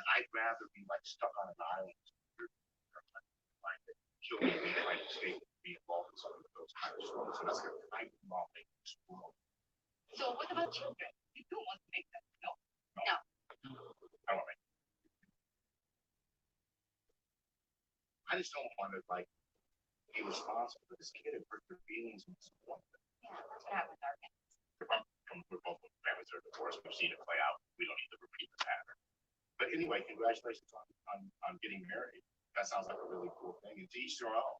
I'd rather be like stuck on an island. She'll be trying to escape be involved in some of those kind of stories. So that's going to I not make this world. No. I don't make. I just don't want to like be responsible for this kid and hurt their feelings and disappointment. We're both families are divorced. We've seen it play out. We don't need to repeat the pattern. But anyway, congratulations on getting married. That sounds like a really cool thing. And to each their own.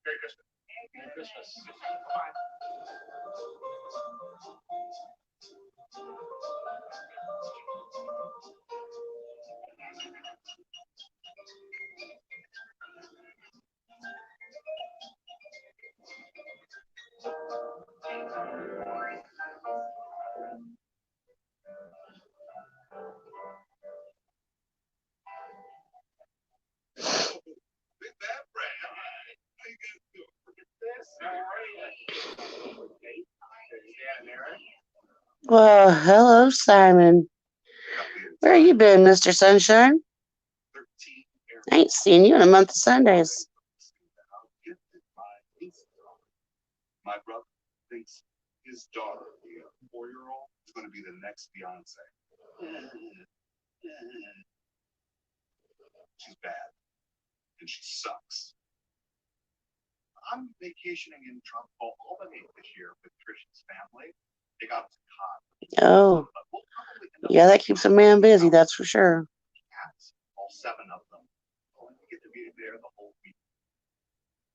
Merry Christmas. Merry Christmas. Well, hello, Simon. Where you been, Mr. Sunshine? I ain't seen you in a month of Sundays. My brother thinks his daughter, the 4-year-old, is going to be the next Beyonce. She's bad, and she sucks. I'm vacationing in tropical Albany this year with Trish's family. They got us a cot. Oh, yeah, that keeps a man busy, that's for sure. All 7 of them. We get to be there the whole week.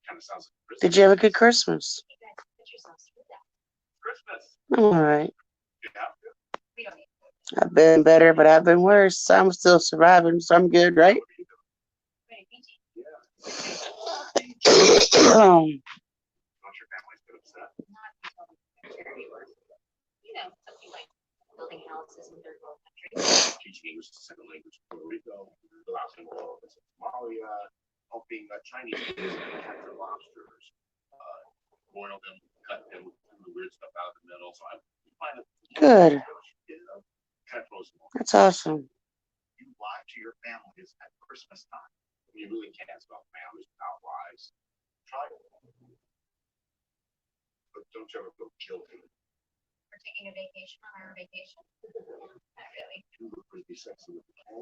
Kind of sounds like Christmas. Did you have a good Christmas? Christmas. I'm all right. Yeah. I've been better, but I've been worse. I'm still surviving, so I'm good, right? Teaching English as a second language in Puerto Rico, Alaska, Somalia, helping Chinese kids capture lobsters, boil them, cut them, do the weird stuff out of the middle. So I find it Good. Kind of throws them off. That's awesome. You lie to your families at Christmas time. You really can't spell families without lies. Try it. But don't you ever feel guilty. We're taking a vacation on our vacation. Not really. You look pretty sexy with the can.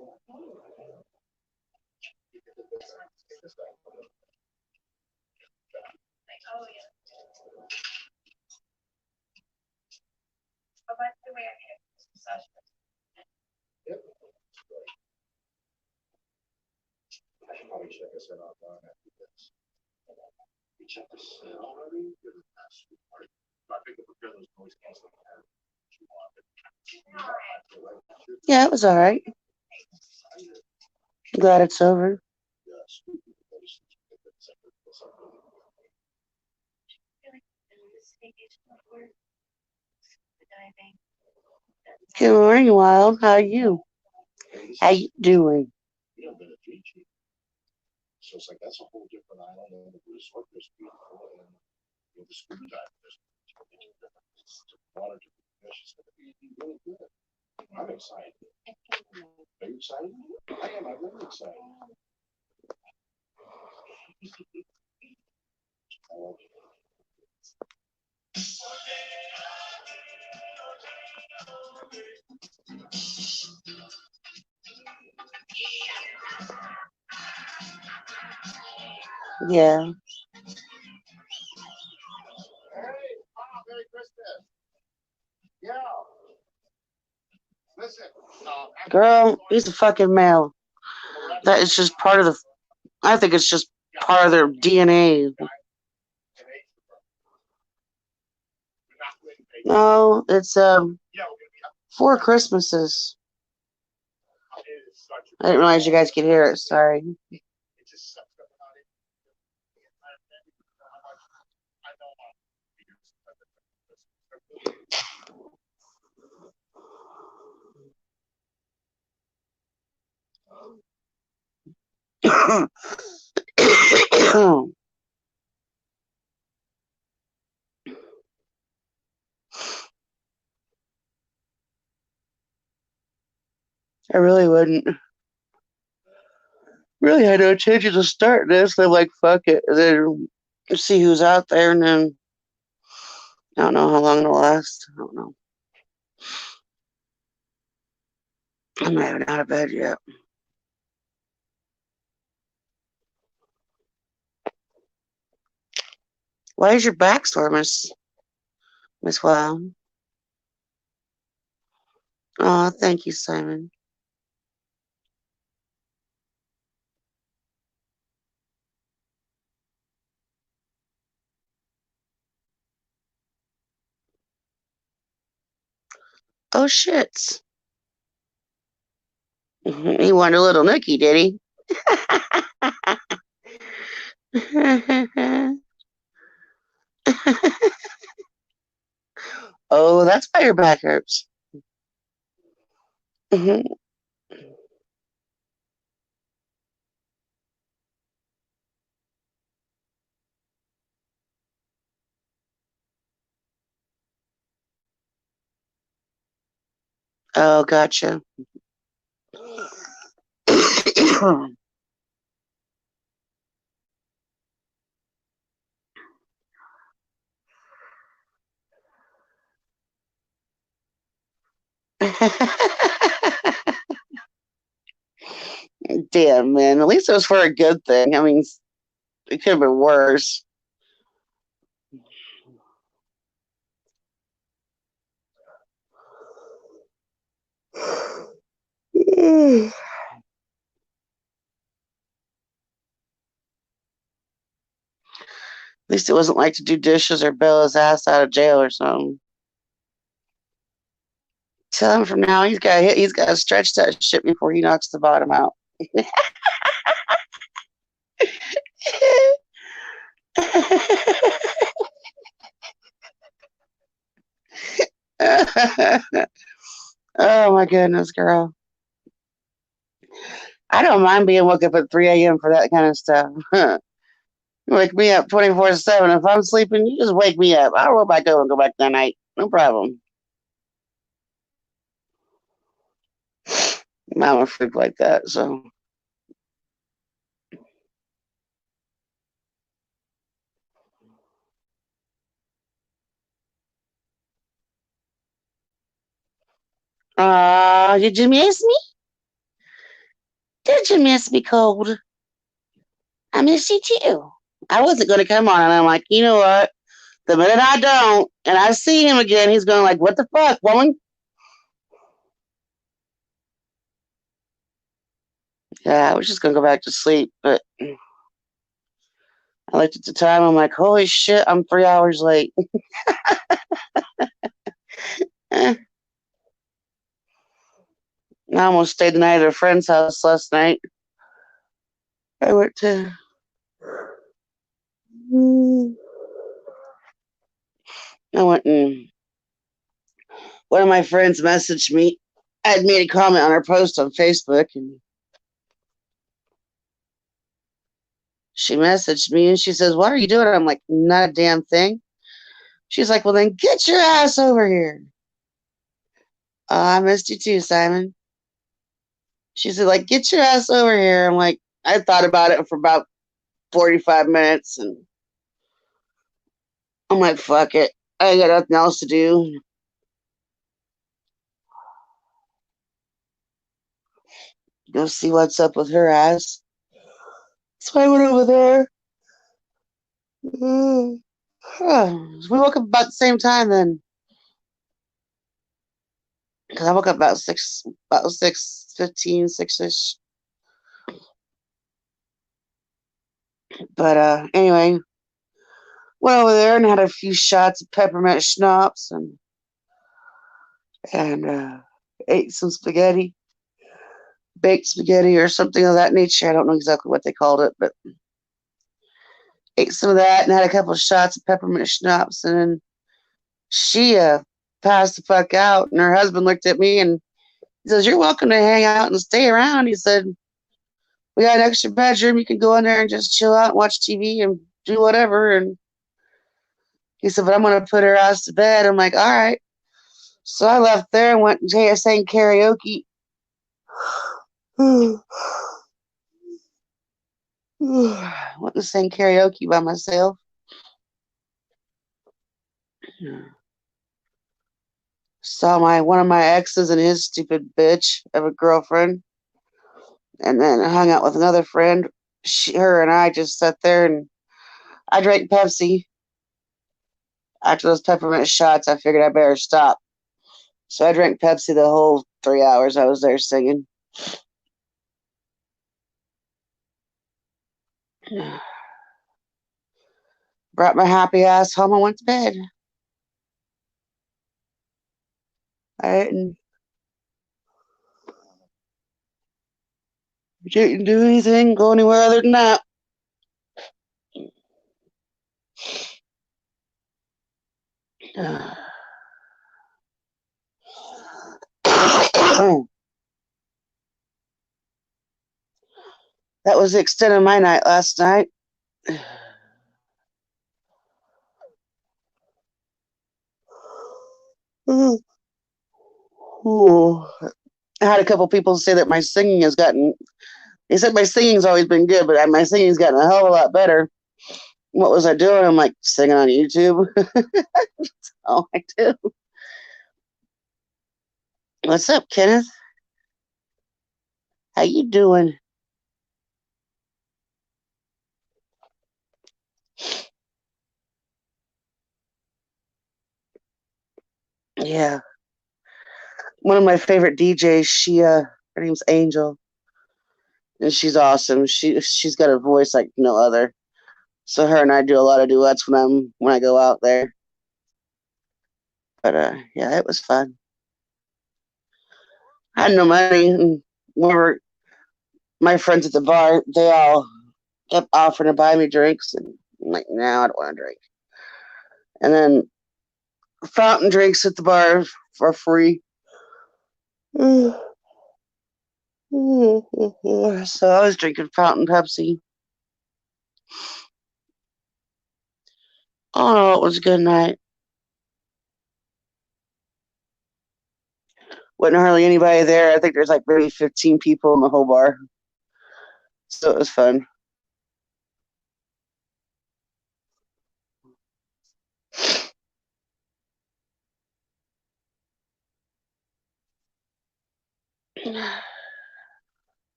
Oh, yeah. Oh, by the way, I made a massage. Yep. I should probably check this out after this. You check this out already? You're the best. I think the prepare those noise canceling ads. Yeah, it was all right. I'm glad it's over. Good morning, Wild. How are you? How you doing? So it's like that's a whole different island, and the resort is beautiful, and the scuba dive is water to the fish is going to be really good. I'm excited. Are you excited? I am. I'm really excited. I love you. Yeah. Hey, wow, Merry Christmas. Yeah. Listen, Girl, he's a fucking male. That is just part of the. I think it's just part of their DNA. No, it's 4 Christmases. I didn't realize you guys could hear it. Sorry. I really wouldn't. Really had no intention of starting this. They're like, fuck it. And then see who's out there, and then I don't know how long it'll last. I don't know. I'm not even out of bed yet. Why is your back sore, Miss Wow? Oh, thank you, Simon. Oh shit. He wanted a little nookie, did he? Oh, that's why your back hurts. Oh, gotcha. Damn, man. At least it was for a good thing. I mean, it could have been worse. At least it wasn't like to do dishes or bail his ass out of jail or something. Tell him from now he's got to stretch that shit before he knocks the bottom out. Oh my goodness, girl. I don't mind being woke up at 3 a.m. for that kind of stuff. Wake me up 24/7. If I'm sleeping, you just wake me up. I'll roll back over and go back that night. No problem. I'm a freak like that, so. Did you miss me? Did you miss me, Cold? I miss you too. I wasn't going to come on, and I'm like, you know what? The minute I don't, and I see him again, he's going like, what the fuck, woman? Yeah, I was just going to go back to sleep, but I looked at the time. I'm like, holy shit, I'm 3 hours late. I almost stayed the night at a friend's house last night. I went to. I went and one of my friends messaged me. I had made a comment on her post on Facebook, and she messaged me and she says, "What are you doing?" I'm like, "Not a damn thing." She's like, "Well, then get your ass over here." I missed you too, Simon. She said, "Like, get your ass over here." I'm like, I thought about it for about 45 minutes, and I'm like, "Fuck it. I got nothing else to do." Go see what's up with her ass. So I went over there. We woke up about the same time then. Because I woke up about 6:15, 6ish. But anyway, went over there and had a few shots of peppermint schnapps and ate some spaghetti, baked spaghetti or something of that nature. I don't know exactly what they called it, but ate some of that and had a couple of shots of peppermint schnapps. And then she passed the fuck out. And her husband looked at me and he says, "You're welcome to hang out and stay around." He said, "We got an extra bedroom. You can go in there and just chill out and watch TV and do whatever." And he said, "But I'm going to put her ass to bed." I'm like, "All right." So I left there and went and sang karaoke Went to sing karaoke by myself. Saw one of my exes and his stupid bitch of a girlfriend, and then I hung out with another friend. Her and I just sat there and I drank Pepsi. After those peppermint shots, I figured I better stop. So I drank Pepsi the whole 3 hours I was there singing. Brought my happy ass home and went to bed. I didn't do anything, go anywhere other than that. That was the extent of my night last night. I had a couple people say that my singing has gotten. They said my singing's always been good, but my singing's gotten a hell of a lot better. What was I doing? I'm like singing on YouTube. That's all I do. What's up, Kenneth? How you doing? Yeah. One of my favorite DJs, her name's Angel. And she's awesome. She's got a voice like no other. So her and I do a lot of duets when I go out there. But yeah, it was fun. I had no money, and whenever my friends at the bar, they all kept offering to buy me drinks, and I'm like, no, I don't want to drink. And then fountain drinks at the bar for free. So I was drinking fountain Pepsi. Oh no, it was a good night. Wasn't hardly anybody there. I think there's like maybe 15 people in the whole bar. So it was fun.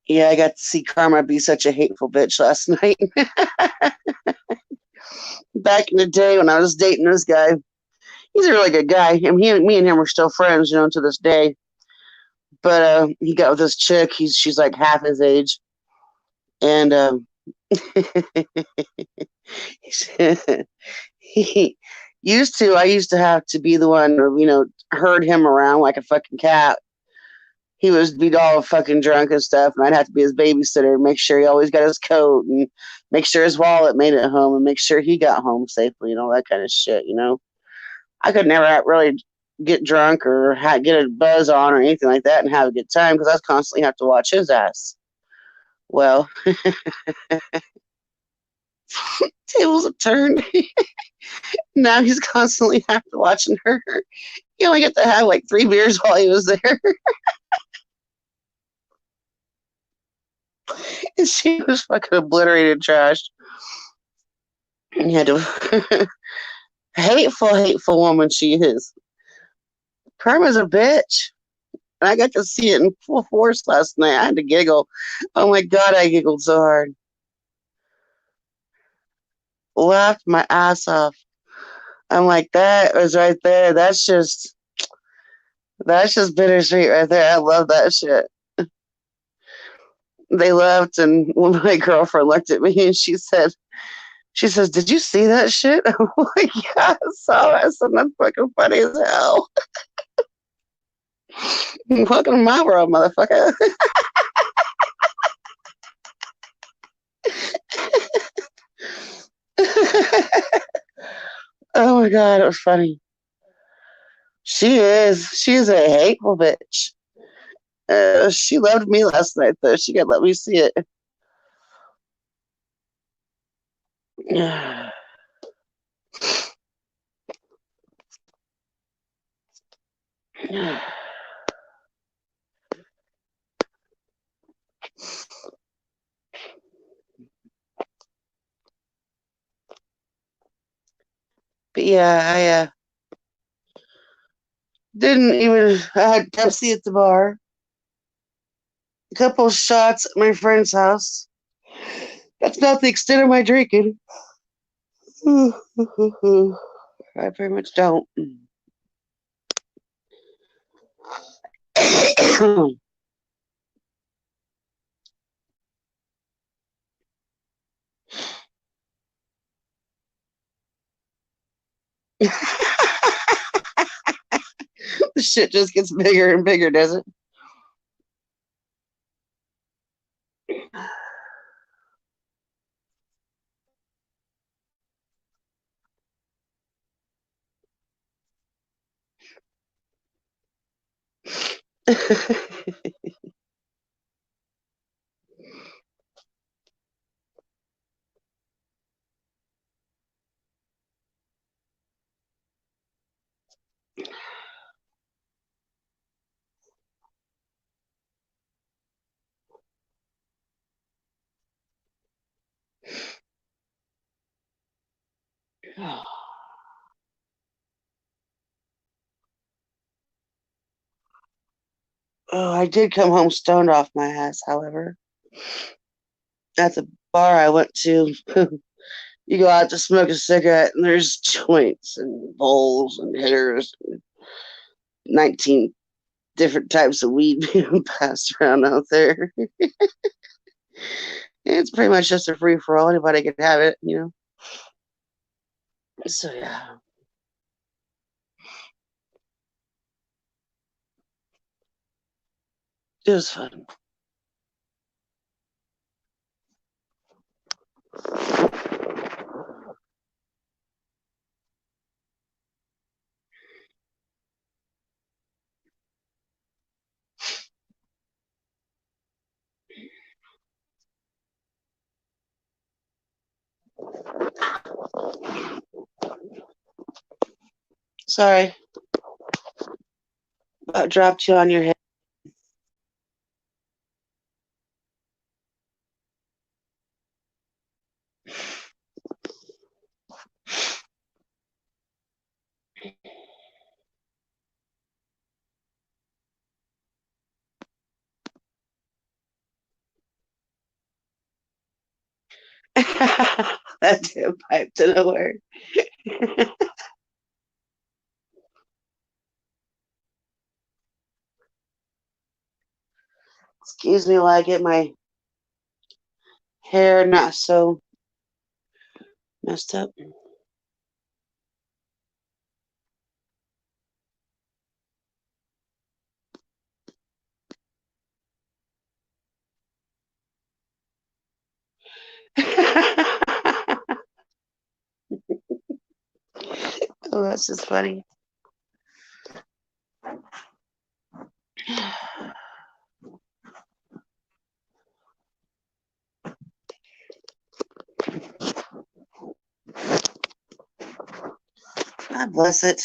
Yeah, I got to see Karma be such a hateful bitch last night. Back in the day when I was dating this guy, he's a really good guy. I mean, me and him are still friends, to this day. But he got with this chick. She's like half his age, and he used to. I used to have to be the one, herd him around like a fucking cat. He was be all fucking drunk and stuff, and I'd have to be his babysitter and make sure he always got his coat and make sure his wallet made it home and make sure he got home safely and all that kind of shit. I could never really get drunk or get a buzz on or anything like that and have a good time because I was constantly have to watch his ass. Well, tables have turned. Now he's constantly have to watching her. He only got to have like 3 beers while he was there. And she was fucking obliterated trash. He had to hateful woman she is. Karma's a bitch. And I got to see it in full force last night. I had to giggle. Oh my God, I giggled so hard. Laughed my ass off. I'm like, that was right there. That's just bittersweet right there. I love that shit. They left, and when my girlfriend looked at me and she says, did you see that shit? I'm like, yeah, I saw it. I said, that's fucking funny as hell. Welcome to my world, motherfucker. Oh my god, it was funny. She is. She is a hateful bitch. She loved me last night, though. She could let me see it. But yeah, I didn't even. I had Pepsi at the bar, a couple of shots at my friend's house. That's not the extent of my drinking. I very much don't. The shit just gets bigger and bigger, does it? Oh, I did come home stoned off my ass, however. At the bar I went to, you go out to smoke a cigarette and there's joints and bowls and hitters, and 19 different types of weed being passed around out there. It's pretty much just a free for all. Anybody can have it, you know. So yeah, it was fun. Sorry, about dropped you on your head. That damn pipe to nowhere. Excuse me while I get my hair not so messed up. Oh, that's just funny. God bless it.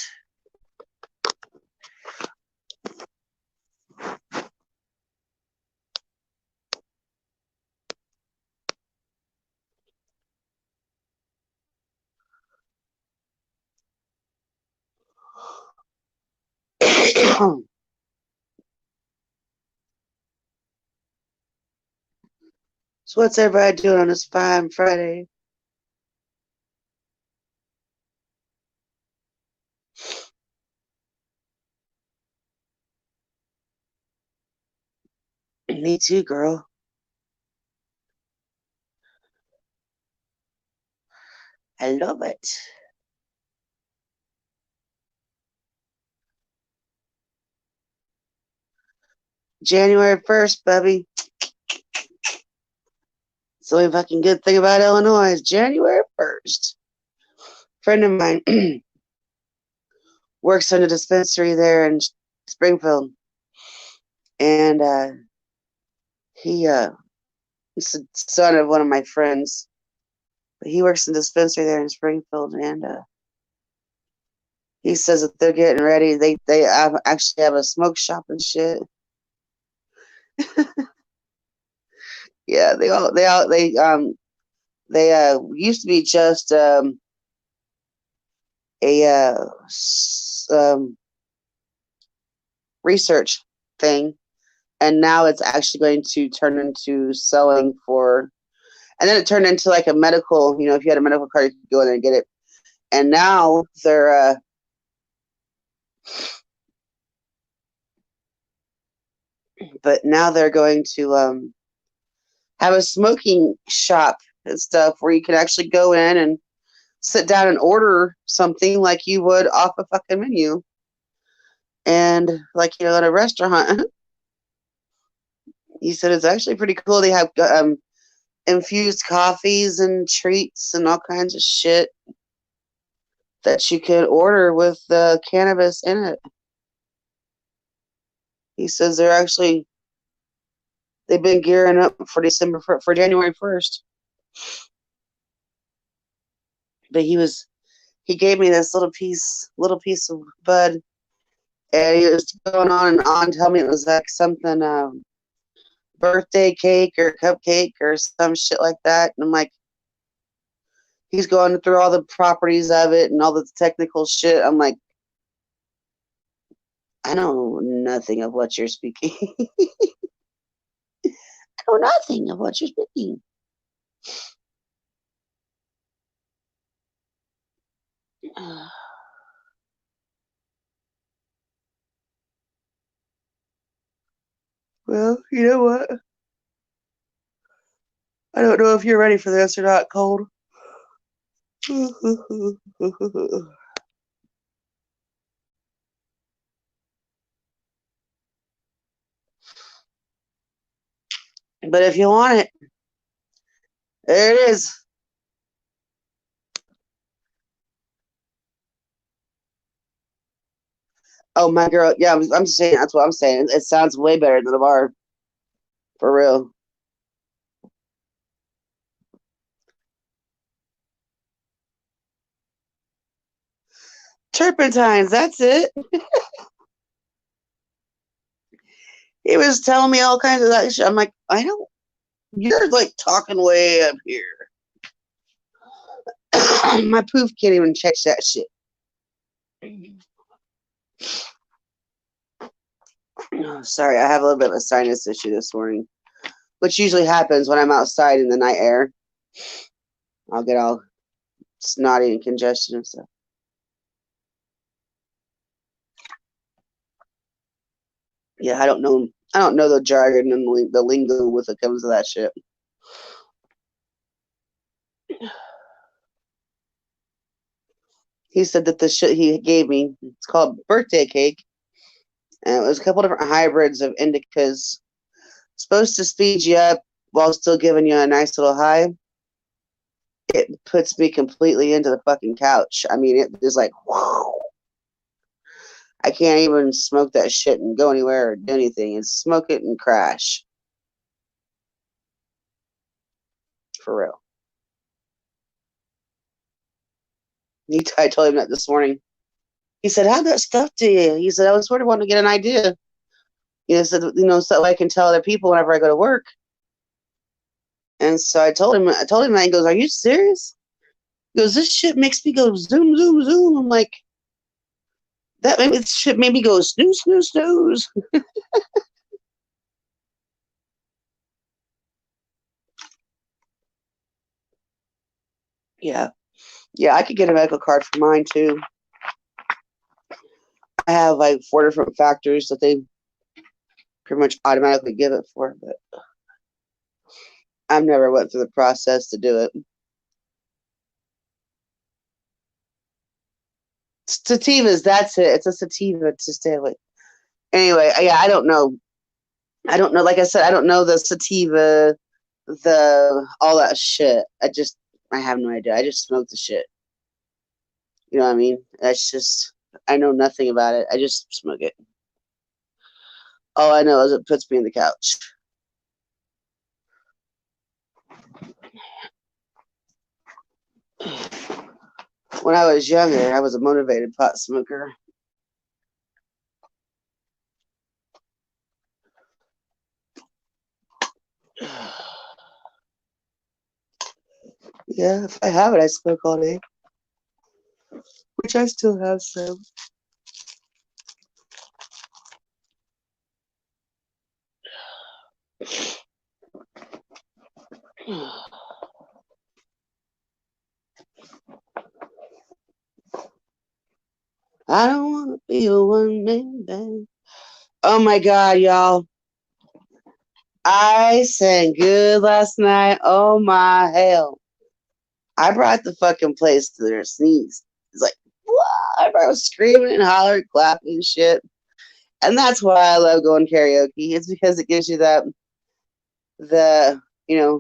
So what's everybody doing on this fine Friday? Me too, girl. I love it. January 1st, Bubby. the only fucking good thing about Illinois is January 1st. Friend of mine works in a dispensary there in Springfield. And he's the son of one of my friends. But he works in a dispensary there in Springfield. And he says that they're getting ready. They actually have a smoke shop and shit. Yeah, they used to be just a research thing, and now it's actually going to turn into selling for, and then it turned into like a medical, if you had a medical card, you could go in there and get it. And now they're going to have a smoking shop and stuff where you can actually go in and sit down and order something like you would off a fucking menu. And like, at a restaurant. He said it's actually pretty cool. They have infused coffees and treats and all kinds of shit that you can order with the cannabis in it. He says they've been gearing up for January 1st. But he gave me this little piece of bud, and he was going on and on, telling me it was like something birthday cake or cupcake or some shit like that. And I'm like, he's going through all the properties of it and all the technical shit. I'm like, I know nothing of what you're speaking. I know nothing of what you're speaking. Well, you know what? I don't know if you're ready for this or not, Cold. But if you want it, there it is. Oh, my girl. Yeah, I'm saying, that's what I'm saying. It sounds way better than a bar. For real. Turpentines, that's it. He was telling me all kinds of that shit. I'm like, you're like talking way up here. My poof can't even catch that shit. Oh, sorry, I have a little bit of a sinus issue this morning, which usually happens when I'm outside in the night air. I'll get all snotty and congestion and stuff. Yeah, I don't know the jargon and the lingo when it comes to that shit. He said that the shit he gave me, it's called birthday cake, and it was a couple different hybrids of indicas, supposed to speed you up while still giving you a nice little high. It puts me completely into the fucking couch. I mean, it is like, whoa. I can't even smoke that shit and go anywhere or do anything. And smoke it and crash. For real. I told him that this morning. He said, how'd that stuff to you? He said, I was sort of wanting to get an idea. He said, so I can tell other people whenever I go to work. And so I told him that. He goes, are you serious? He goes, this shit makes me go zoom, zoom, zoom. I'm like, this shit made me go snooze, snooze, snooze. Yeah. Yeah, I could get a medical card for mine too. I have like 4 different factors that they pretty much automatically give it for, but I've never went through the process to do it. Sativas, that's it. It's a sativa to stay away. Anyway, yeah, I don't know. Like I said, I don't know the sativa all that shit. I have no idea. I just smoke the shit. You know what I mean? That's just I know nothing about it. I just smoke it. All I know is it puts me in the couch. When I was younger, I was a motivated pot smoker. Yeah, if I have it, I smoke all day. Which I still have some. I don't want to be a one-man band. Oh my God, y'all. I sang good last night. Oh my hell. I brought the fucking place to their sneeze. It's like, what? Everybody was screaming and hollering, clapping and shit. And that's why I love going karaoke. It's because it gives you the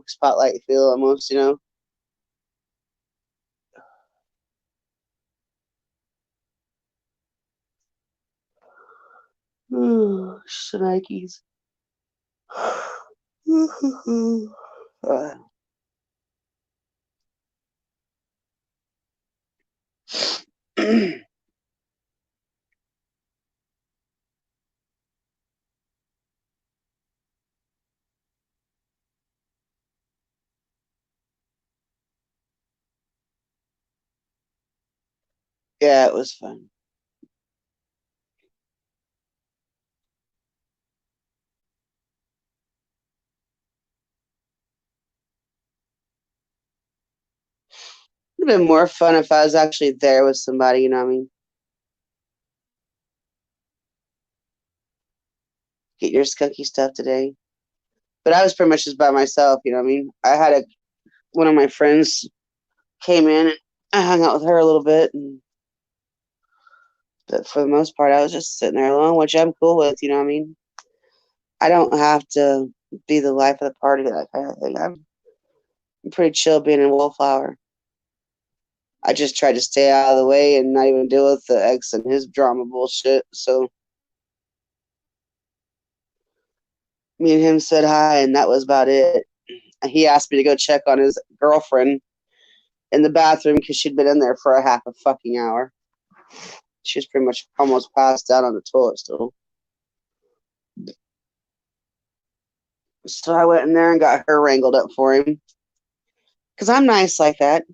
spotlight feel almost, Shnikes. Yeah, it was fun. It'd have been more fun if I was actually there with somebody, you know what I mean? Get your skunky stuff today. But I was pretty much just by myself, you know what I mean? I had one of my friends came in and I hung out with her a little bit, but for the most part I was just sitting there alone, which I'm cool with, you know what I mean? I don't have to be the life of the party, that kind of thing. I'm pretty chill being in Wallflower. I just tried to stay out of the way and not even deal with the ex and his drama bullshit. So me and him said hi, and that was about it. He asked me to go check on his girlfriend in the bathroom because she'd been in there for a half a fucking hour. She was pretty much almost passed out on the toilet still. So I went in there and got her wrangled up for him. Because I'm nice like that.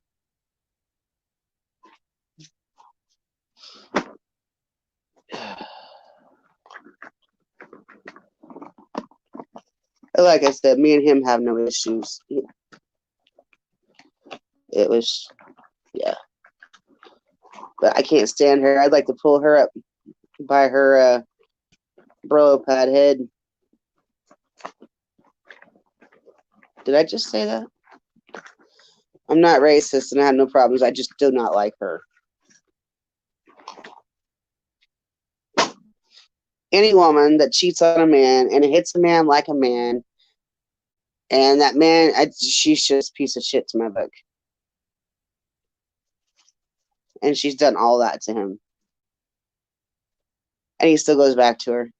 Like I said, me and him have no issues. It was, yeah. But I can't stand her. I'd like to pull her up by her Brillo pad head. Did I just say that? I'm not racist and I have no problems. I just do not like her. Any woman that cheats on a man and hits a man like a man, and that man, she's just a piece of shit to my book. And she's done all that to him. And he still goes back to her.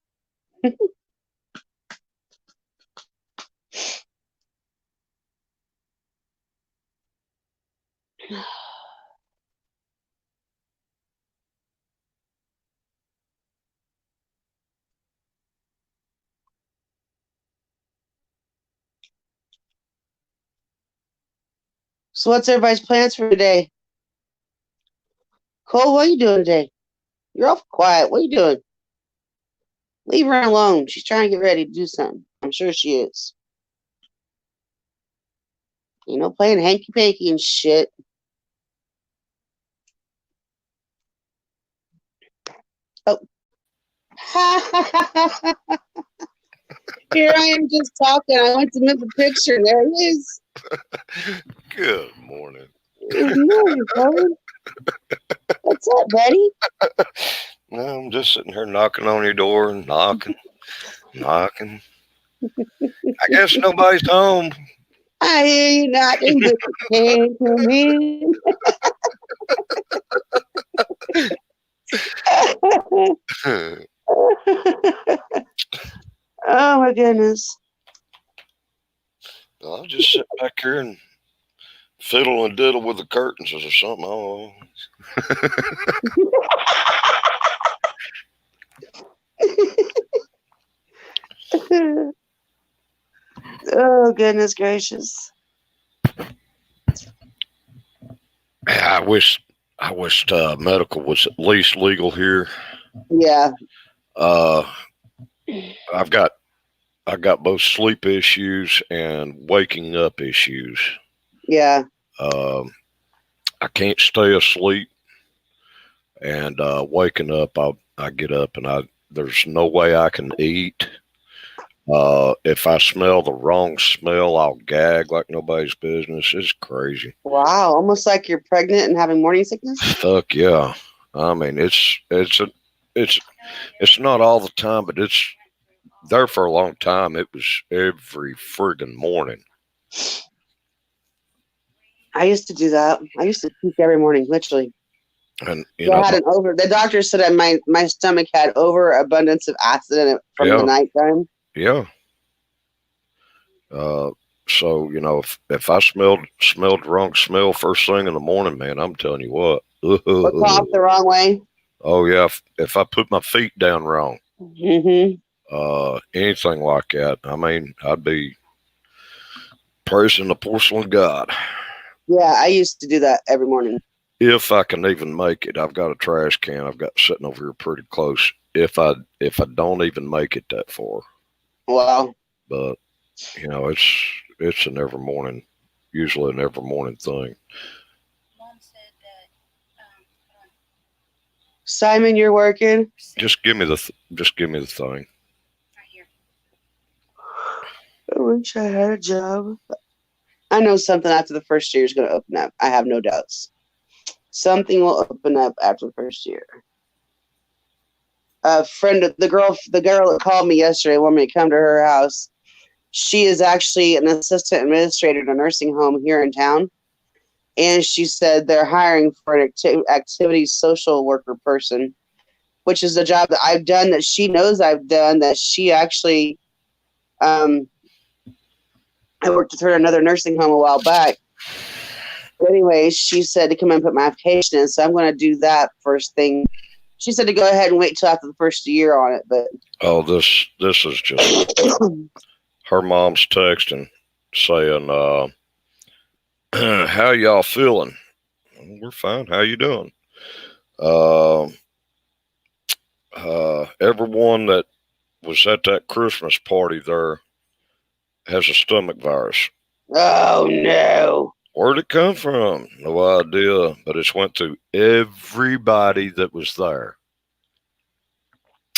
So what's everybody's plans for today? Cole, what are you doing today? You're awful quiet. What are you doing? Leave her alone. She's trying to get ready to do something. I'm sure she is. Playing hanky-panky and shit. Oh. Here I am just talking. I went to move the picture. There it is. Good morning. Good morning, Colin. What's up, buddy? Well, I'm just sitting here knocking on your door, knocking. I guess nobody's home. I hear you knocking, but you can't come in. Oh my goodness. I'll just sit back here and fiddle and diddle with the curtains or something. I don't know. Oh goodness gracious. I wish medical was at least legal here. Yeah. Uh, I've got both sleep issues and waking up issues. Yeah. Um, I can't stay asleep, and waking up, I get up and there's no way I can eat. If I smell the wrong smell, I'll gag like nobody's business. It's crazy. Wow. Almost like you're pregnant and having morning sickness. Fuck yeah. I mean, it's not all the time, but it's there for a long time. It was every friggin' morning. I used to do that. I used to puke every morning, literally. And I had the doctor said that my stomach had overabundance of acid in it from the nighttime. Yeah. So if I smelled the wrong smell first thing in the morning, man, I'm telling you what. Or cough the wrong way. Oh yeah, if I put my feet down wrong, anything like that, I mean, I'd be praising the porcelain god. Yeah, I used to do that every morning. If I can even make it, I've got a trash can I've got sitting over here pretty close. If I don't even make it that far. Wow. But it's an every morning, usually an every morning thing. Mom said that, Simon, you're working. Just give me the thing. right here. I wish I had a job. I know something after the first year is going to open up. I have no doubts. Something will open up after the first year. A friend of the girl that called me yesterday wanted me to come to her house. She is actually an assistant administrator at a nursing home here in town. And she said they're hiring for an activity social worker person, which is a job that I've done, that she knows I've done, that she actually, I worked with her at another nursing home a while back. But anyway, she said to come and put my application in. So I'm going to do that first thing. She said to go ahead and wait till after the first year on it. But this is just her mom's texting saying, how y'all feeling? We're fine. How you doing? Everyone that was at that Christmas party there has a stomach virus. Oh no. Where'd it come from? No idea, but it's went through everybody that was there.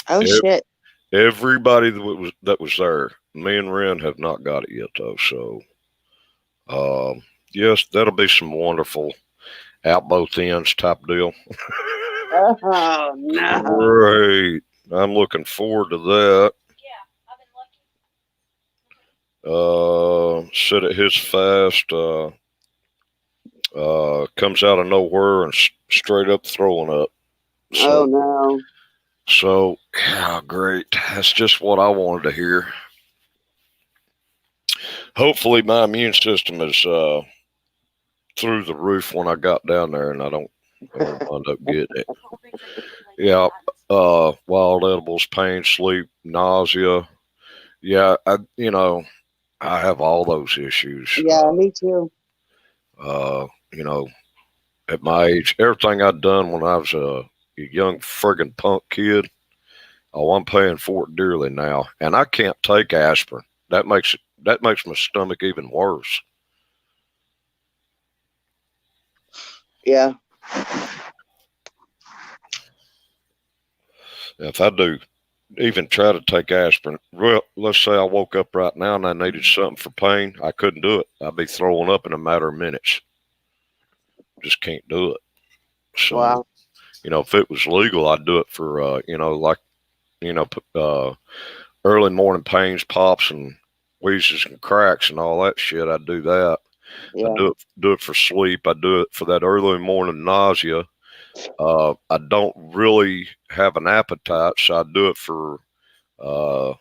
Oh shit. Everybody that was there. Me and Ren have not got it yet though, so yes, that'll be some wonderful out both ends type deal. Oh no. Great. I'm looking forward to that. Yeah, I've been lucky. Sit at his fast, comes out of nowhere and straight up throwing up. So, oh no. So, yeah, great. That's just what I wanted to hear. Hopefully my immune system is through the roof when I got down there and I don't wind up getting it. Yeah, wild edibles, pain, sleep, nausea. Yeah, I have all those issues. Yeah, me too. At my age, everything I'd done when I was a young friggin' punk kid, I'm paying for it dearly now. And I can't take aspirin. That makes my stomach even worse. Yeah. If I do even try to take aspirin, well, let's say I woke up right now and I needed something for pain, I couldn't do it. I'd be throwing up in a matter of minutes. Just can't do it. So, wow. If it was legal, I'd do it for, early morning pains, pops, and wheezes and cracks and all that shit, I do that. Yeah. I do it for sleep. I do it for that early morning nausea. I don't really have an appetite, so I do it for to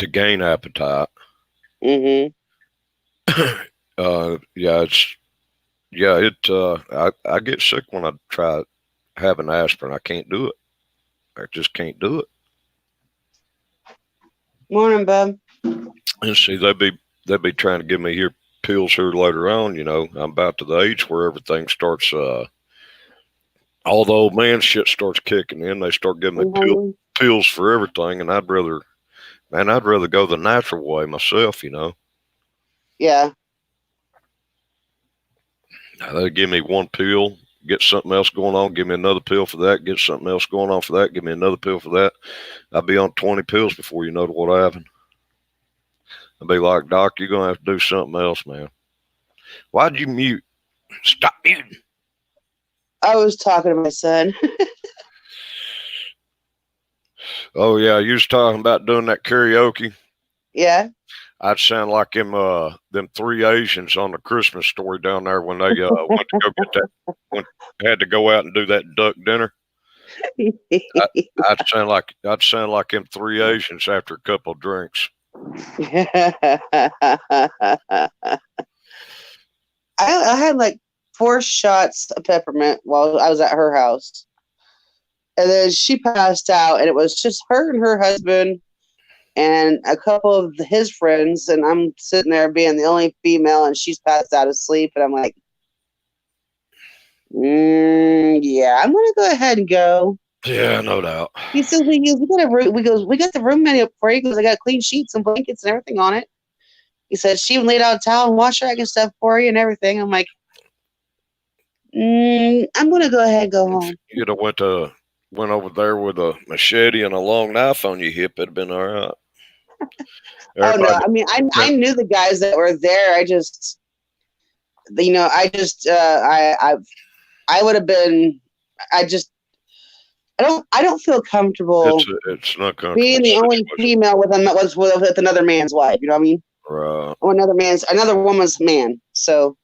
gain appetite. Mm-hmm. Yeah, I get sick when I try having aspirin. I can't do it. I just can't do it. Morning, bub. And see, they be trying to give me here pills here later on. You know, I'm about to the age where everything starts. All the old man shit starts kicking in. They start giving me I'm hungry. pills for everything, and I'd rather go the natural way myself. You know, Yeah. they give me one pill, get something else going on, give me another pill for that, get something else going on for that, give me another pill for that. I'd be on 20 pills before you know what happened. I'd be like, Doc, you're gonna have to do something else, man. Why'd you mute? Stop muting. I was talking to my son. Oh yeah, you was talking about doing that karaoke. Yeah. I'd sound like them three Asians on the Christmas Story down there when they went to go get had to go out and do that duck dinner. I'd sound like them three Asians after a couple of drinks. I had like 4 shots of peppermint while I was at her house. And then she passed out, and it was just her and her husband and a couple of his friends. And I'm sitting there being the only female, and she's passed out asleep. And I'm like, yeah, I'm going to go ahead and go. Yeah, no doubt. He says, we got a room. We got the room many up for you. He goes, I got clean sheets and blankets and everything on it. He said, she even laid out a towel and wash rack and stuff for you and everything. I'm like, I'm going to go ahead and go home. You'd have went over there with a machete and a long knife on your hip, it'd been all right. Oh no! I mean, I knew the guys that were there. I just, I would have been. I don't feel comfortable It's not comfortable being the only situation. female with another man's wife. You know what I mean? Right. Or another woman's man. So,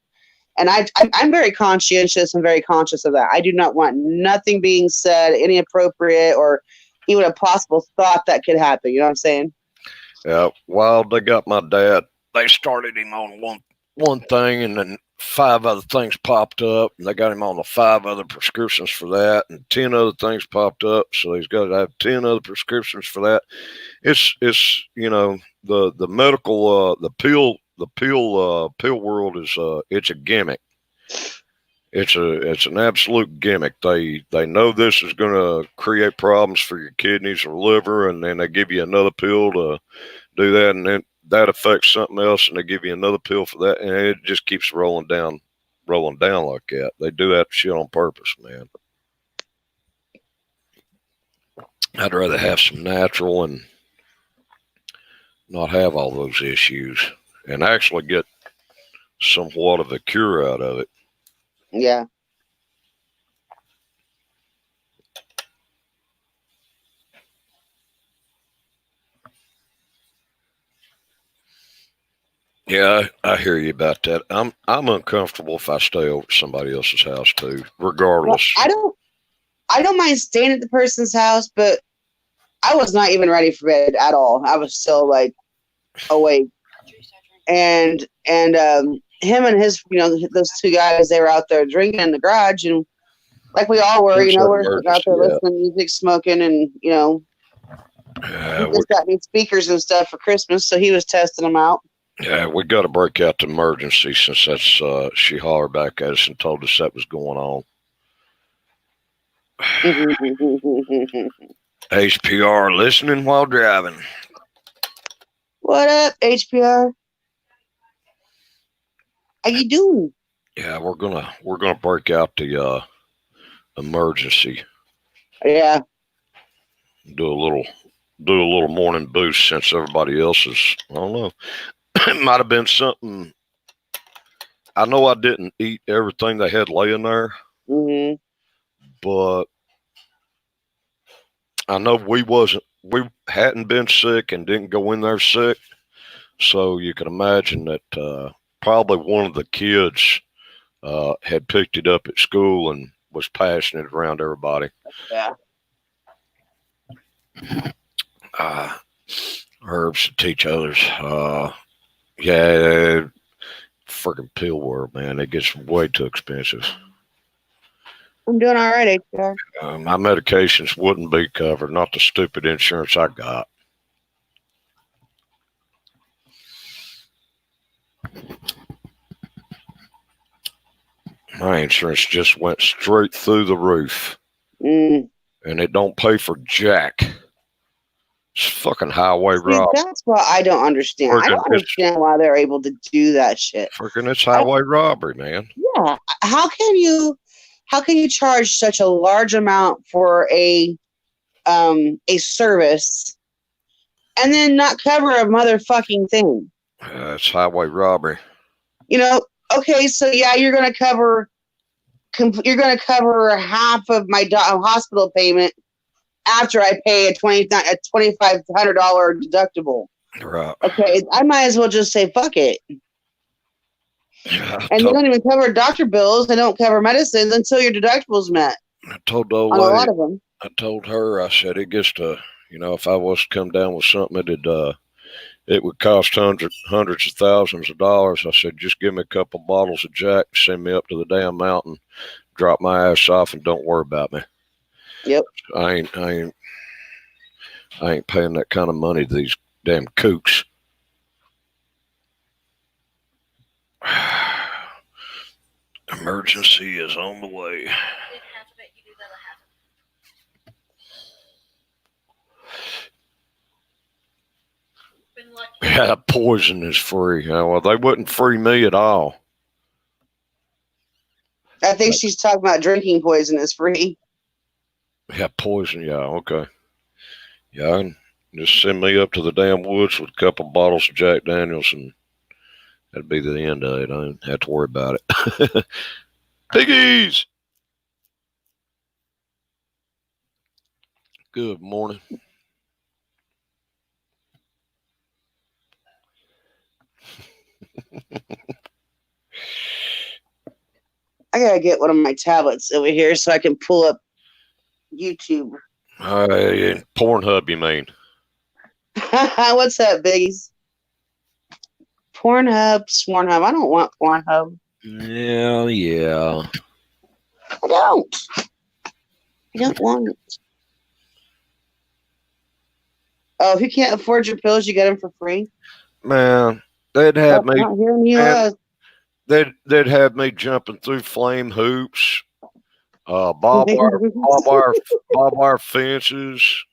and I'm very conscientious and very conscious of that. I do not want nothing being said, inappropriate, or even a possible thought that could happen. You know what I'm saying? Yeah. While they got my dad, they started him on one thing, and then 5 other things popped up, and they got him on the 5 other prescriptions for that, and 10 other things popped up, so he's got to have 10 other prescriptions for that. It's the medical pill world is it's a gimmick. It's an absolute gimmick. They know this is going to create problems for your kidneys or liver, and then they give you another pill to do that, and then that affects something else, and they give you another pill for that, and it just keeps rolling down like that. They do that shit on purpose, man. I'd rather have some natural and not have all those issues, and actually get somewhat of a cure out of it. Yeah. Yeah, I hear you about that. I'm uncomfortable if I stay over at somebody else's house too, regardless. Well, I don't mind staying at the person's house, but I was not even ready for bed at all. I was still like awake. And him and his, those 2 guys, they were out there drinking in the garage, and like we all were, we're out there listening to music, smoking, and he just got me speakers and stuff for Christmas, so he was testing them out. Yeah, we got to break out the emergency since that's she hollered back at us and told us that was going on. HPR listening while driving. What up, HPR? How you doing? Yeah, we're gonna break out the emergency. Yeah. Do a little morning boost since everybody else is. I don't know. It might have been something. I know I didn't eat everything they had laying there, but I know we hadn't been sick and didn't go in there sick, So you can imagine that probably one of the kids had picked it up at school and was passing it around everybody. Yeah. Herbs to teach others. Yeah, freaking pill world, man. It gets way too expensive. I'm doing all right, HR. My medications wouldn't be covered, not the stupid insurance I got. My insurance just went straight through the roof, Mm. and it don't pay for jack. It's fucking highway See, robbery. that's what I don't understand. I don't understand why they're able to do that shit. Freaking, it's highway robbery, man. Yeah. How can you charge such a large amount for a service and then not cover a motherfucking thing? It's highway robbery. You know, okay, so yeah, you're gonna cover half of my hospital payment after I pay a $2,500 deductible. Right. Okay, I might as well just say fuck it. Yeah, And they don't even cover doctor bills. They don't cover medicines until your deductible's met. I told the old On a lady, lot of them. I told her, I said, it gets to, if I was to come down with something, it would cost hundreds of thousands of dollars. I said, just give me a couple bottles of Jack, send me up to the damn mountain, drop my ass off, and don't worry about me. Yep. I ain't paying that kind of money to these damn kooks. Emergency is on the way. Yeah, poison is free. Well, they wouldn't free me at all. I think she's talking about drinking poison is free. Yeah, poison. Yeah, okay. Yeah, and just send me up to the damn woods with a couple bottles of Jack Daniels, and that'd be the end of it. I don't have to worry about it. Piggies! Good morning. I gotta get one of my tablets over here so I can pull up YouTube. Pornhub, you mean? What's that, biggies? Pornhub, Swornhub. I don't want Pornhub. Yeah. I don't. I don't want it. Oh, if you can't afford your pills, you get them for free. Man, they'd have me. Not here in the U.S. They'd have me jumping through flame hoops, barbed wire fences,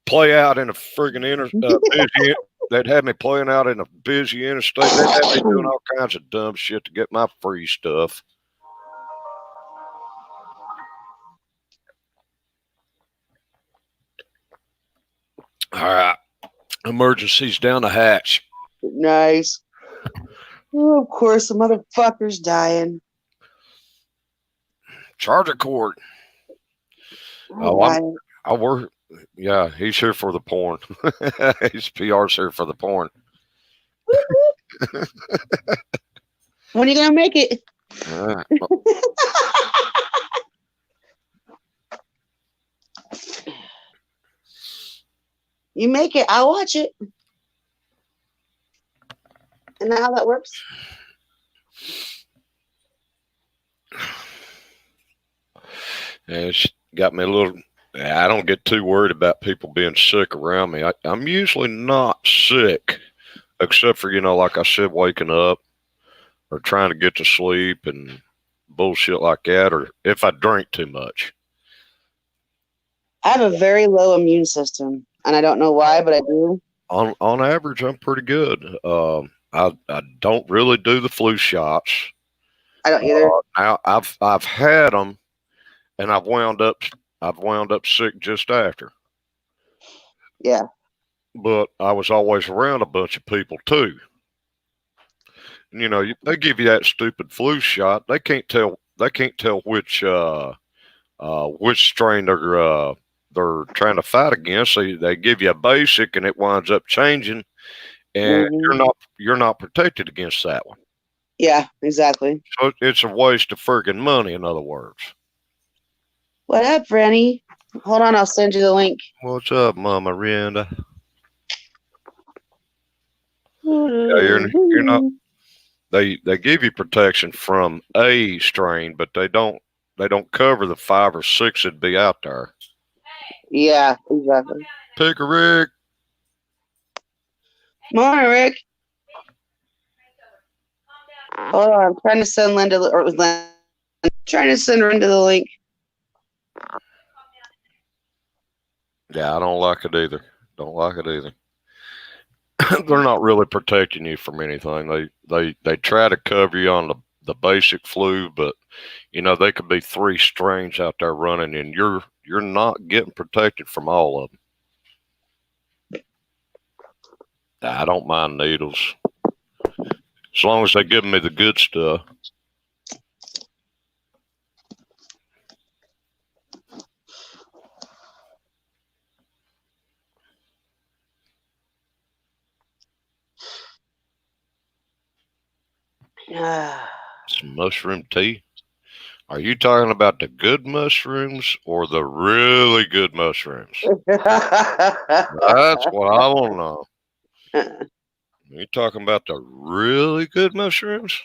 play out in a friggin' busy. They'd have me playing out in a busy interstate. They'd have me doing all kinds of dumb shit to get my free stuff. All right, emergency's down the hatch. Nice. Oh, of course, the motherfucker's dying. Charger cord. I work. Yeah, he's here for the porn. His PR's here for the porn. When are you gonna make it? You make it, I'll watch it. Isn't that how that works? Yeah, it's got me a little. I don't get too worried about people being sick around me. I'm usually not sick, except for, like I said, waking up or trying to get to sleep and bullshit like that, or if I drink too much. I have a very low immune system, and I don't know why, but I do. On average, I'm pretty good. I don't really do the flu shots. I don't either. Now I've had them, and I've wound up sick just after. Yeah. But I was always around a bunch of people too. And, they give you that stupid flu shot. They can't tell which strain they're trying to fight against. So they give you a basic, and it winds up changing. and Mhm. you're not protected against that one. Yeah, exactly. So it's a waste of friggin' money. In other words, What up, Rennie? Hold on, I'll send you the link. what's up, Mama Renda? Yeah, you're not. They give you protection from a strain, but they don't cover the 5 or 6 that'd be out there. Yeah, exactly. Pick a Rick. Morning, Rick. Hold on, I'm trying to send Linda, or it was Linda. Trying to send Linda the link. Yeah, I don't like it either. Don't like it either. They're not really protecting you from anything. They try to cover you on the basic flu, but you know they could be 3 strains out there running, and you're not getting protected from all of them. I don't mind needles as long as they give me the good stuff. Some mushroom tea. Are you talking about the good mushrooms or the really good mushrooms? That's what I want to know. You talking about the really good mushrooms?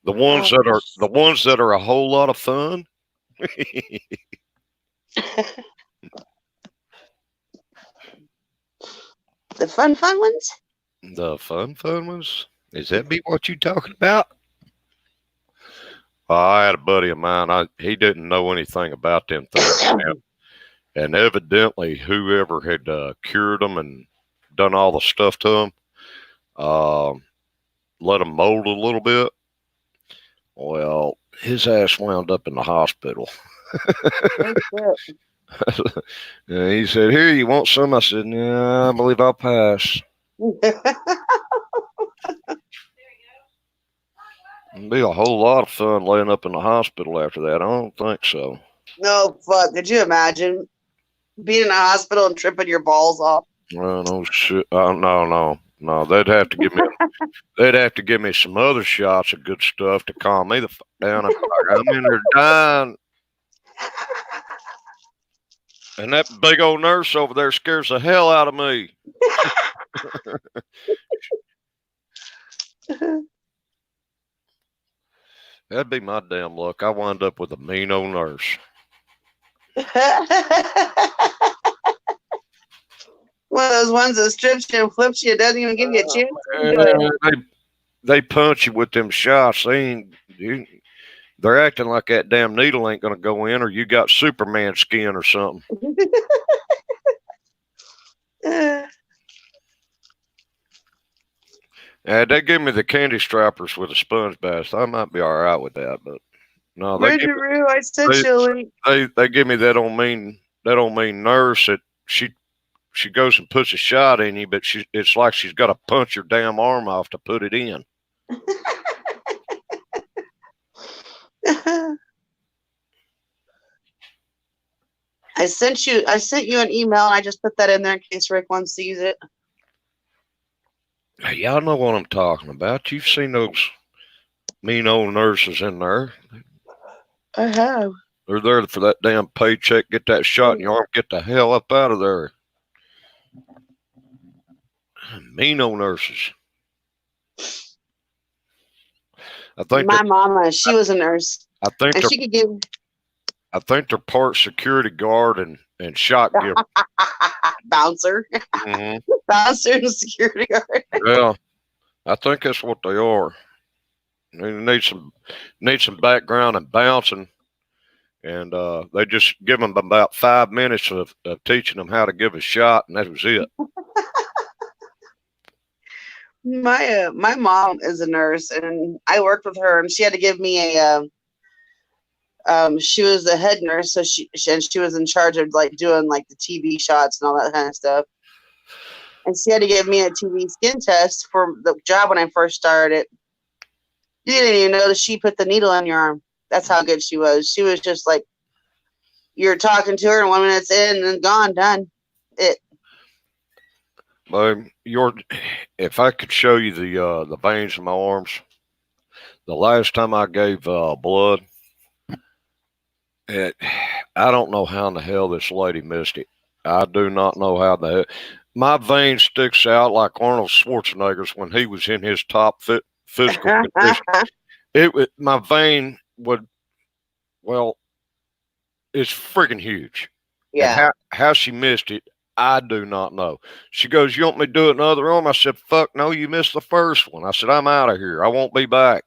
The ones that are a whole lot of fun? The fun ones? The fun ones? Is that be what you talking about? I had a buddy of mine. He didn't know anything about them things, and evidently, whoever had cured them and done all the stuff to them, let them mold a little bit. Well, his ass wound up in the hospital. And he said, "Here, you want some?" I said, "Yeah, I believe I'll pass." It'd be a whole lot of fun laying up in the hospital after that. I don't think so. No, fuck. Could you imagine being in a hospital and tripping your balls off? Well, no shit. No. They'd have to give me. They'd have to give me some other shots of good stuff to calm me the fuck down. I'm in there dying, and that big old nurse over there scares the hell out of me. That'd be my damn luck. I wind up with a mean old nurse. One of those ones that strips you and flips you, doesn't even give you a chance. They punch you with them shots. They're acting like that damn needle ain't gonna go in, or you got Superman skin or something. They give me the candy strappers with a sponge bath. I might be all right with that, but no, I sent you a link. they give me that don't mean nurse that she goes and puts a shot in you, but it's like she's got to punch your damn arm off to put it in. I sent you an email and I just put that in there in case Rick wants to use it. Hey, y'all know what I'm talking about. You've seen those mean old nurses in there. I have. They're there for that damn paycheck. Get that shot in your arm. Get the hell up out of there. Mean old nurses. I think my mama, she was a nurse. I think and she could give. I think they're part security guard and shot giver. Bouncer. Mm-hmm. Bouncer and security guard. Yeah, I think that's what they are. They need some background and bouncing, and they just give them about 5 minutes of teaching them how to give a shot, and that was it. My mom is a nurse, and I worked with her, and she had to give me a. She was the head nurse, so she was in charge of like doing like the TB shots and all that kind of stuff. And she had to give me a TB skin test for the job when I first started. You didn't even notice she put the needle in your arm. That's how good she was. She was just like, you're talking to her, and 1 minute's in, and then gone, done. if I could show you the veins in my arms, the last time I gave blood, it, I don't know how in the hell this lady missed it. I do not know how the hell. My vein sticks out like Arnold Schwarzenegger's when he was in his top physical condition. My vein would, well, it's friggin' huge. Yeah. And how she missed it, I do not know. She goes, "You want me to do it in the other arm?" I said, "Fuck no, you missed the first one." I said, "I'm out of here. I won't be back."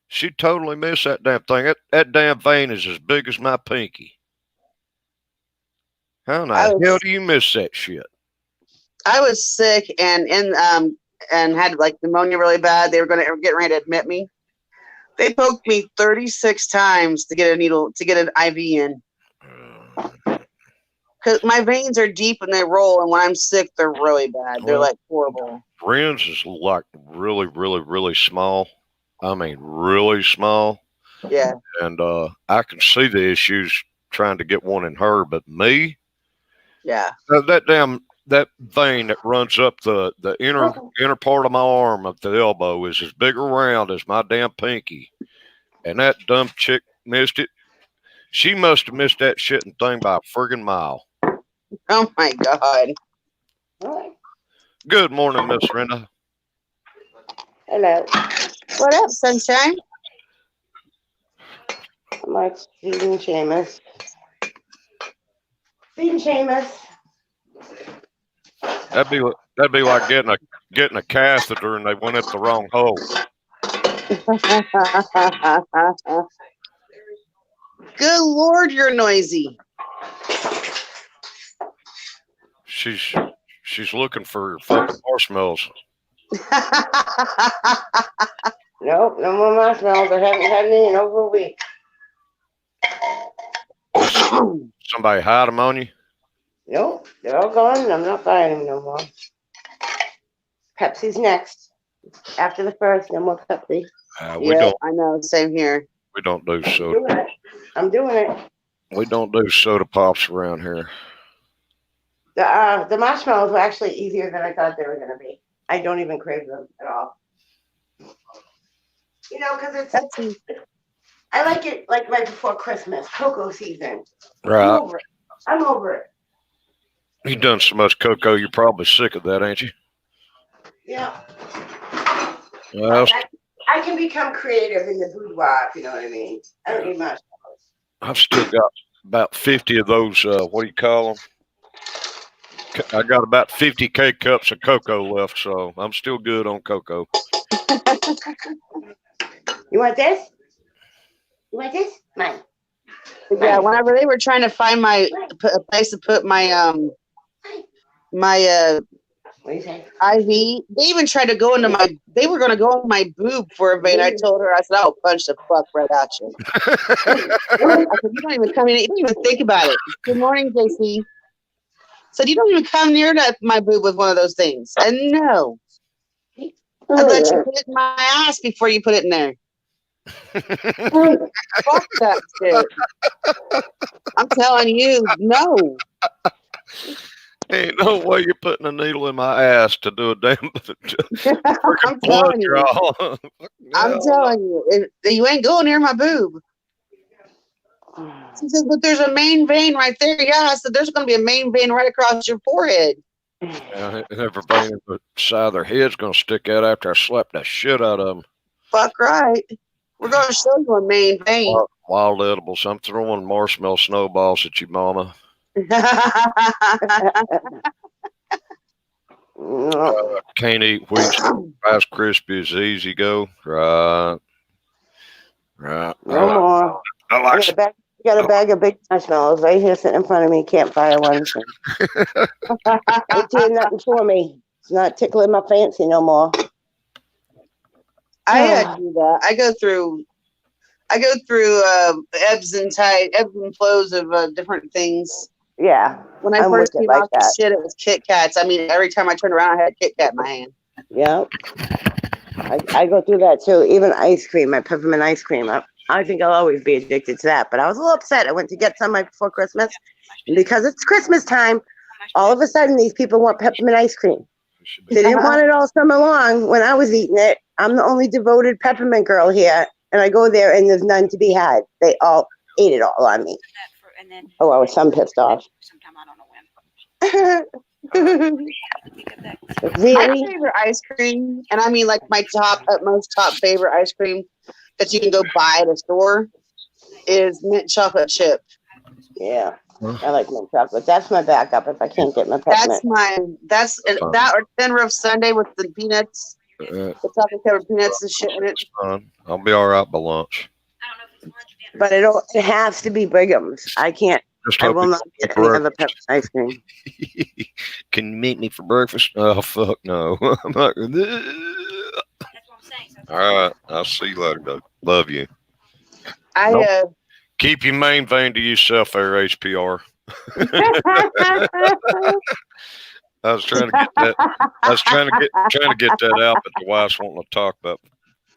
She totally missed that damn thing. That damn vein is as big as my pinky. How in the hell do you miss that shit? I was sick and had like pneumonia really bad. They were getting ready to admit me. They poked me 36 times to get a needle, to get an IV in. Because my veins are deep and they roll, and when I'm sick, they're really bad. They're like horrible. Ren's is like really, really, really small. I mean, really small. Yeah. And I can see the issues trying to get one in her, but me, Yeah. that vein that runs up the inner part of my arm of the elbow is as big around as my damn pinky. And that dumb chick missed it. She must have missed that shitting thing by a friggin' mile. Oh my God. Good morning, Miss Rena. Hello. What up, sunshine? I'm like feeding Seamus. Feeding Seamus. That'd be like getting a catheter and they went at the wrong hole. Good Lord, you're noisy. She's looking for fucking marshmallows. Nope, no more marshmallows. I haven't had any in over a week. Somebody hide them on you? Nope, they're all gone and I'm not buying them no more. Pepsi's next. After the first, no more Pepsi. Yeah, I know. Same here. We don't do I'm doing soda. it. I'm doing it. We don't do soda pops around here. The marshmallows were actually easier than I thought they were going to be. I don't even crave them at all. You know, because I like it like right before Christmas, cocoa season. Right. I'm over it. You done so much cocoa, you're probably sick of that, ain't you? Yeah. Well, I can become creative in the boudoir, if you know what I mean. I don't need marshmallows. I've still got about 50 of those, what do you call them? I got about 50 K-cups of cocoa left, so I'm still good on cocoa. You want this? You want this? Mine. Yeah, whenever they were trying to find a place to put my my What do you say? IV, they even tried to go into they were going to go in my boob for a vein. I told her, I said, I'll punch the fuck right out you. I said, you don't even come in, you don't even think about it. Good morning, JC. Said, you don't even come near my boob with one of those things. And no. I'd let you put it in my ass before you put it in there. Fuck that shit. I'm telling you, no. Ain't no way you're putting a needle in my ass to do a damn I'm telling you. draw. I'm telling you, you ain't going near my boob. She said, but there's a main vein right there. Yeah, I said, there's going to be a main vein right across your forehead. Everybody in the side of their head's going to stick out after I slap the shit out of them. Fuck right. We're going to show you a main vein. Wild edibles. I'm throwing marshmallow snowballs at you, mama. Can't eat wheat. Rice Krispies easy go. Right. No more. I like You got a bag of big marshmallows right here sitting in front of me. Campfire ones. Ain't doing nothing for me. It's not tickling my fancy no more. I do that. I go through ebbs and flows of different things. Yeah. When I first came out the shit, it was Kit Kats. I mean, every time I turned around, I had a Kit Kat in my hand. Yeah. I go through that too. Even ice cream, my peppermint ice cream. I think I'll always be addicted to that. But I was a little upset. I went to get some right before Christmas. And because it's Christmas time, All of a sudden, these people want peppermint ice cream. They didn't want it all summer long when I was eating it. I'm the only devoted peppermint girl here, and I go there and there's none to be had. They all ate it all on me. Oh, I was some pissed off. Sometime I don't know when. My Really? favorite ice cream, and I mean like my utmost top favorite ice cream that you can go buy at a store, is mint chocolate chip. Yeah. I like mint chocolate. That's my backup if I can't get my That's peppermint. mine. That's that or Thin Roof Sundae with the peanuts, Uh, the chocolate covered peanuts and shit in it. fine. I'll be all right by lunch. I don't know if it's lunch or dinner. But it has to be Brigham's. I can't. Just I hope will it's not for get any other breakfast. peppermint ice cream. Can you meet me for breakfast? Oh fuck no. I'm not. That's what I'm saying. So All right. I'll see you later, Doug. Love you. I Nope. Keep your main vein to yourself, there, HPR. I was trying to get that. I was trying to get that out, but the wife's wanting to talk about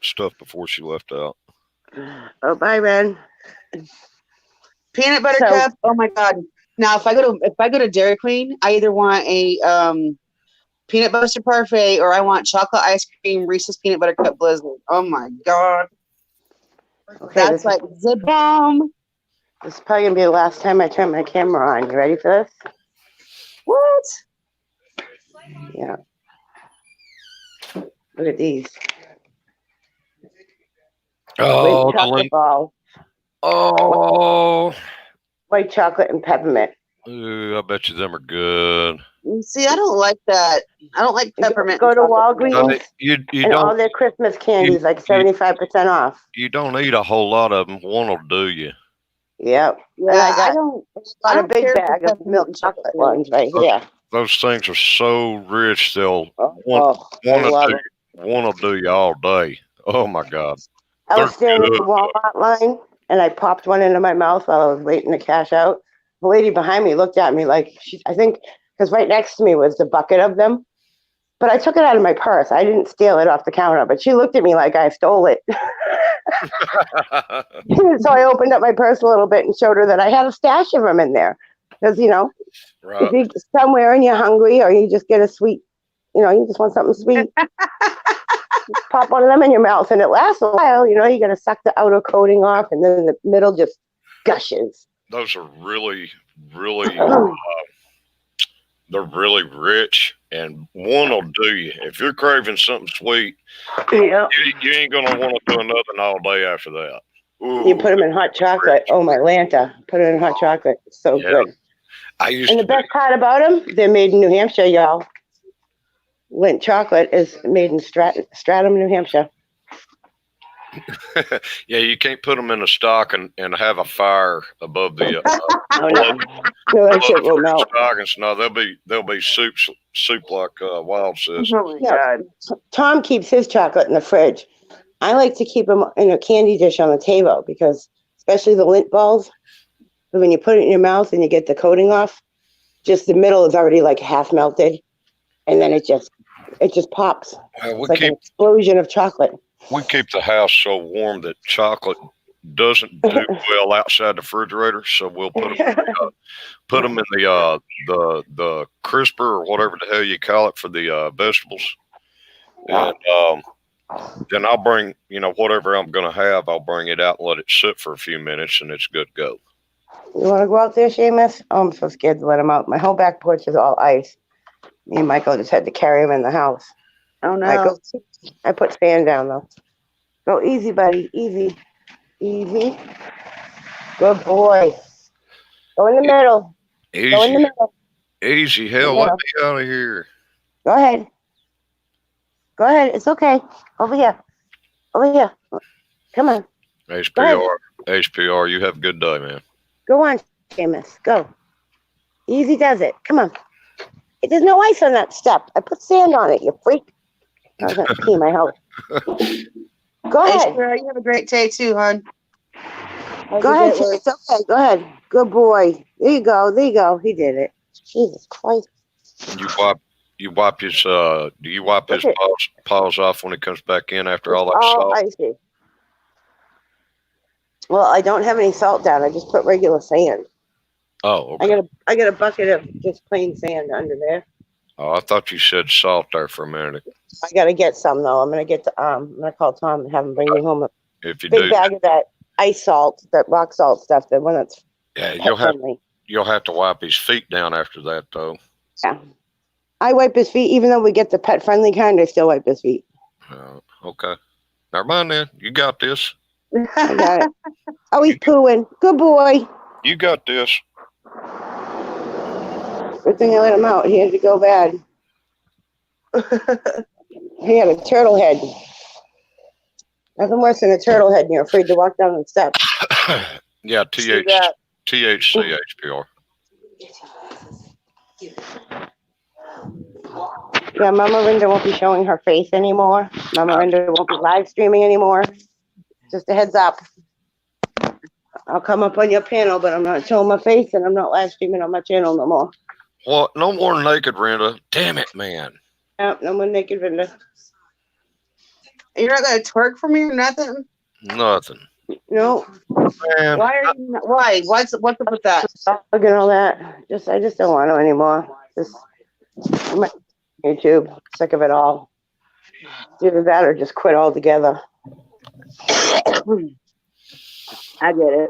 stuff before she left out. Oh, bye, Ben. peanut butter So- cup. Oh my god! Now if I go to Dairy Queen, I either want a peanut butter parfait or I want chocolate ice cream Reese's peanut butter cup blizzard. Oh my god! Okay, That's this, like the bomb. this is probably gonna be the last time I turn my camera on. You ready for this? What? Yeah. Look at these. Oh, White chocolate ball, oh. white chocolate and peppermint. Ooh, I bet you them are good. See, I don't like that. I don't like peppermint. Go to and chocolate. Walgreens You and all don't their Christmas candies like 75% off. you don't eat a whole lot of them. One will do you. Yep. Yeah, And I got- don't. Got a don't big care for bag of peppermint milk and chocolate ones right here. Those things are so rich. They'll Oh, I one will love do it. one will do you all day. Oh my god. I was They're standing in good. the Walmart line and I popped one into my mouth while I was waiting to cash out. The lady behind me looked at me like I think because right next to me was the bucket of them. But I took it out of my purse. I didn't steal it off the counter, but she looked at me like I stole it. So I opened up my purse a little bit and showed her that I had a stash of them in there. Because, you know, if Right. you're somewhere and you're hungry or you just get a sweet, you know, you just want something sweet, pop one of them in your mouth and it lasts a while. You know, you got to suck the outer coating off and then the middle just gushes. Those are really, really they're really rich, and one will do you. If you're craving something sweet, Yeah. you ain't gonna want to do nothing all day after that. Ooh, You put them in hot chocolate. Oh, my Lanta. Put it in hot chocolate. It's so Yeah. good. I used And the to best part about them, they're made in New Hampshire, y'all. Lindt chocolate is made in Stratham, New Hampshire. yeah, you can't put them in a stock and have a fire above the Oh, no. No, that shit will melt. stockings. No, they'll be soup like Wild says. Oh my Yeah. god! Tom keeps his chocolate in the fridge. I like to keep them in a candy dish on the table because, especially the Lindt balls, when you put it in your mouth and you get the coating off, just the middle is already like half melted, and then it just pops. We It's like an keep explosion of chocolate. the house so warm that chocolate doesn't do well outside the refrigerator. So we'll put them in the crisper or whatever the hell you call it for the vegetables, and then I'll bring whatever I'm gonna have. I'll bring it out and let it sit for a few minutes, and it's good to go. You want to go out there, Seamus? Oh, I'm so scared to let him out. My whole back porch is all ice. Me and Michael just had to carry him in the house. Oh no! Michael, I put sand down though. Go easy, buddy. Easy. Easy. Good boy. Go in the middle. Go in the Easy, middle. easy. Hell, Yeah. let me out of here. Go ahead. Go ahead. It's okay. Over here. Over here. Come on. HPR, you have a good day, man. Go on, Seamus. Go. Easy does it. Come on. There's no ice on that step. I put sand on it, you freak. I was going to pee my house. Go Hey, ahead. Sarah, you have a great day too, hon. Go ahead. It's okay. Go ahead. Good boy. There you go. There you go. He did it. Jesus Christ. You wipe his do you wipe his Okay. paws off when he comes back in after all that Oh, salt? icy. Well, I don't have any salt down. I just put regular sand. Oh, okay. I got a bucket of just plain sand under there. Oh, I thought you said salt there for a minute. I gotta get some though. I'm gonna call Tom and have him bring me home a If you big do, bag of that ice salt, that rock salt stuff, the one that's yeah, pet friendly. you'll have to wipe his feet down after that though. Yeah. I wipe his feet, even though we get the pet friendly kind, I still wipe his feet. Okay. Never mind then. You got this. I got it. Oh, he's pooing. Good boy. You got this. Good thing I let him out. He had to go bad. He had a turtle head. Nothing worse than a turtle head and you're afraid to walk down the steps. Yeah, See that? THC HPR. Yeah, Mama Rinda won't be showing her face anymore. Mama Rinda won't be live streaming anymore. Just a heads up. I'll come up on your panel, but I'm not showing my face and I'm not live streaming on my channel no more. What? No more naked, Renda. Damn it, man. Yep, no more naked Rinda. You're not gonna twerk for me or nothing? Nothing. No. Man, Why are you not, why? What's up with that? Look at all that. I just don't want to anymore. Just YouTube. Sick of it all. Either that or just quit altogether. I get it.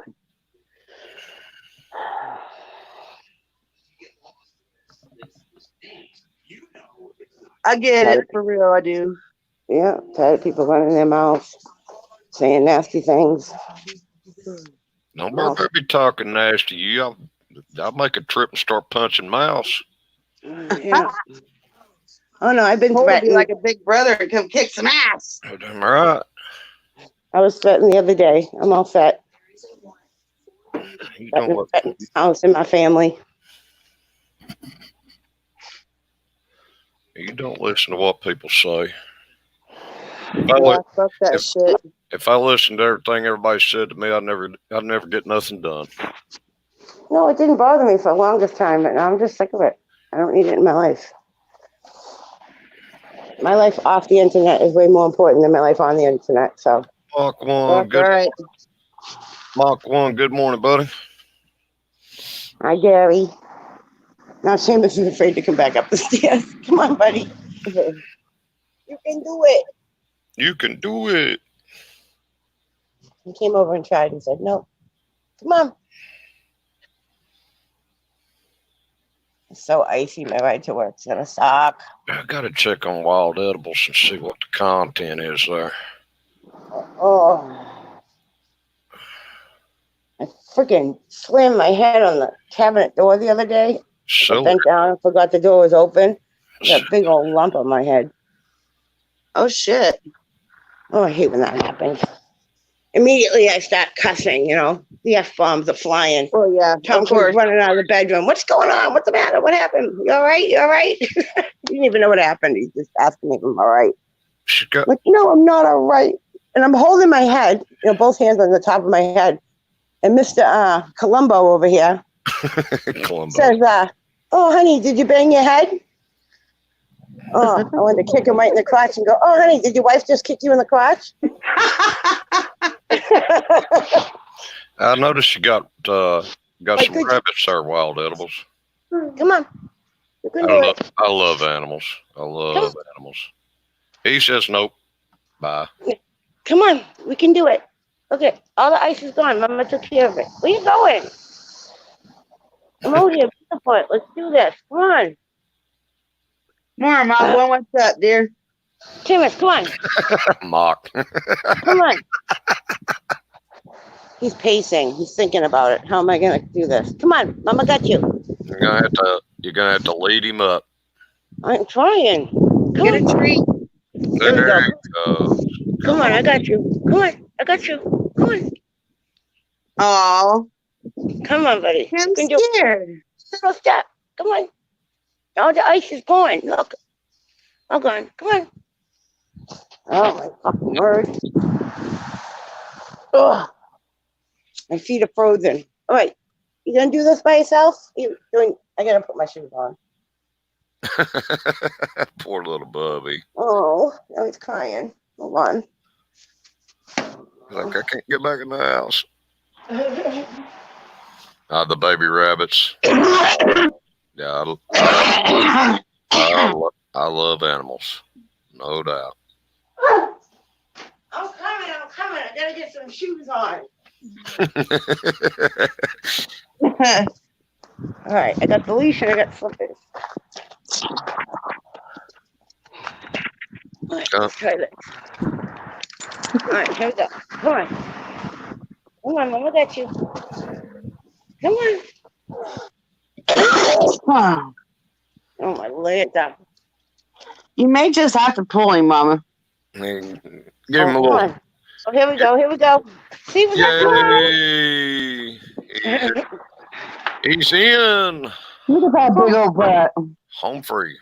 I get it for real. I do. Yeah, tired of people running their mouths, saying nasty things. don't No. be talking nasty. I'll make a trip and start punching mouse. Yeah. Oh no, I've been Told to be threatened. like a big brother and come kick some ass. Damn right. I was threatened the other day. I'm all set. You don't look. Threatened house and my family. You don't listen to what people say. Yeah, fuck that shit. If I listened to everything everybody said to me, I'd never get nothing done. No, it didn't bother me for the longest time, but now I'm just sick of it. I don't need it in my life. My life off the internet is way more important than my life on the internet. So Mark one, That's right. Mark one, good morning, buddy. hi, Gary. Now Seamus is afraid to come back up the stairs. Come on, buddy. You can do it. You can do it. He came over and tried and said, no. Come on. It's so icy. My ride to work's gonna suck. I gotta check on Wild Edibles and see what the content is there. Oh. I freaking slammed my head on the cabinet door the other day. I So bent down and forgot the door was open. I got a big old lump on my head. Oh shit. Oh, I hate when that happens. Immediately I start cussing, the F-bombs are flying. Oh yeah. Tom Of course. comes running out of the bedroom. What's going on? What's the matter? What happened? You all right? You all right? He didn't even know what happened. He's just asking me if I'm all right. she got I'm like, no, I'm not all right. And I'm holding my head, both hands on the top of my head. And Mr. Columbo over here Columbo. says, oh, honey, did you bang your head? Oh, I wanted to kick him right in the crotch and go, oh, honey, did your wife just kick you in the crotch? I noticed you got Wait, some could you- rabbits there, Wild Edibles. Come on. You can do it. I love animals. I love animals. He says nope. Bye. Come on. We can do it. Okay, all the ice is gone. Mama took care of it. Where you going? Come over here, Bigfoot. Let's do this. Come on. More, Mom. What's up, dear? Timus, come on. Mock. Come on. He's pacing. He's thinking about it. How am I going to do this? Come on. Mama got you. You're gonna have to lead him up. I'm trying. Come Get on. a treat. There we go. you go. Come on. I got you. Come on. I got you. Come on. Oh, Come on, buddy. I'm You can do it. scared. Little step. Come on. All the ice is gone. Look. All gone. Come on. Oh, my fucking word. Ugh. My feet are frozen. All right. You gonna do this by yourself? I gotta put my shoes on. Poor little Bubby. Oh, now he's crying. Hold on. Like I can't get back in the house. The baby rabbits. Yeah, I love animals, no doubt. I'm coming. I gotta get some shoes on. All right, I got the leash and I got slippers. All right, let's try this. All right, here we go. Come on, Mama got you. Come on. Oh, my leg down. You may just have to pull him, Mama. Give him a Come little. on. Oh, here we go. See what's Yay! He's in. Look at that big old butt. Home free.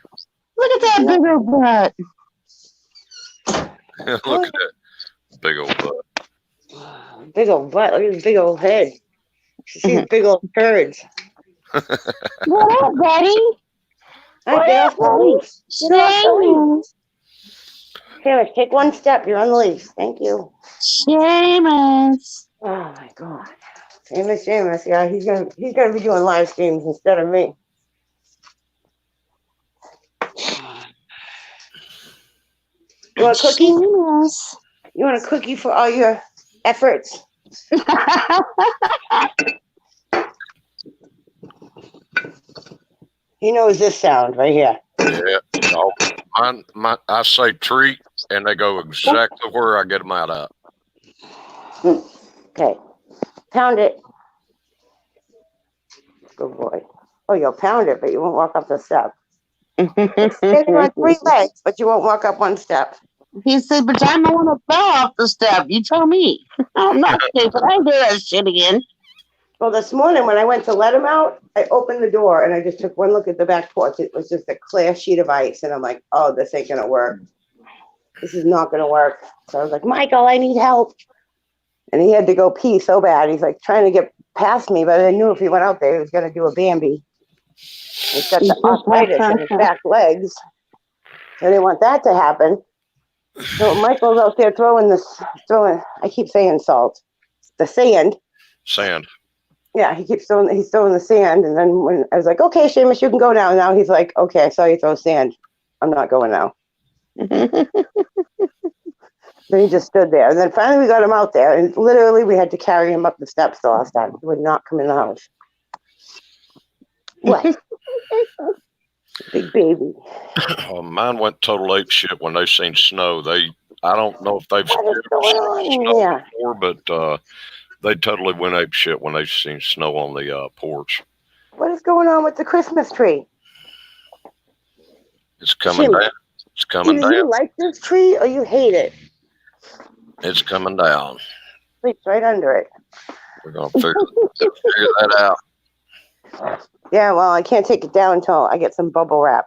Look at that big old butt. Look at that big old butt. Big old butt. Look at his big old head. See his big old turds. What up, Daddy? Get off the leash. Get off the leash. Here, take one step. You're on the leash. Thank you. Seamus. Oh my God. Seamus. Yeah, he's gonna be doing live streams instead of me. You want a cookie? Seamus. You want a cookie for all your efforts? He knows this sound right here. Yeah. No, I say treat, and they go exactly where I get them out of. Okay. Pound it. Good boy. Oh, you'll pound it, but you won't walk up the step. Standing on 3 legs, but you won't walk up 1 step. He said, but I'm the one that fell off the step. You tell me. I'm not stupid. I do that shit again. Well, this morning when I went to let him out, I opened the door and I just took one look at the back porch. It was just a clear sheet of ice. And I'm like, oh, this ain't going to work. This is not going to work. So I was like, Michael, I need help. And he had to go pee so bad. He's like trying to get past me, but I knew if he went out there, he was going to do a Bambi. He's got the arthritis in his back legs. I didn't want that to happen. So Michael's out there throwing, I keep saying salt, the sand. Sand. Yeah, he's throwing the sand. And then when I was like, okay, Seamus, you can go now. Now he's like, okay, I saw you throw sand. I'm not going now. Then he just stood there. And then finally we got him out there. And literally we had to carry him up the steps the last time. He would not come in the house. What? Big baby. Mine went total ape shit when they seen snow. I don't know if they've What is going on in snow here? before, but they totally went ape shit when they seen snow on the porch. What is going on with the Christmas tree? It's coming Jimmy, down. It's coming Do you down. like this tree or you hate it? It's coming down. Sleeps right under it. We're gonna figure that out. Yeah, well, I can't take it down until I get some bubble wrap.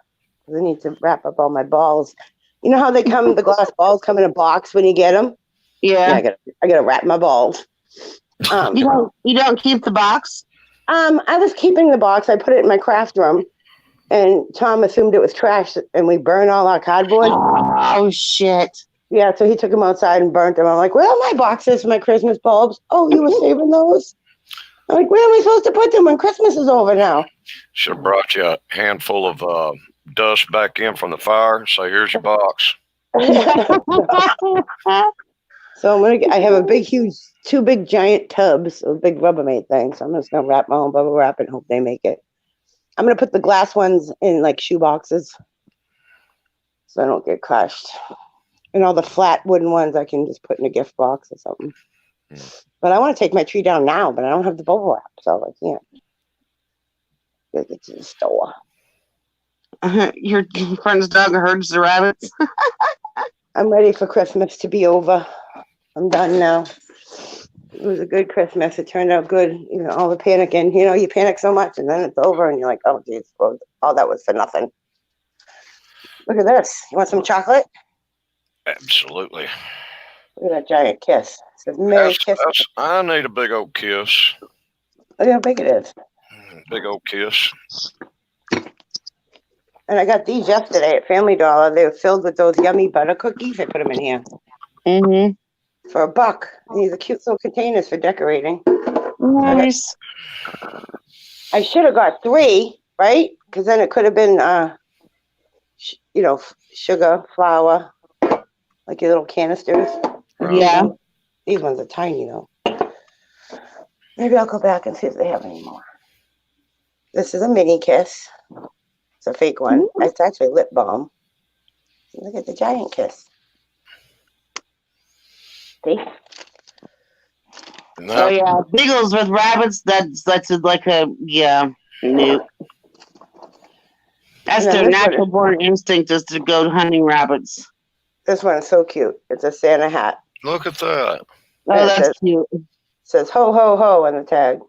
I need to wrap up all my balls. You know how the glass balls come in a box when you get them? Yeah. I gotta wrap my balls. You don't keep the box? I was keeping the box. I put it in my craft room, and Tom assumed it was trash, and we burned all our cardboard. Oh, shit. Yeah, so he took them outside and burnt them. I'm like, where are my boxes for my Christmas bulbs? Oh, you were saving those? I'm like, where am I supposed to put them when Christmas is over now? Should have brought you a handful of dust back in from the fire. So here's your box. So I have two big giant tubs of big Rubbermaid things. So I'm just gonna wrap my own bubble wrap and hope they make it. I'm gonna put the glass ones in like shoe boxes so I don't get crushed. And all the flat wooden ones I can just put in a gift box or something. But I want to take my tree down now, but I don't have the bubble wrap, so I can't. Gotta get to the store. Your friend's dog herds the rabbits. I'm ready for Christmas to be over. I'm done now. It was a good Christmas. It turned out good. You know, all the panicking. You know, you panic so much, and then it's over, and you're like, oh, geez, well, all that was for nothing. Look at this. You want some chocolate? Absolutely. Look at that giant kiss. It says Merry Christmas. I need a big old kiss. Look how big it is. Big old kiss. And I got these yesterday at Family Dollar. They were filled with those yummy butter cookies. I put them in here Mm-hmm. for $1. And these are cute little containers for decorating. Nice. I should have got 3, right? Because then it could have been, sugar, flour, like your little canisters. Yeah. These ones are tiny though. Maybe I'll go back and see if they have any more. This is a mini kiss. It's a fake one. It's actually lip balm. Look at the giant kiss. See? Oh No, yeah, beagles with rabbits. That's like a new. That's And then their this one natural born instinct is to go hunting rabbits. This one is so cute. It's a Santa hat. look at that. Oh, Yeah, it that's says- cute. It says ho ho ho on the tag.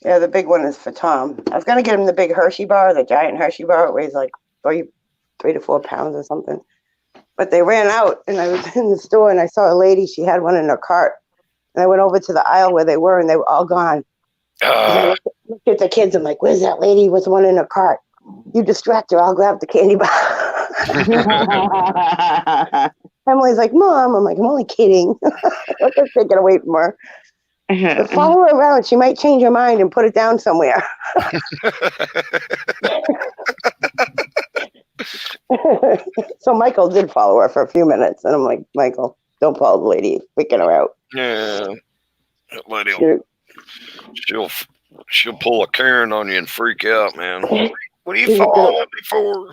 Yeah, the big one is for Tom. I was gonna get him the big Hershey bar, the giant Hershey bar. It weighs like 3 to 4 pounds or something. But they ran out, and I was in the store and I saw a lady. She had one in her cart, and I went over to the aisle where they were, and they were all gone. And I looked at the kids. I'm like, "Where's that lady with one in her cart? You distract her. I'll grab the candy bar." Emily's like, "Mom," I'm like, "I'm only kidding." Let's just take it away from her. But follow her around. She might change her mind and put it down somewhere. So Michael did follow her for a few minutes, and I'm like, "Michael, don't follow the lady. Freaking her out." Yeah. That lady, You're- she'll pull a Karen on you and freak out, man. What are you She's following me for?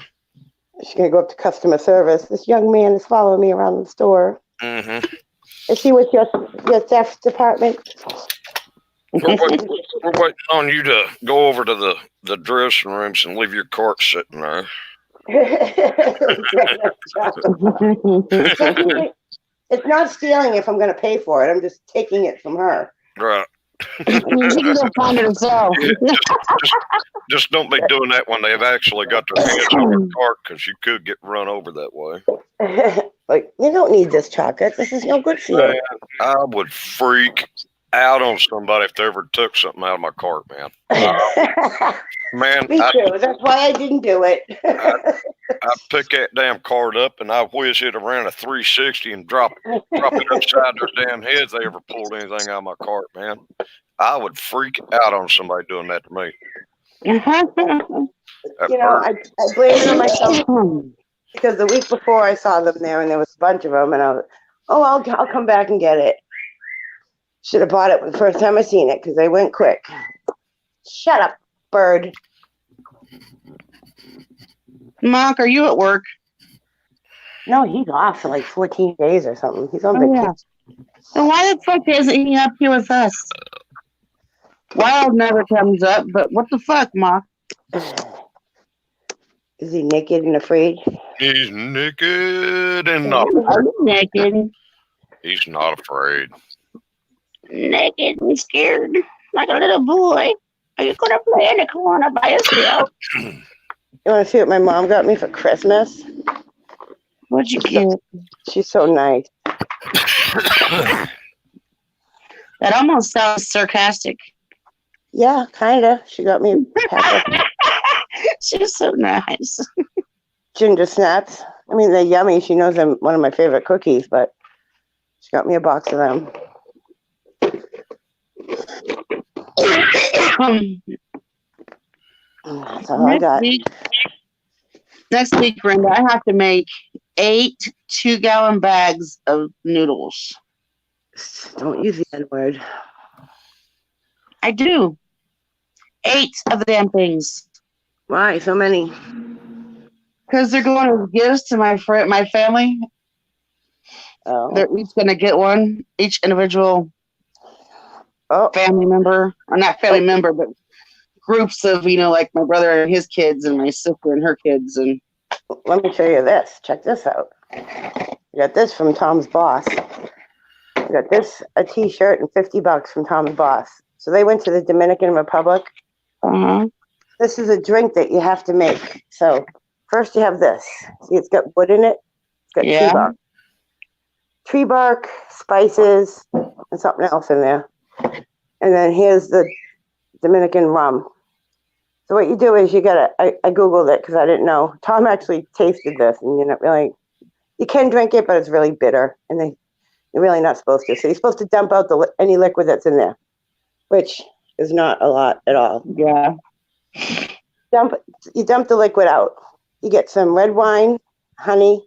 She's gonna go up to customer service. This young man is following me around the store. Mm-hmm. Is he with your theft department? We're waiting on you to go over to the dressing rooms and leave your cart sitting there. It's not stealing if I'm going to pay for it. I'm just taking it from her. Right. You can go find it yourself. Just don't be doing that when they've actually got their hands on your cart, because you could get run over that way. Like, you don't need this chocolate. This is no good for you. Man, I would freak out on somebody if they ever took something out of my cart, man. Man, Me too. That's why I didn't do it. I'd pick that damn cart up and I'd whiz it around a 360 and drop it upside their damn heads. They ever pulled anything out of my cart, man. I would freak out on somebody doing that to me. That You know, bird. I blame it on myself because the week before I saw them there and there was a bunch of them, and I was, I'll come back and get it. Should have bought it the first time I seen it because they went quick. Shut up, bird. Mark, are you at work? No, he's off for like 14 days or something. He's on Oh, vacation. yeah. Then why the fuck isn't he up here with us? Wild never comes up, but what the fuck, Mark? Is he naked and afraid? He's naked and not. Are you naked? He's not afraid. Naked and scared, like a little boy. Are you gonna play in the corner by yourself? You want to see what my mom got me for Christmas? What'd you get? She's so nice. That almost sounds sarcastic. Yeah, kind of. She got me a pack of She's so nice. ginger snaps. I mean, they're yummy. She knows I'm one of my favorite cookies, but she got me a box of them. That's all I got. Next week, Brenda, I have to make 8 2-gallon bags of noodles. Don't use the N word. I do. 8 of the damn things. Why so many? Because they're going as gifts to my family. Oh, They're each going to get one. Each individual family member. Or not family member, but groups of, like my brother and his kids and my sister and her kids. And let me show you this. Check this out. I got this from Tom's Boss. I got this, a t-shirt, and $50 from Tom's Boss. So they went to the Dominican Republic. uh-huh. This is a drink that you have to make. So first you have this. See, it's got wood in it. It's got Yeah. tree bark, spices, and something else in there. And then here's the Dominican rum. So what you do is I Googled it because I didn't know. Tom actually tasted this, and you can drink it, but it's really bitter. And You're really not supposed to. So you're supposed to dump out any liquid that's in there, which is not a lot at all. Yeah. You dump the liquid out. You get some red wine, honey,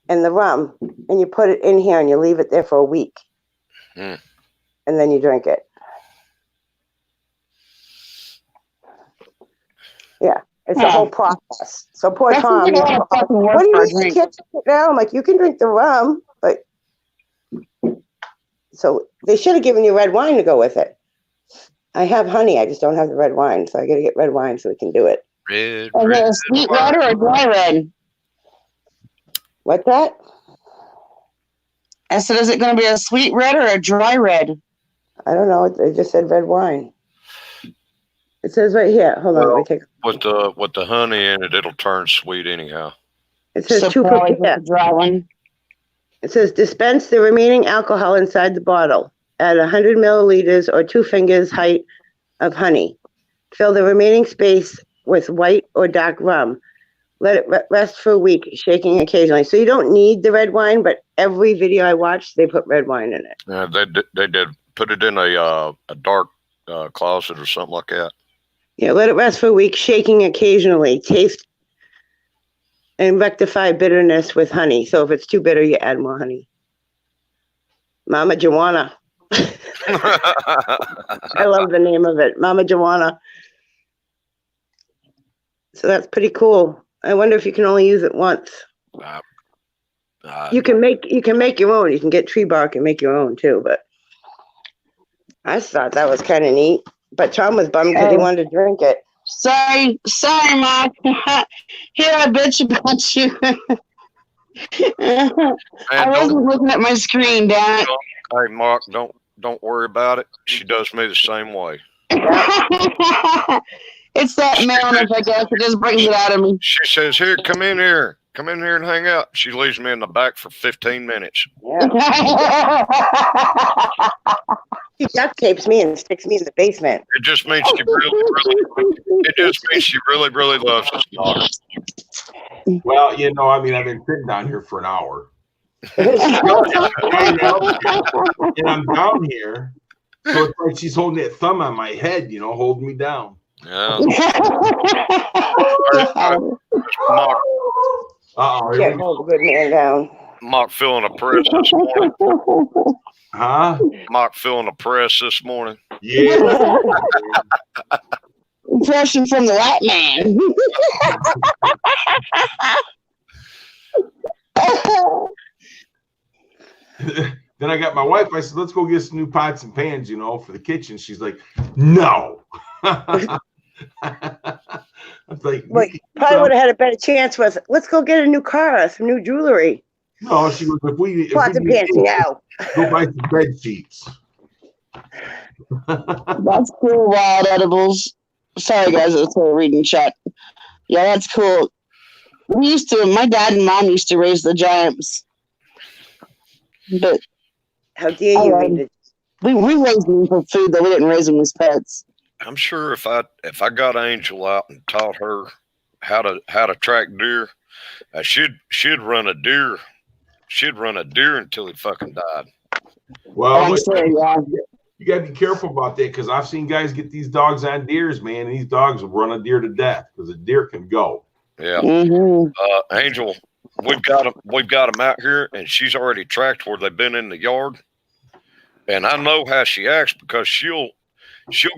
and the rum, and you put it in here and you leave it there for a week. Mm. And then you drink it. Yeah, it's a whole process. So poor That Tom. seems like a lot of fucking work What do for you a mean you drink. can't drink it now? I'm like, you can drink the rum, but so they should have given you red wine to go with it. I have honey, I just don't have the red wine, so I got to get red wine so we can do it. Red, Is it red a sweet red or a dry red? What's that? I said, is it going to be a sweet red or a dry red? I don't know. They just said red wine. It says right here. Hold on, let me take. With the honey in it, it'll turn sweet anyhow. It says So to probably prepare. just a dry one. It says dispense the remaining alcohol inside the bottle. Add 100 milliliters or 2 fingers height of honey. Fill the remaining space with white or dark rum. Let it rest for a week, shaking occasionally. So you don't need the red wine, but every video I watched, they put red wine in it. Yeah, they did put it in a dark closet or something like that. Yeah, let it rest for a week, shaking occasionally. Taste and rectify bitterness with honey. So if it's too bitter, you add more honey. Mama Joanna. I love the name of it, Mama Joanna. So that's pretty cool. I wonder if you can only use it once. You can make your own. You can get tree bark and make your own too. But I just thought that was kind of neat. But Tom was bummed because he wanted to drink it. Sorry, Mark. Here I bitch about you. I wasn't looking at my screen, damn it. Hey, Mark, don't worry about it. She does me the same way. It's that maleness, I guess. It just brings it out of me. She says, "Here, come in here and hang out." She leaves me in the back for 15 minutes. Yeah. He duct tapes me and sticks me in the basement. It just means she really, really loves us, Mark. Well, I've been sitting down here for an hour. And I'm down here. So it's like she's holding that thumb on my head, holding me down. Yeah. Mark. Can't hold a good man down. Mark feeling a press this morning. Huh? Mark feeling a press this morning. Yeah. Impression from the white man. Then I got my wife. I said, "Let's go get some new pots and pans, for the kitchen." She's like, "No." I was like, probably would have had a better chance with, let's go get a new car, some new jewelry. No, she was, Pots and pans now. Go buy some bed sheets. That's cool, wild edibles. Sorry, guys, I was reading chat. Yeah, that's cool. My dad and mom used to raise the giants. But how dare you read it? We raised them for food, though we didn't raise them as pets. I'm sure if I got Angel out and taught her how to track deer, she'd run a deer. She'd run a deer until he fucking died. Well, you gotta be careful about that because I've seen guys get these dogs on deers, man, and these dogs will run a deer to death because a deer can go. Yeah. Mm-hmm. Angel, we've got them out here, and she's already tracked where they've been in the yard, and I know how she acts because she'll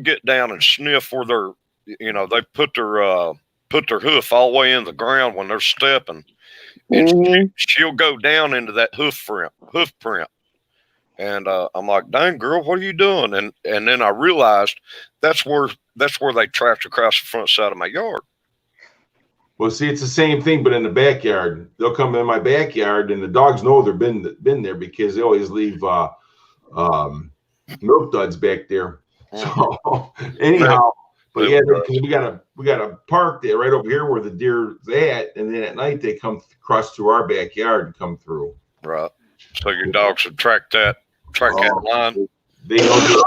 get down and sniff where they put their hoof all the way in the ground when they're stepping, and she'll go down into that hoof print. And I'm like, "Dang, girl, what are you doing?" And then I realized that's where they tracked across the front side of my yard. Well, see, it's the same thing, but in the backyard. They'll come in my backyard, and the dogs know they've been there because they always leave milk duds back there. So anyhow, but yeah, because we got a park there right over here where the deer's at, and then at night they come across through our backyard and come through. Right. So your dogs would track that line. They know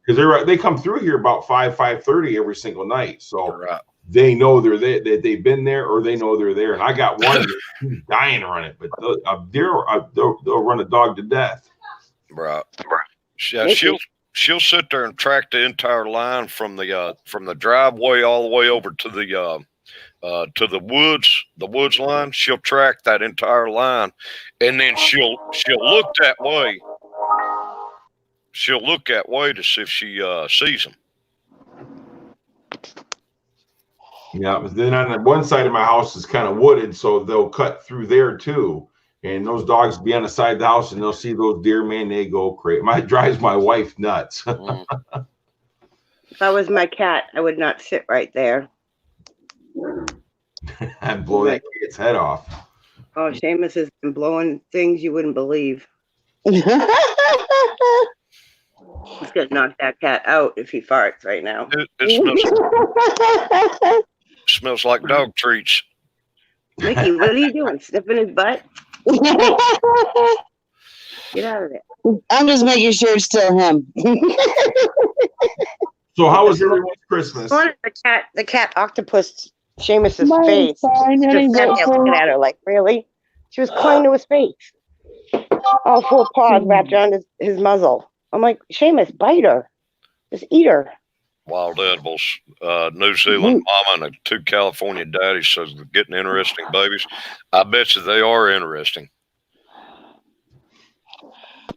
because they come through here about 5:30 every single night. So right. They know they're there, that they've been there, or they know they're there. And I got one who's dying to run it, but a deer, they'll run a dog to death. Right. Yeah, Mickey. she'll sit there and track the entire line from the driveway all the way over to the woods line. She'll track that entire line, and then she'll look that way. She'll look that way to see if she sees them. Yeah, but then on the one side of my house is kind of wooded, so they'll cut through there too. And those dogs be on the side of the house and they'll see those deer, man, they go crazy. It drives my wife nuts. Mm. If I was my cat, I would not sit right there. I'd blow that cat's head off. Oh, Seamus has been blowing things you wouldn't believe. He's gonna knock that cat out if he farts right now. It smells like dog treats. Mickey, what are you doing? Sniffing his butt? Get out of there. I'm just making sure it's still him. So how was everyone's Christmas? One of the cat octopus Seamus's Mine's face. fine, Just honey, sat there but- looking at her like, really? She was clinging to his face. All 4 paws wrapped around his muzzle. I'm like, Seamus, bite her. Just eat her. Wild edibles. New Zealand mama and 2 California daddies, so they're getting interesting babies. I bet you they are interesting.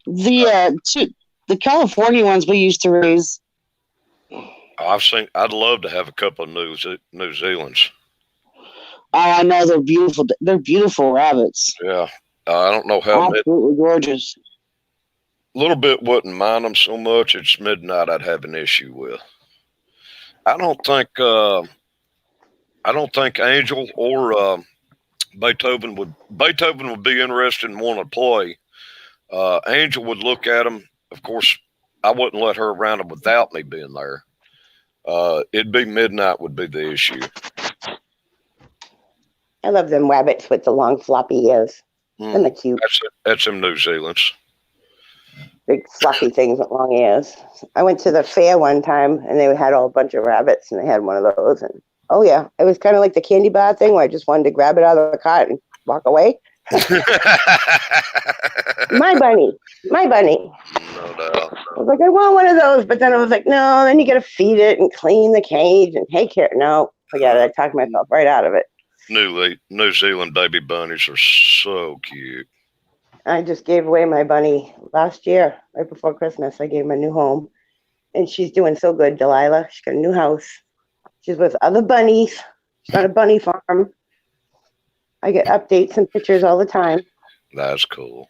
The California ones we used to raise. I'd love to have a couple of New Zealands. Oh, I know they're beautiful. They're beautiful rabbits. Yeah. I don't know how many. Absolutely gorgeous. A little bit wouldn't mind them so much. It's midnight I'd have an issue with. I don't think Angel or Beethoven would be interested and want to play. Angel would look at them. Of course, I wouldn't let her around them without me being there. It'd be midnight would be the issue. I love them rabbits with the long floppy ears. And the cute, That's them New Zealands. big fluffy things with long ears. I went to the fair one time and they had all a bunch of rabbits and they had one of those. And oh yeah, it was kind of like the candy bar thing where I just wanted to grab it out of the cart and walk away. My bunny. No doubt. I was like, I want one of those, but then I was like, no, then you got to feed it and clean the cage and take care. No, forget it. I talked myself right out of it. New Zealand baby bunnies are so cute. I just gave away my bunny last year, right before Christmas. I gave him a new home, and she's doing so good, Delilah. She's got a new house. She's with other bunnies. She's on a bunny farm. I get updates and pictures all the time. That's cool.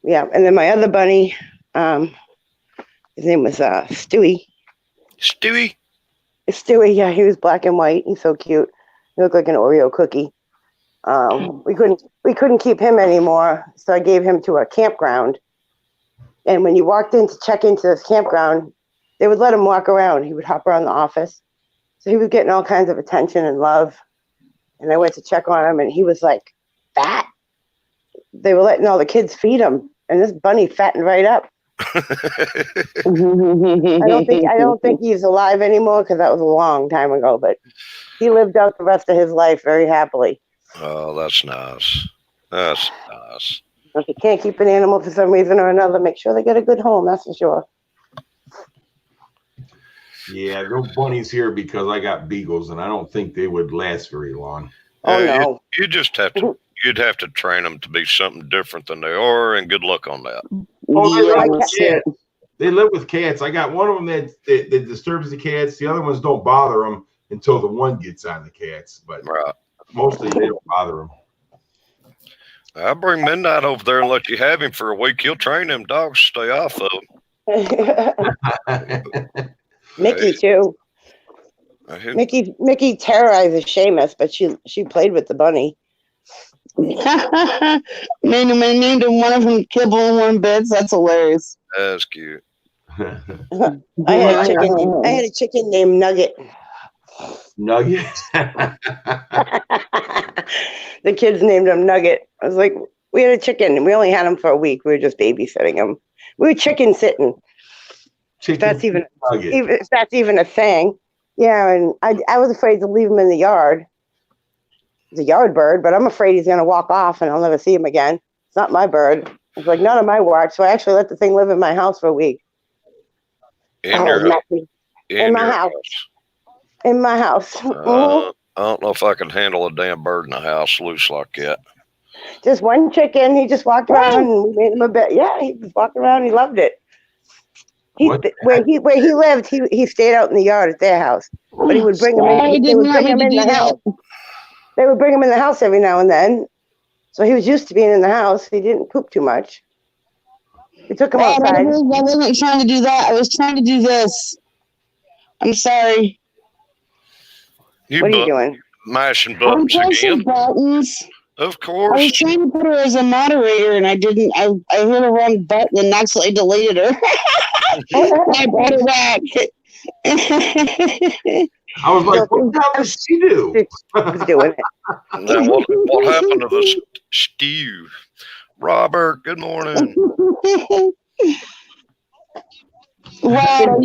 Yeah, and then my other bunny, his name was Stewie. Stewie? Stewie, yeah, he was black and white. He's so cute. He looked like an Oreo cookie. We couldn't keep him anymore, so I gave him to a campground. And when you walked in to check into this campground, they would let him walk around. He would hop around the office. So he was getting all kinds of attention and love. And I went to check on him, and he was like fat. They were letting all the kids feed him, and this bunny fattened right up. I don't think he's alive anymore because that was a long time ago. But he lived out the rest of his life very happily. Oh, that's nice. That's nice. If you can't keep an animal for some reason or another, make sure they get a good home. That's for sure. Yeah, no bunnies here because I got beagles, and I don't think they would last very long. Oh no! You just have to. You'd have to train them to be something different than they are, and good luck on that. Oh, they Yeah, live with that's it. cats. They live with cats. I got one of them that disturbs the cats. The other ones don't bother them until the one gets on the cats. But Right. mostly they don't bother them. I'll bring Midnight over there and let you have him for a week. He'll train them dogs to stay off of him. Mickey too. Mickey terrorizes Seamus, but she played with the bunny. named him one of them kibble and one bits. That's hilarious. That's cute. I had a chicken named Nugget. Nugget. The kids named him Nugget. I was like, we had a chicken, and we only had him for a week. We were just babysitting him. We were chicken sitting. Chicken That's even nugget. if that's even a thing. Yeah, and I was afraid to leave him in the yard. He's a yard bird, but I'm afraid he's going to walk off and I'll never see him again. It's not my bird. It's like none of my work, so I actually let the thing live in my house for a week. In Oh, your messy. In my your house. In my house. I don't know if I can handle a damn bird in the house loose like that. Just one chicken. He just walked around and we made him a bed. Yeah, he was walking around. He loved it. What? Where he lived, he stayed out in the yard at their house. But he would bring him in. Sorry, They didn't would want bring me him to in do the house. They would bring him in the house every now and then. So he was used to being in the house. He didn't poop too much. We took him Dad, outside. I wasn't trying to do that. I was trying to do this. I'm sorry. You What are you doing? mashing I'm buttons pressing again? buttons. Of I course. was trying to put her as a moderator, and I didn't. I hit the wrong button and accidentally deleted her. I brought her back. I was like, what the hell did she do? I was doing it. Now, what happened to the stew? Robert, good morning. Wow,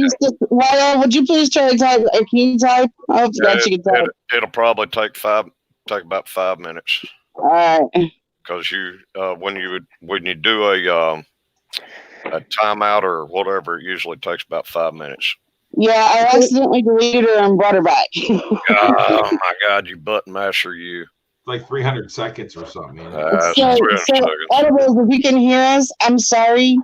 would you please try to type? Can you type? I forgot you could type. It'll probably take about 5 minutes. All right. Because when you do a timeout or whatever, it usually takes about 5 minutes. Yeah, I accidentally deleted her and brought her back. Oh my God, you button masher, you! Like 300 seconds or something. Man. That's So, 300 seconds. Edibles, if you can hear us, I'm sorry.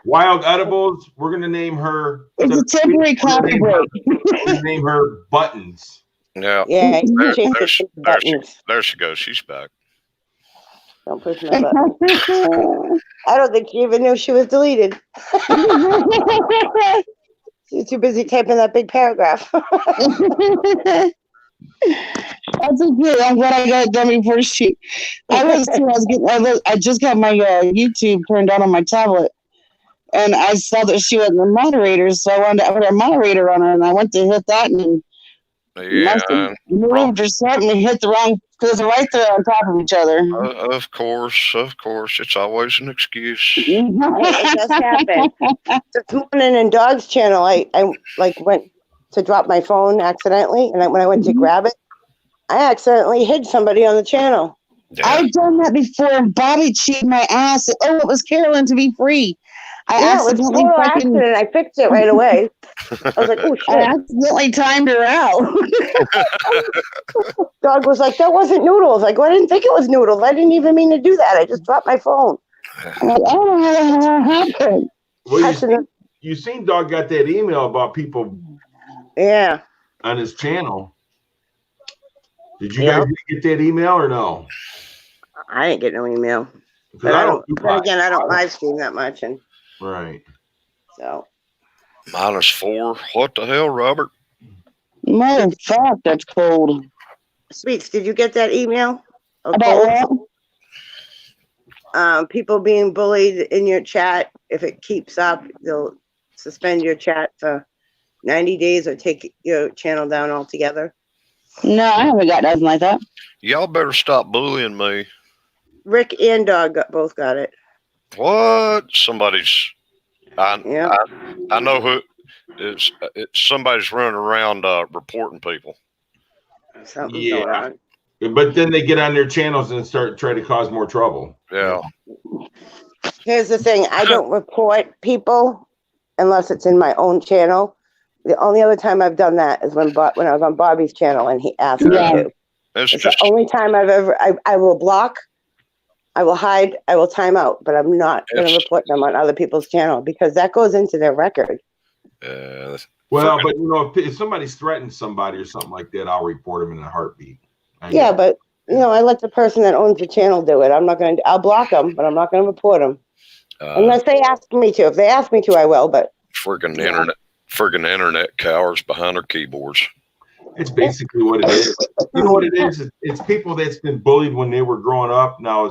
Wild Edibles, we're going to name her. It's a temporary copy break. We're going to name her Buttons. Yeah. Yeah, you There, change there, it she, to there, she, buttons. there she goes. She's back. Don't push my button. I don't think she even knew she was deleted. She was too busy typing that big paragraph. That's okay. I'm glad I got it done before she. I just got my YouTube turned on my tablet, and I saw that she was the moderator, so I wanted to put a moderator on her, and I went to hit that, and must have moved or something, and hit the wrong, because they're right there on top of each other. Of course, it's always an excuse. It does happen. This morning in Dog's channel, I went to drop my phone accidentally, and when I went to grab it, I accidentally hid somebody on the channel. Yeah. I've done that before, and Bobby cheated my ass. Oh, it was Carolyn to be free. It was a total accident. I fixed it right away. I was like, oh shit. I accidentally timed her out. Dog was like, that wasn't Noodles. I go, I didn't think it was Noodles. I didn't even mean to do that. I just dropped my phone. I'm like, I don't know how that happened. Well, you seen Dog got that email about people on his channel. Did you guys get that email or no? I didn't get no email. But I don't live stream that much, and right. So -4. What the hell, Robert? Fuck, that's cold. Sweets, did you get that email? About what? People being bullied in your chat. If it keeps up, they'll suspend your chat for 90 days or take your channel down altogether. No, I haven't got nothing like that. Y'all better stop bullying me. Rick and Dog both got it. What? I know who. It's somebody's running around reporting people. Something's going on. But then they get on their channels and try to cause more trouble. Yeah. Here's the thing. I don't report people unless it's in my own channel. The only other time I've done that is when I was on Bobby's channel and he asked me to. It's the only time I will block, I will hide, I will time out, but I'm not going to report them on other people's channel because that goes into their record. Well, but if somebody's threatened somebody or something like that, I'll report them in a heartbeat. But I let the person that owns the channel do it. I'll block them, but I'm not going to report them unless they ask me to. If they ask me to, I will. But friggin' internet cowards behind their keyboards. It's basically what it is. You know what it is? It's people that's been bullied when they were growing up. Now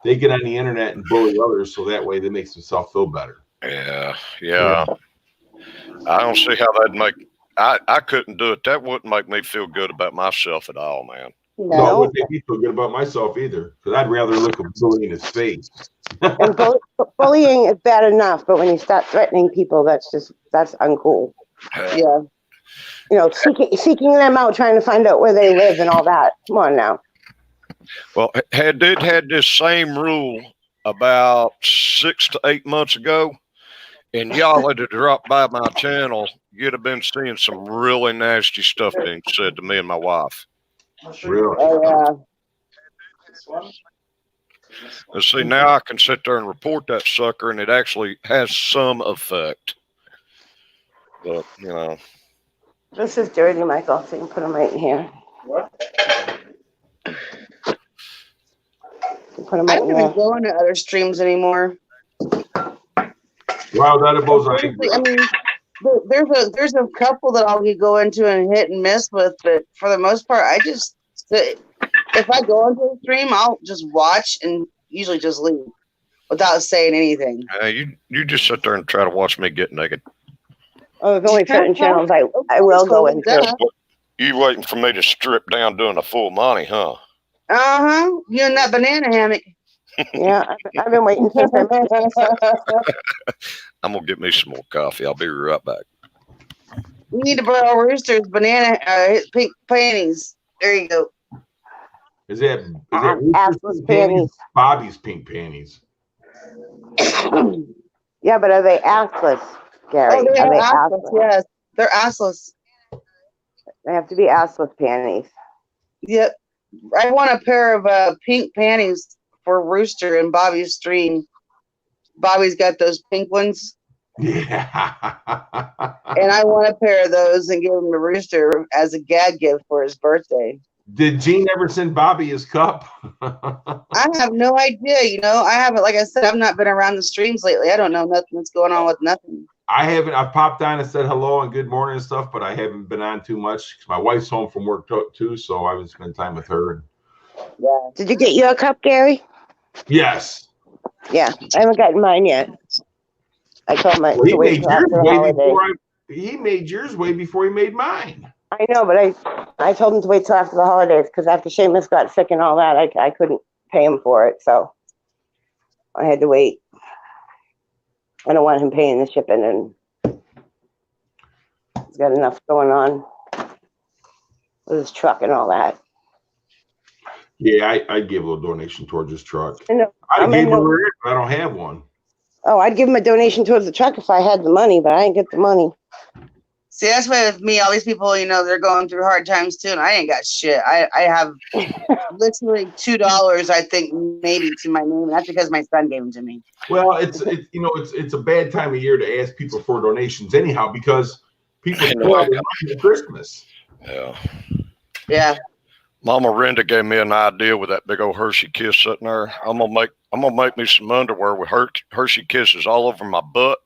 they get on the internet and bully others, so that way they make themselves feel better. Yeah. I don't see how that'd make. I couldn't do it. That wouldn't make me feel good about myself at all, man. No, it wouldn't make me feel good about myself either. Because I'd rather look a bully in his face. And bullying is bad enough, but when you start threatening people, that's uncool. Yeah. Seeking them out, trying to find out where they live and all that. Come on now. Well, had this same rule about 6 to 8 months ago, and y'all had to drop by my channel, you'd have been seeing some really nasty stuff being said to me and my wife. Really? Oh And see, now I can sit there and report that sucker, and it actually has some effect. But, you know. yeah. This is dirty, Michael. So you can put them right in here. What? You put them I right don't in even there. go into other streams anymore. Wild edibles. Seriously, I mean, there's a couple that I'll go into and hit and miss with, but for the most part, I just sit. If I go into a stream, I'll just watch and usually just leave without saying anything. You just sit there and try to watch me get naked. Oh, there's only certain channels I will go into. You waiting for me to strip down doing a full Monty, huh? Uh-huh. You in that banana hammock. Yeah, I've been waiting since I met you. I'm going to get me some more coffee. I'll be right back. We need to borrow Rooster's banana pink panties. There you go. Is that Assless panties? Bobby's pink panties. Yeah, but are they assless, Gary? Oh, they are are they assless, yes. They're assless. They have to be assless panties. Yep. I want a pair of pink panties for Rooster and Bobby's stream. Bobby's got those pink ones. Yeah. And I want a pair of those and give them to Rooster as a gag gift for his birthday. Did Gene ever send Bobby his cup? I have no idea. You know, I haven't, like I said, I've not been around the streams lately. I don't know nothing that's going on with nothing. I haven't. I popped on and said hello and good morning and stuff, but I haven't been on too much. My wife's home from work too, so I've been spending time with her. Yeah. Did you get your cup, Gary? Yes. Yeah, I haven't gotten mine yet. I told my Well, he to wait made till yours after the way holiday. before he made yours way before he made mine. I know, but I told him to wait till after the holidays because after Seamus got sick and all that, I couldn't pay him for it, so I had to wait. I don't want him paying the shipping, and he's got enough going on with his truck and all that. Yeah, I give a little donation towards his truck. I know. I gave him a rear, but I don't have one. Oh, I'd give him a donation towards the truck if I had the money, but I didn't get the money. See, that's why with me, all these people, you know, they're going through hard times too, and I ain't got shit. I have literally $2, I think, maybe to my name, and that's because my son gave them to me. Well, it's a bad time of year to ask people for donations anyhow because people still have money for Christmas. Yeah. Yeah. Mama Renda gave me an idea with that big old Hershey kiss sitting there. I'm gonna make me some underwear with Hershey kisses all over my butt.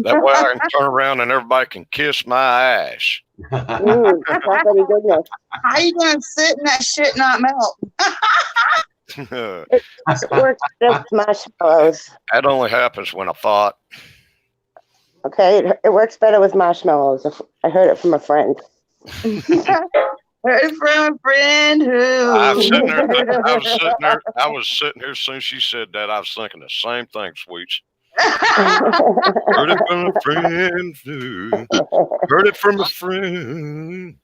That way I can turn around and everybody can kiss my ass. Somebody goodness. How you gonna sit in that shit and not melt? It works just marshmallows. That only happens when I thought. Okay, it works better with marshmallows. I heard it from a friend. Heard it from a friend who. I was sitting here as soon as she said that. I was thinking the same thing, Sweets. Heard it from a friend who. Heard it from a friend.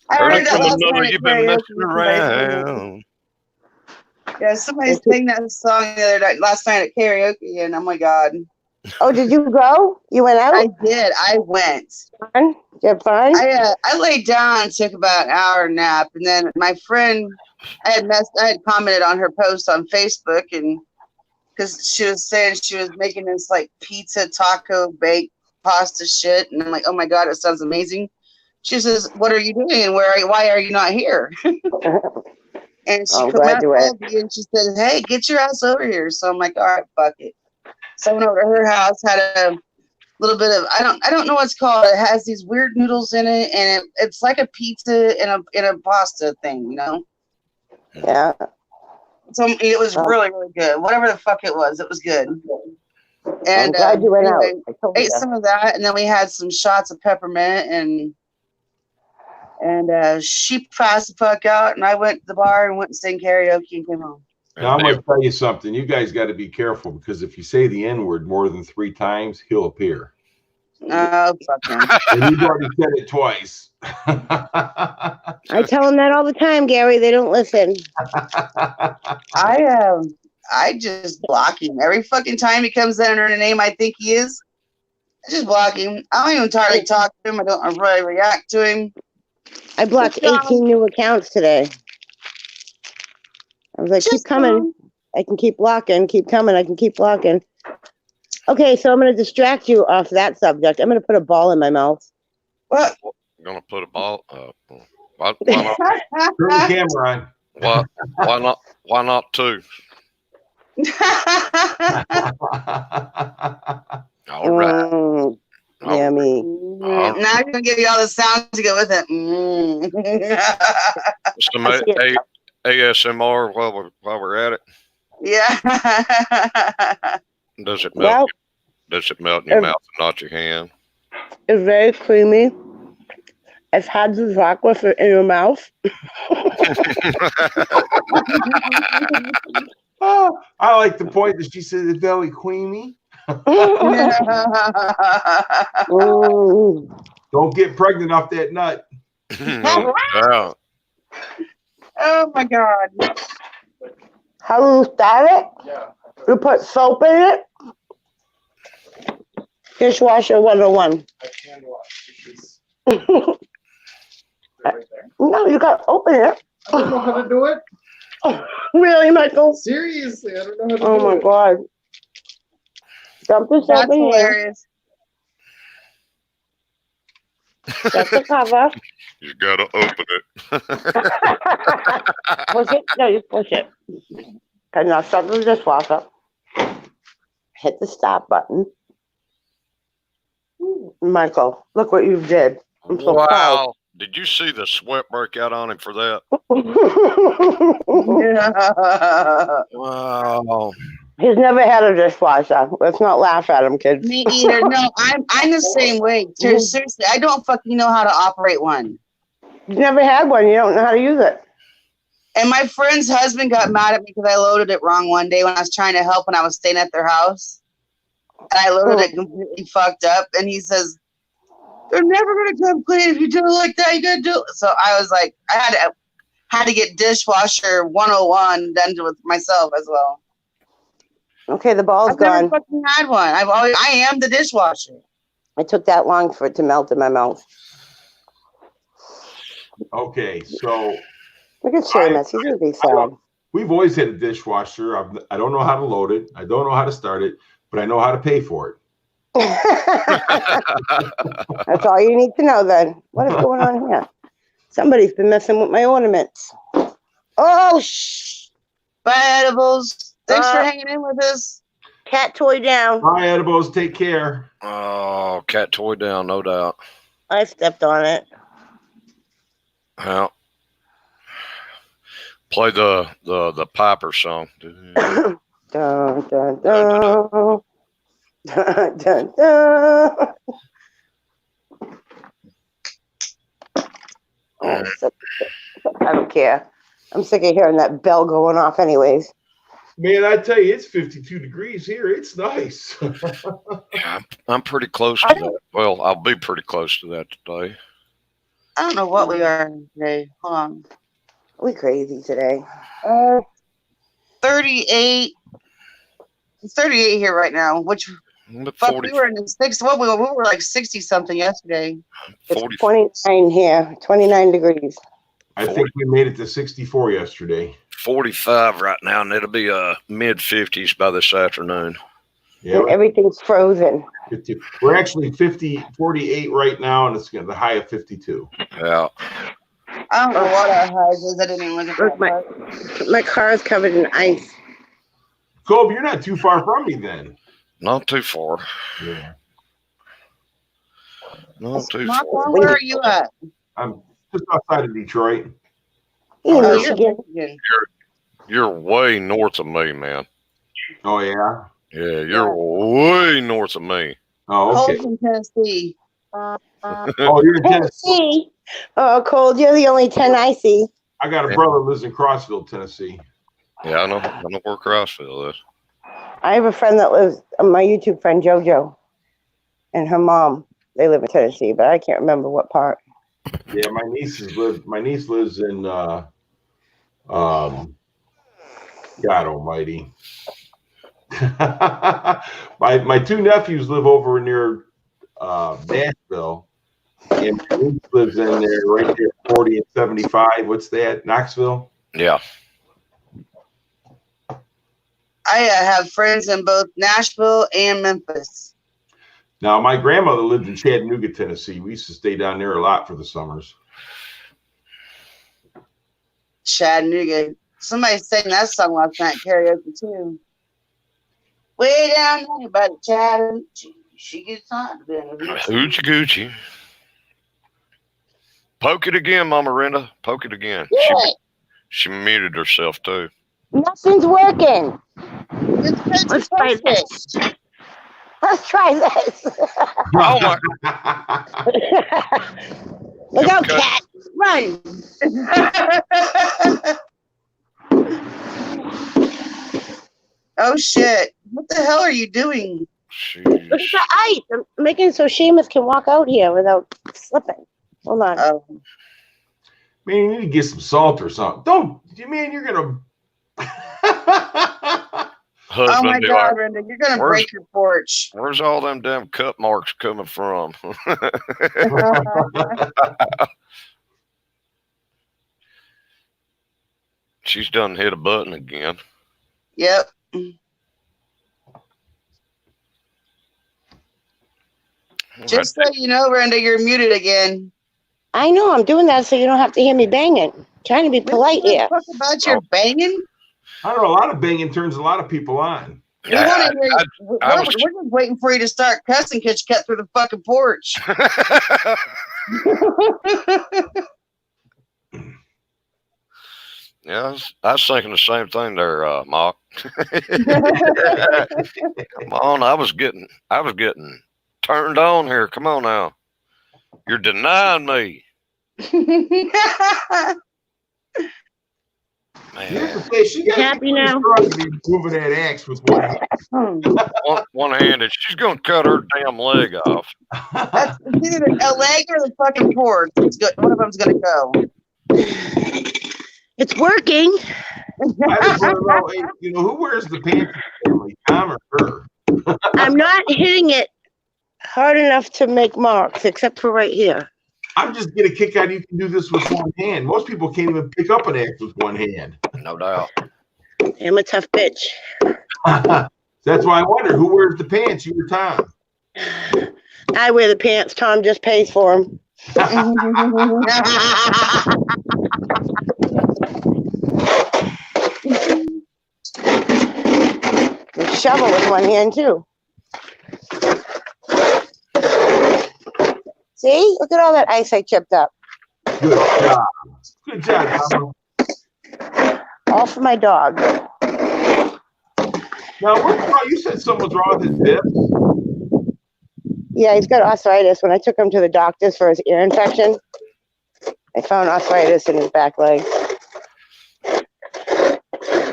Heard it from another. You've been messing around. Yeah, somebody sang that song the other night, last night at karaoke, and oh my god. Oh, did you go? You went out? I did. I went. Fun? Did you have fun? I laid down and took about an hour nap, and then my friend, I had commented on her post on Facebook, and because she was saying she was making this like pizza, taco, baked pasta shit, and I'm like, oh my god, it sounds amazing. She says, "What are you doing? And why are you not here?" And she I'm put glad you went. and she said, "Hey, get your ass over here." So I'm like, "All right, fuck it." So I went over to her house, had a little bit of I don't know what it's called. It has these weird noodles in it, and it's like a pizza in a pasta thing, you know. Yeah. So it was really, really good. Whatever the fuck it was good. And I'm glad you went anyway, out. I told ate you. some of that, and then we had some shots of peppermint, and she passed the fuck out, and I went to the bar and went and sang karaoke and came home. Now I'm gonna tell you something. You guys got to be careful because if you say the N-word more than 3 times, he'll appear. Oh, fuck him. And you've already said it twice. I tell them that all the time, Gary. They don't listen. I I just block him. Every fucking time he comes in under a name I think he is, I just block him. I don't even entirely talk to him. I don't really react to him. I blocked 18 new accounts today. I was like, keep coming. I can keep blocking. Keep coming. I can keep blocking. Okay, so I'm going to distract you off that subject. I'm going to put a ball in my mouth. What? You're gonna put a ball. Why not? Turn the camera on. Why not? Why not two? All right. Yummy. Now I'm gonna give you all the sounds to go with it. Some ASMR while we're at it. Yeah. Does it melt? Well, Does it melt in your mouth and not your hand? it's very creamy. It's hard to rock with it in your mouth. Oh, I like the point that she said it's very creamy. Don't get pregnant off that nut. No doubt. Oh my God. How do you start it? Yeah. You put soap in it? Dishwasher 101. I can wash dishes. No, Right there. you got to open it. I don't know how to do it. Really, Michael? Seriously, I don't know how to Oh do my it. God. Dump the soap That's in here. hilarious. That's the cover. You gotta open it. Push it. No, you push it. Okay, now start the dishwasher. Hit the stop button. Michael, look what you did. I'm so Wow. Did you see the sweat break out on him for that? proud. Wow. He's never had a dishwasher. Let's not laugh at him, kids. Me either. No, I'm the same way. Seriously, I don't fucking know how to operate one. You've never had one. You don't know how to use it. And my friend's husband got mad at me because I loaded it wrong one day when I was trying to help when I was staying at their house. And I loaded it completely fucked up. And he says, "They're never gonna come clean if you do it like that. You gotta do it." So I was like, I had to get dishwasher 101 done with myself as well. Okay, the ball's I've never gone. fucking had one. I am the dishwasher. It took that long for it to melt in my mouth. Okay, so Look at Seamus. He's gonna be sad. we've always had a dishwasher. I don't know how to load it. I don't know how to start it, but I know how to pay for it. That's all you need to know then. What is going on here? Somebody's been messing with my ornaments. Oh, shh. Bye, edibles. Thanks for Uh, hanging in with us. Cat toy down. Bye, edibles. Take care. Oh, cat toy down, no doubt. I stepped on it. Well, play the Piper song. Dun, dun, dun. Dun, dun, dun. Oh, I don't care. I'm sick of hearing that bell going off anyways. Man, I tell you, it's 52 degrees here. It's nice. Yeah, I'm pretty close to that. Well, I'll be pretty close to that today. I don't know what we are today. Hold on. We crazy today. 38. It's 38 here right now, which But fuck, 40, we were in the 60s. What we were like 60 something yesterday. It's 40 29 here. 29 degrees. I think we made it to 64 yesterday. 45 right now, and it'll be mid 50s by this afternoon. Yeah, And everything's frozen. 50. We're actually 48 right now, and it's the high of 52. Yeah. I don't know what our high is. I didn't even look at Look, that. my car is covered in ice. Colby, you're not too far from me then. Not too far. Yeah. Not too Mark, far. where are you at? I'm just outside of Detroit. In Oh, Michigan. Michigan. You're way north of me, man. Oh, yeah? Yeah, you're way north of me. Oh, okay. Cold in Tennessee. Oh, you're in Tennessee. Tennessee. Oh, Cold, you're the only 10 I see. I got a brother who lives in Crossville, Tennessee. Yeah, I know where Crossville is. I have a friend that lives, my YouTube friend JoJo, and her mom. They live in Tennessee, but I can't remember what part. Yeah, my niece lives in God almighty. my two nephews live over near Nashville, and my niece lives in there right there, 40 and 75. What's that? Knoxville? Yeah. I have friends in both Nashville and Memphis. Now, my grandmother lived in Chattanooga, Tennessee. We used to stay down there a lot for the summers. Chattanooga. Somebody sang that song last night karaoke too. Way down there by the Chattanooga, she gets on. Hoochie Goochie. Poke it again, Mama Renda. Poke it again. Yeah. She muted herself too. Nothing's working. Let's try this. Let's try this. Oh my! Look out, Okay. cat. Run. Oh shit. What the hell are you doing? Look at Sheesh. the ice. I'm making it so Seamus can walk out here without slipping. Hold on. Oh. Man, you need to get some salt or something. Don't, man, you're going Oh Husband my be God, like, Brenda, you're gonna Where's- break your porch. where's all them damn cut marks coming from? She's done hit a button again. Yep. Just so you know, Brenda, you're muted again. I know. I'm doing that so you don't have to hear me banging. Trying to be polite What the here. fuck about your banging? I don't know. A lot of banging turns a lot of people on. We want to hear you. I We're was- just waiting for you to start cussing because you cut through the fucking porch. Yeah, I was thinking the same thing there, Mark. Come on, I was getting turned on here. Come on now. You're denying me. You have Man. to say, she got Happy now? to be moving that axe with one hand. One-handed. She's gonna cut her damn leg off. That's it's either a leg or the fucking porch. It's good. One of them's gonna go. It's working. I just want to know, hey, who wears the pants in the family, Tom or her? I'm not hitting it hard enough to make marks, except for right here. I'm just getting a kick out. You can do this with one hand. Most people can't even pick up an axe with one hand. No doubt. I'm a tough bitch. That's why I wonder who wears the pants, you or Tom? I wear the pants. Tom just pays for them. The shovel with one hand too. See? Look at all that ice I chipped up. Good job. Good job, Tom. All for my dog. Now, you said something was wrong with his hip. Yeah, he's got arthritis. When I took him to the doctors for his ear infection, I found arthritis in his back leg.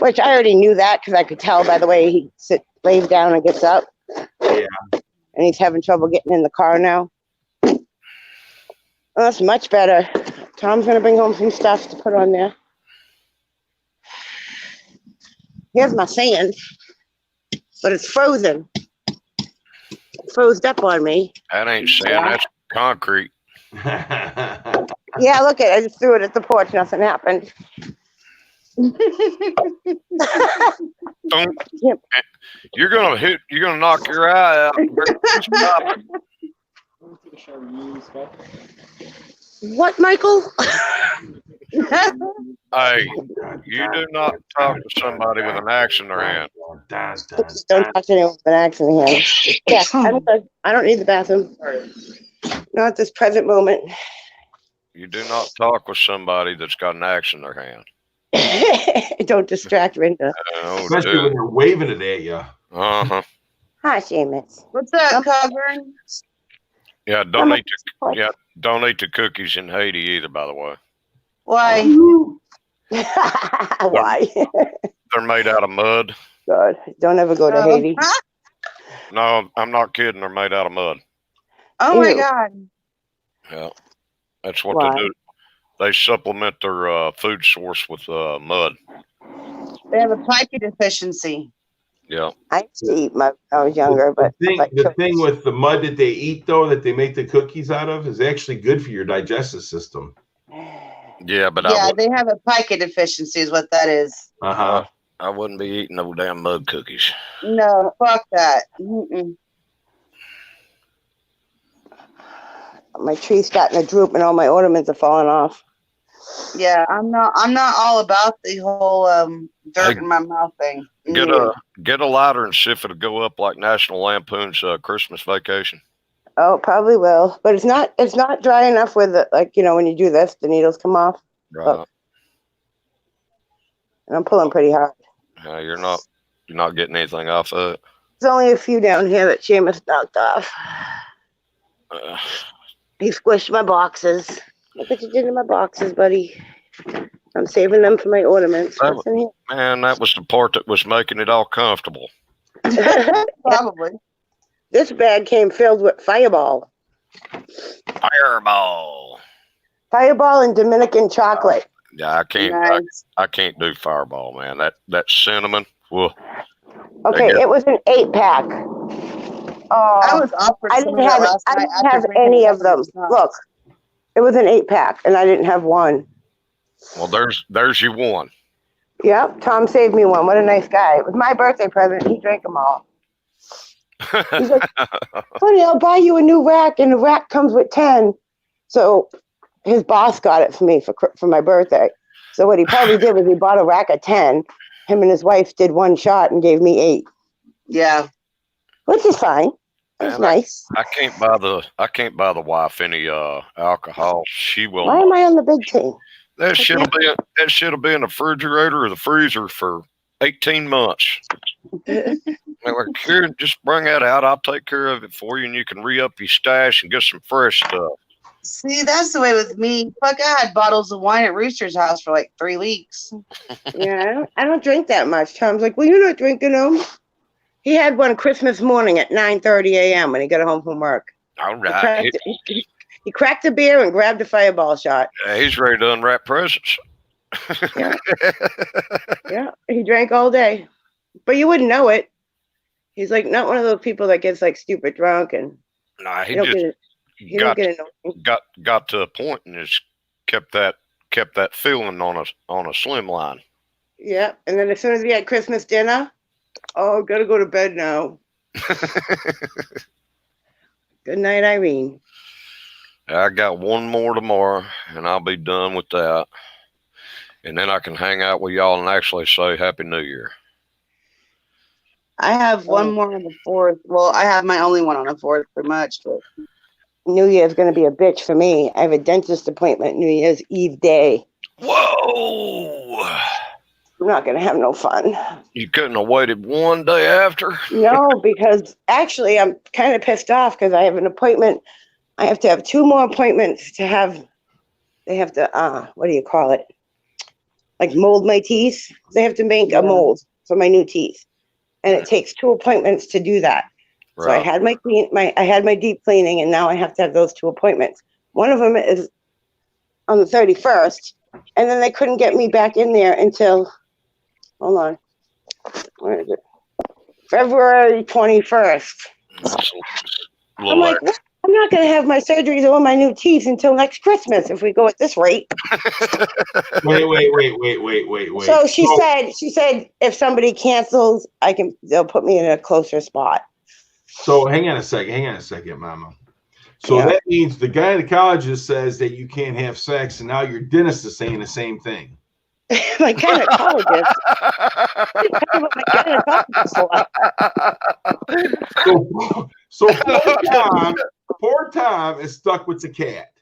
Which I already knew that because I could tell by the way he lays down and gets up. Yeah. And he's having trouble getting in the car now. Well, that's much better. Tom's going to bring home some stuff to put on there. Here's my sand. But it's frozen. It froze up on me. That ain't sand, that's concrete. Yeah, look at it. I just threw it at the porch. Nothing happened. Don't- Yep. You're gonna knock your eye out. Stop it. What, Michael? Hey, you do not talk to somebody with an axe in their hand. Don't talk to anyone with an axe in the hand. Yeah, I'm good. I don't need the bathroom. Not at this present moment. You do not talk with somebody that's got an axe in their hand. Don't distract Renda. Oh, Especially when dude. they're waving it at you. Uh-huh. Hi, Seamus. What's that, Cogburn? Yeah, don't eat the cookies in Haiti either, by the way. Why? Why? They're made out of mud. God, don't ever go to Haiti. Huh? No, I'm not kidding. They're made out of mud. Oh my Ew. God. Yeah. That's what Why? they do. They supplement their food source with mud. They have a pica deficiency. Yeah. I used to eat when I was younger, but The thing with the mud that they eat, though, that they make the cookies out of, is actually good for your digestive system. Yeah, but Yeah, they have a pica deficiency, is what that is. I wouldn't be eating no damn mud cookies. No, fuck that. Mm-mm. My tree's starting to droop and all my ornaments are falling off. Yeah, I'm not all about the whole dirt in my mouth thing. Get a lighter and see if it'll go up like National Lampoon's Christmas Vacation. Oh, probably will, but it's not dry enough with it. Like, when you do this, the needles come off. Right. Look. And I'm pulling pretty hard. You're not getting anything off of it. There's only a few down here that Seamus knocked off. He squished my boxes. Look what you did to my boxes, buddy. I'm saving them for my ornaments. What's in here? Man, that was the part that was making it all comfortable. Probably. This bag came filled with Fireball. Fireball and Dominican chocolate. Yeah, I can't. Nice. I can't do Fireball, man. That cinnamon. Whoa. Okay, it was an 8-pack. I was offered I some didn't of that have last I night didn't after have drinking any a of them. couple Look, it was an 8-pack, and I didn't have one. Well, there's your one. Yep, Tom saved me one. What a nice guy. It was my birthday present. He drank them all. He's like, honey, I'll buy you a new rack, and the rack comes with 10. So his boss got it for me for my birthday. So what he probably did was he bought a rack of 10. Him and his wife did one shot and gave me 8. Yeah. Which is fine. It's nice. I can't buy the wife any alcohol. She will. Why am I on the big team? That shit'll be in the refrigerator or the freezer for 18 months. Like, here, just bring that out. I'll take care of it for you, and you can re-up your stash and get some fresh stuff. See, that's the way with me. Fuck, I had bottles of wine at Rooster's house for like 3 weeks. Yeah, I don't drink that much. Tom's like, well, you're not drinking them. He had one Christmas morning at 9:30 a.m. when he got home from work. All right. He cracked a beer and grabbed a Fireball shot. He's ready to unwrap presents. Yeah. Yeah, he drank all day. But you wouldn't know it. He's like not one of those people that gets like stupid drunk and Nah, he don't get got to a point and just kept that feeling on a slim line. Yeah, and then as soon as he had Christmas dinner, gotta go to bed now. Good night, Irene. I got one more tomorrow, and I'll be done with that. And then I can hang out with y'all and actually say Happy New Year. I have one more on the 4th. Well, I have my only one on the 4th, pretty much. But New Year's going to be a bitch for me. I have a dentist appointment New Year's Eve day. Whoa! I'm not going to have no fun. You couldn't have waited one day after? No, because actually I'm kind of pissed off because I have an appointment. I have to have 2 more appointments to have. They have to, what do you call it? Like mold my teeth. They have to make a mold for my new teeth. And it takes 2 appointments to do that. Right. So I had my deep cleaning, and now I have to have those 2 appointments. One of them is on the 31st, and then they couldn't get me back in there until, hold on, where is it? February 21st. I'm like, what? I'm not going to have my surgeries on my new teeth until next Christmas if we go at this rate. Wait. So she said if somebody cancels, they'll put me in a closer spot. So hang on a second, Mama. So that means the gynecologist says that you can't have sex, and now your dentist is saying the same thing. My gynecologist. So poor Tom is stuck with the cat.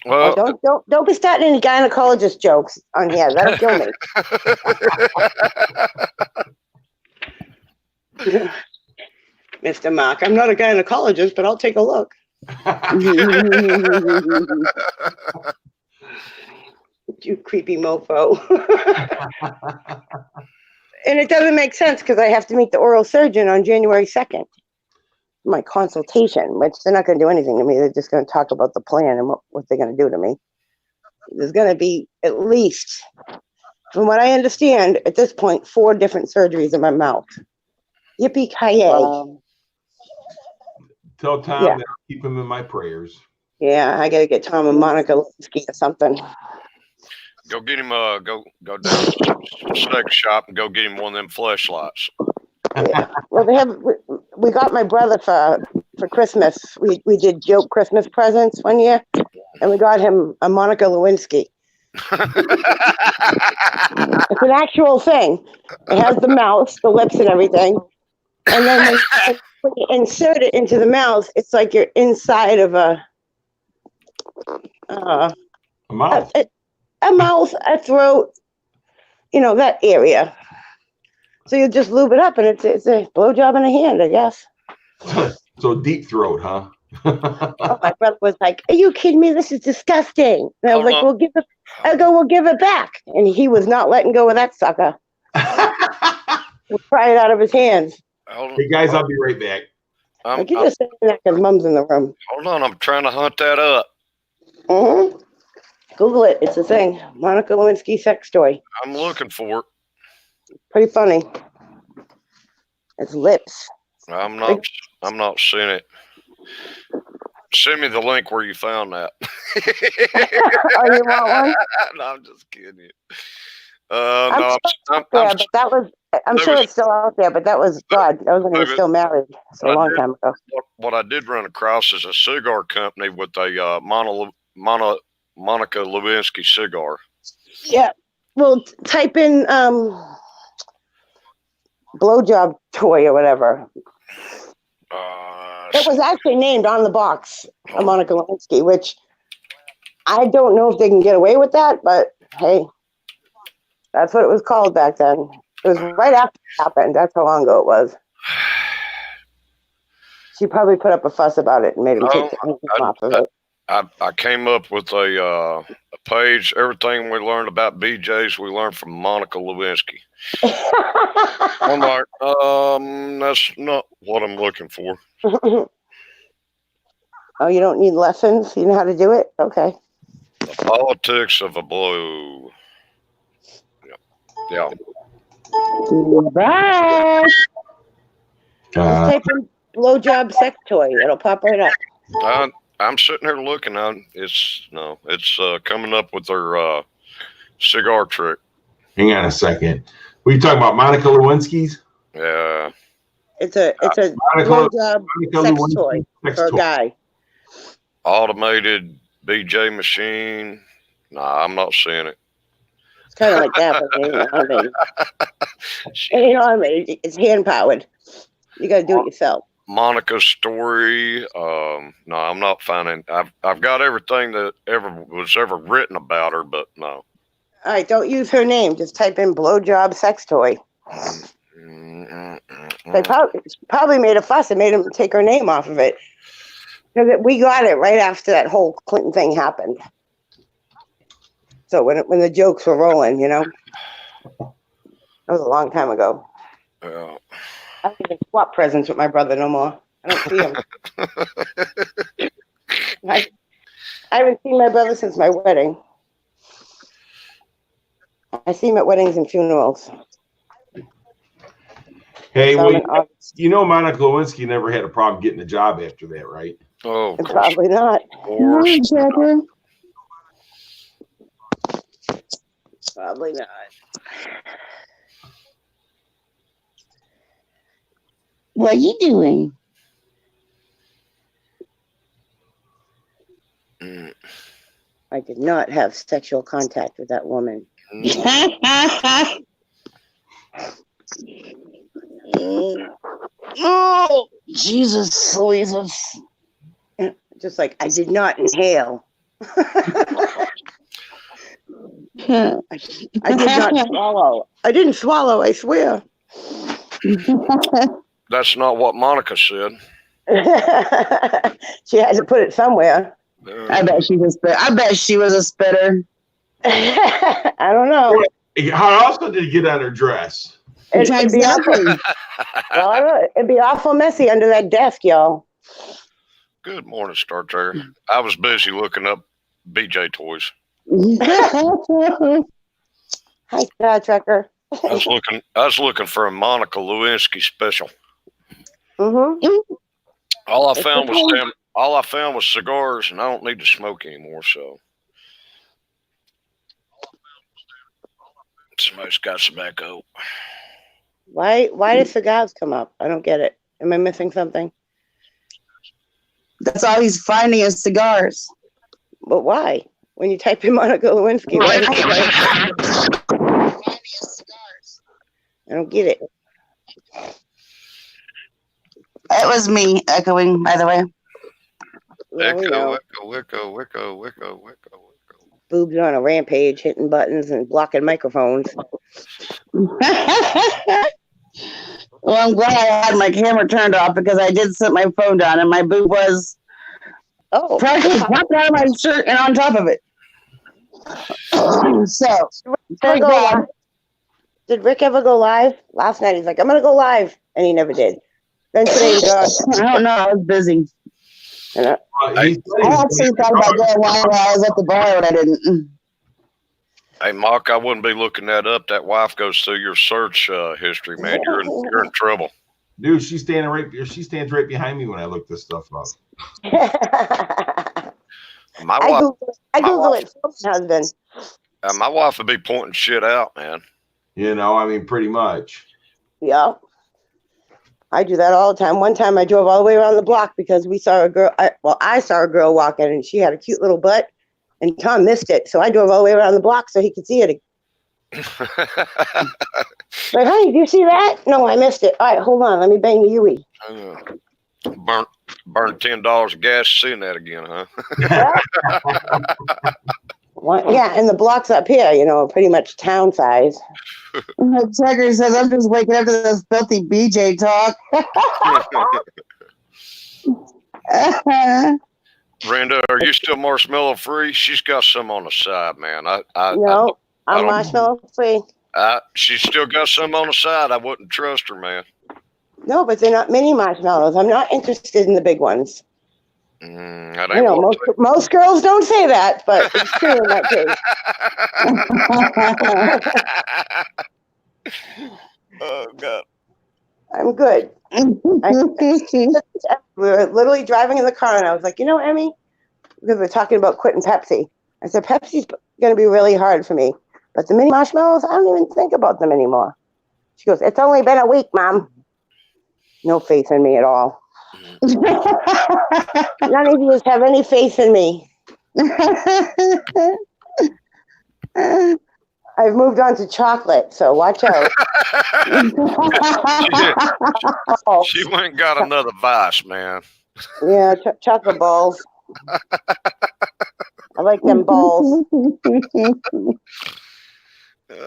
Well, don't be starting any gynecologist jokes on here. That'll kill me. Mr. Mark, I'm not a gynecologist, but I'll take a look. You creepy mofo. And it doesn't make sense because I have to meet the oral surgeon on January 2nd. My consultation, which they're not going to do anything to me. They're just going to talk about the plan and what they're going to do to me. there's going to be at least, from what I understand, at this point, 4 different surgeries in my mouth. Yippee-ki-yay. Tell Tom Yeah. that I'll keep him in my prayers. Yeah, I got to get Tom and Monica Lewinsky or something. Go get him. Go down to the sex shop and go get him one of them fleshlights. Yeah. Well, we got my brother for Christmas. We did joke Christmas presents one year, and we got him a Monica Lewinsky. It's an actual thing. It has the mouth, the lips, and everything. And then when you insert it into the mouth, it's like you're inside of a mouth, a throat, that area. So you just lube it up, and it's a blowjob in a hand, I guess. So deep throat, huh? Oh, my brother was like, "Are you kidding me? This is disgusting." And I was like, "We'll give it back." And he was not letting go of that sucker. We'll pry it out of his hands. Hey guys, I'll be right back. I keep just saying that because Mom's in the room. Hold on, I'm trying to hunt that up. Mm-hmm. Google it. It's a thing. Monica Lewinsky sex toy. I'm looking for it. Pretty funny. It's lips. I'm not seeing it. Send me the link where you found that. Oh, you want one? No, I'm just kidding you. No, I'm sure it's still out there, but that was God. That was when he was still married. So a long time ago. What I did run across is a cigar company with a Monica Lewinsky cigar. Yeah. Well, type in blowjob toy or whatever. It was actually named on the box, a Monica Lewinsky, which I don't know if they can get away with that, but hey, that's what it was called back then. It was right after it happened. That's how long ago it was. She probably put up a fuss about it and made him take the name off of it. I came up with a page. Everything we learned about BJ's, we learned from Monica Lewinsky. I'm like, that's not what I'm looking for. Oh, you don't need lessons? You know how to do it? Okay. The politics of a blow. Yeah. Bye. Just type in blowjob sex toy. It'll pop right up. I'm sitting here looking on. It's coming up with their cigar trick. Hang on a second. Were you talking about Monica Lewinsky's? Yeah. It's a blowjob sex toy for a guy. Automated BJ machine. Nah, I'm not seeing it. It's kind of like that, but you know what I mean? It's hand powered. You got to do it yourself. Monica's story. No, I'm not finding. I've got everything that was ever written about her, but no. All right, don't use her name. Just type in blowjob sex toy. They probably made a fuss and made him take her name off of it. Because we got it right after that whole Clinton thing happened. So when the jokes were rolling, that was a long time ago. Yeah. I don't even swap presents with my brother no more. I don't see him. I haven't seen my brother since my wedding. I see him at weddings and funerals. Hey, Monica Lewinsky never had a problem getting a job after that, right? Oh, probably not. Probably not. What are you doing? I did not have sexual contact with that woman. Oh, Jesus, Louises. Just like I did not inhale. I did not swallow. I didn't swallow, I swear. That's not what Monica said. She had to put it somewhere. I bet she was a spitter. I don't know. How else did it get on her dress? It'd be awful messy under that desk, y'all. Good morning, Star Trek. I was busy looking up BJ toys. Hi, Star Trekker. I was looking for a Monica Lewinsky special. Mm-hmm. All I found was cigars, and I don't need to smoke anymore. So somebody's got tobacco. Why did cigars come up? I don't get it. Am I missing something? That's all he's finding is cigars. But why? When you type in Monica Lewinsky, why is cigars? I don't get it. It was me echoing, by the way. Well, we know. Wicko. Boobs on a rampage, hitting buttons and blocking microphones. Well, I'm glad I had my camera turned off because I did set my phone down and my boob was practically popped out of my shirt and on top of it. So, thank God. Did Rick ever go live? Last night he's like, I'm going to go live. And he never did. Then today he goes, I don't know. I was busy. I actually thought about going live while I was at the bar, but I didn't. Hey, Mark, I wouldn't be looking that up. That wife goes through your search history, man. You're in trouble. Dude, she stands right behind me when I look this stuff up. My Google it for my husband. My wife would be pointing shit out, man. You know, I mean, pretty much. Yeah. I do that all the time. One time I drove all the way around the block because we saw a girl. I saw a girl walking and she had a cute little butt and Tom missed it. So I drove all the way around the block so he could see it. Like, honey, do you see that? No, I missed it. All right, hold on. Let me bang the Yui. Burn $10 of gas seeing that again, huh? Yeah, and the blocks up here, you know, are pretty much town size. Tucker says, I'm just waking up to this filthy BJ talk. Brenda, are you still marshmallow free? She's got some on the side, man. No, I'm marshmallow free. She's still got some on the side. I wouldn't trust her, man. No, but they're not mini marshmallows. I'm not interested in the big ones. I know most girls don't say that, but it's true in that case. Oh, God. I'm good. We were literally driving in the car, and I was like, you know, Emmy, because we're talking about quitting Pepsi. I said, Pepsi's going to be really hard for me. But the mini marshmallows, I don't even think about them anymore. She goes, it's only been a week, Mom. No faith in me at all. None of you have any faith in me. I've moved on to chocolate, so watch out. She went and got another vice, man. Yeah, chocolate balls. I like them balls.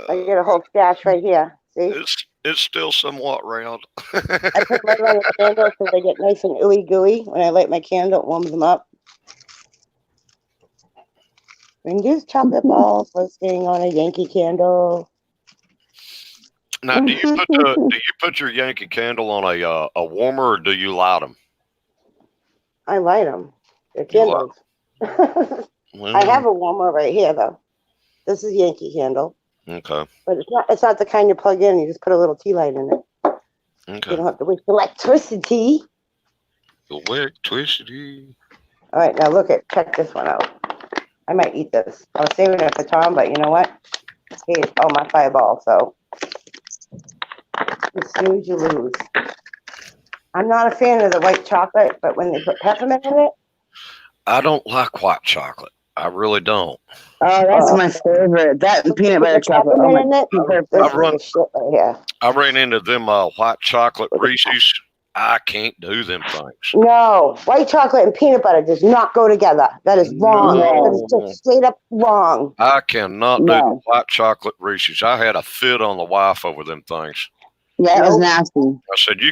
I get a whole stash right here. See? It's still somewhat round. I put light on the candle so they get nice and ooey gooey. When I light my candle, it warms them up. Induced chocolate balls roasting on a Yankee candle. Now, do you put your Yankee candle on a warmer, or do you light them? I light them. They're candles. I have a warmer right here, though. This is Yankee candle. Okay. But it's not the kind you plug in. You just put a little tea light in it. Okay. You don't have to waste electricity. Electricity. All right, now check this one out. I might eat this. I was saving it for Tom, but you know what? Here's my fireball. So you snooze, you lose. I'm not a fan of the white chocolate, but when they put peppermint in it, I don't like white chocolate. I really don't. Oh, that's my favorite. That and peanut butter chocolate. Oh my I ran into them white chocolate Reese's. I can't do them things. No, white chocolate and peanut butter does not go together. That is wrong. No. That is just straight up wrong. I cannot do the white chocolate Reese's. I had a fit on the wife over them things. Yeah, it was nasty. I said, you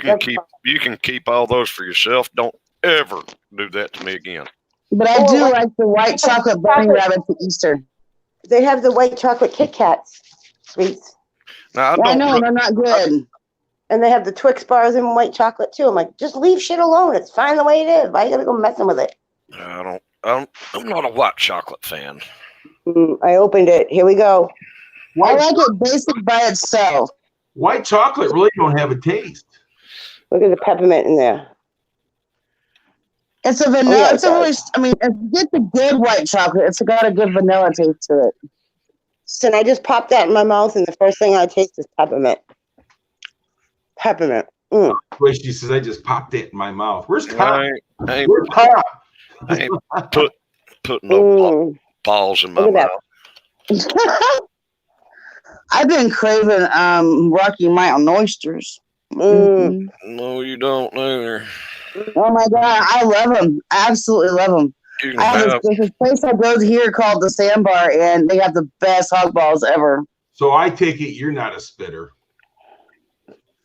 can keep all those for yourself. Don't ever do that to me again. But I do like the white chocolate bunny rabbit for Easter. They have the white chocolate Kit Kats sweets. Now, I know they're not good. And they have the Twix bars in white chocolate too. I'm like, just leave shit alone. It's fine the way it is. Why you gotta go messing with it? I'm not a white chocolate fan. I opened it. Here we go. I White, like it basic by itself. white chocolate really don't have a taste. Look at the peppermint in there. It's a vanilla. yeah, it it's a really. does. I mean, if you get the good white chocolate, it's got a good vanilla taste to it. So I just popped that in my mouth, and the first thing I taste is peppermint. Peppermint. The way she says, I just popped it in my mouth. Where's Tom? I ain't, Where's Tom? I ain't putting no balls in my Look at mouth. that. I've been craving Rocky Mountain oysters. Mm. No, you don't either. Oh my god, I love them. I absolutely love them. You can I have have. this place I go to here called the Sandbar, and they have the best hog balls ever. So I take it you're not a spitter.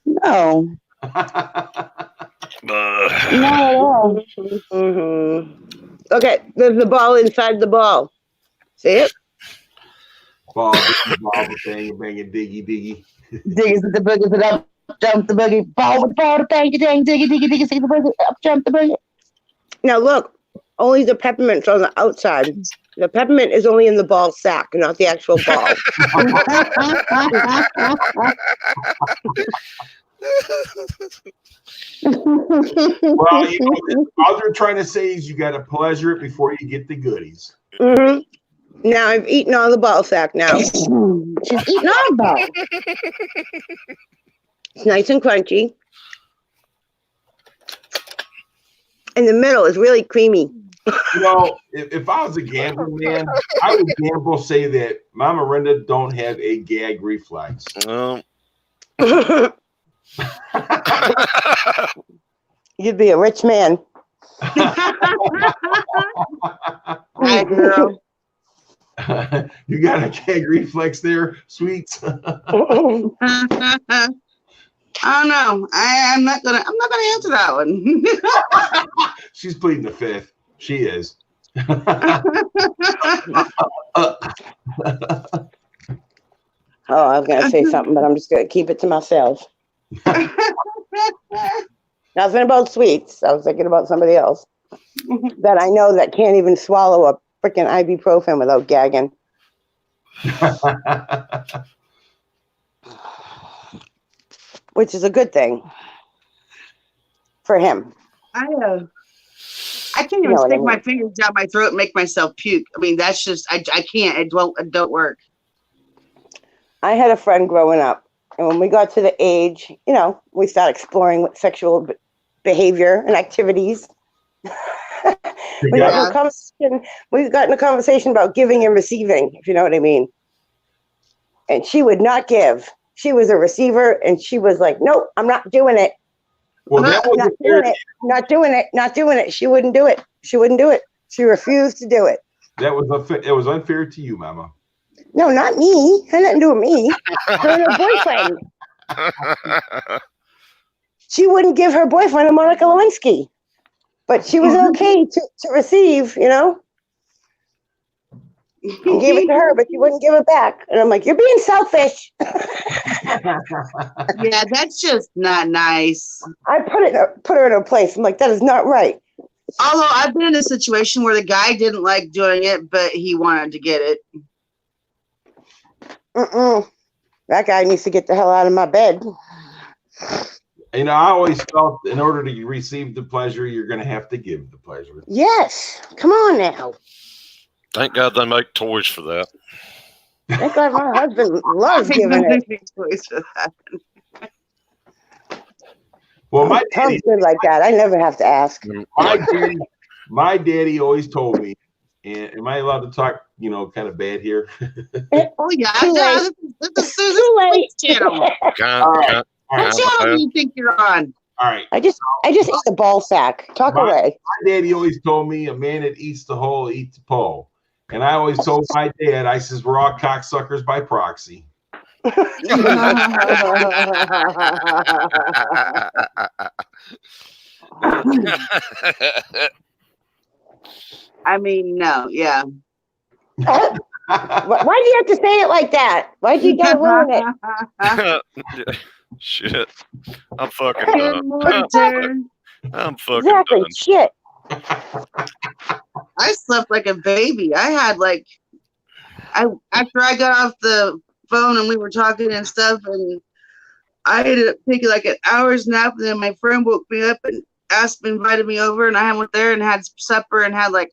No, not at all. Okay, there's the ball inside the ball. See it? Ball, bang, bang, diggy, diggy. Diggy, the boogie, the up, jump the boogie, ball with the ball, dang, dang, diggy, diggy, diggy, see the boogie, up, jump the boogie. Now look, only the peppermint's on the outside. The peppermint is only in the ball sack, not the actual ball. Well, all they're trying to say is you got to pleasure it before you get the goodies. Now I've eaten all the ball sack now. She's eating all the ball. It's nice and crunchy. And the middle is really creamy. You know, if I was a gambling man, I would gamble say that Mama Renda don't have a gag reflex. You'd be a rich man. Hi, girl. You got a gag reflex there, sweets. I don't know. I'm not gonna answer that one. She's pleading the fifth. She is. Oh, I was gonna say something, but I'm just gonna keep it to myself. Nothing about sweets. I was thinking about somebody else that I know that can't even swallow a freaking ibuprofen without gagging. Which is a good thing for him. I can't even know what I stick my mean. fingers down my throat and make myself puke. I mean, that's just I can't. It don't work. I had a friend growing up, and when we got to the age, we start exploring what sexual behavior and activities. we got in a conversation about giving and receiving, if you know what I mean. And she would not give. She was a receiver, and she was like, "Nope, I'm not doing it. Well, that was Not doing it. She wouldn't do it. She refused to do it. it was unfair to you, Mama. No, not me. Had nothing to do with me. Her and her boyfriend. She wouldn't give her boyfriend a Monica Lewinsky, but she was okay to receive, He gave it to her, but she wouldn't give it back. And I'm like, you're being selfish. Yeah, that's just not nice. I put her in her place. I'm like, that is not right. Although I've been in a situation where the guy didn't like doing it, but he wanted to get it. That guy needs to get the hell out of my bed. I always felt in order to receive the pleasure, you're going to have to give the pleasure. Yes. Come on now. Thank God they make toys for that. Thank God my husband loves giving it. Well, Tom's good like that. I never have to ask. My daddy always told me, and am I allowed to talk, kind of bad here? Oh yeah, this is Susan Lake's channel. What channel do you think you're on? All right. I just ate the ball sack. Talk away. My daddy always told me a man that eats the whole eats the pole. And I always told my dad, I says, we're all cocksuckers by proxy. I mean, no, yeah. Why do you have to say it like that? Why do you gotta ruin it? Shit. I'm fucking done. I'm fucking Exactly. done. Shit. I slept like a baby. I had like after I got off the phone and we were talking and stuff, and I ended up taking like an hour's nap, and then my friend woke me up and invited me over, and I went there and had supper and had like,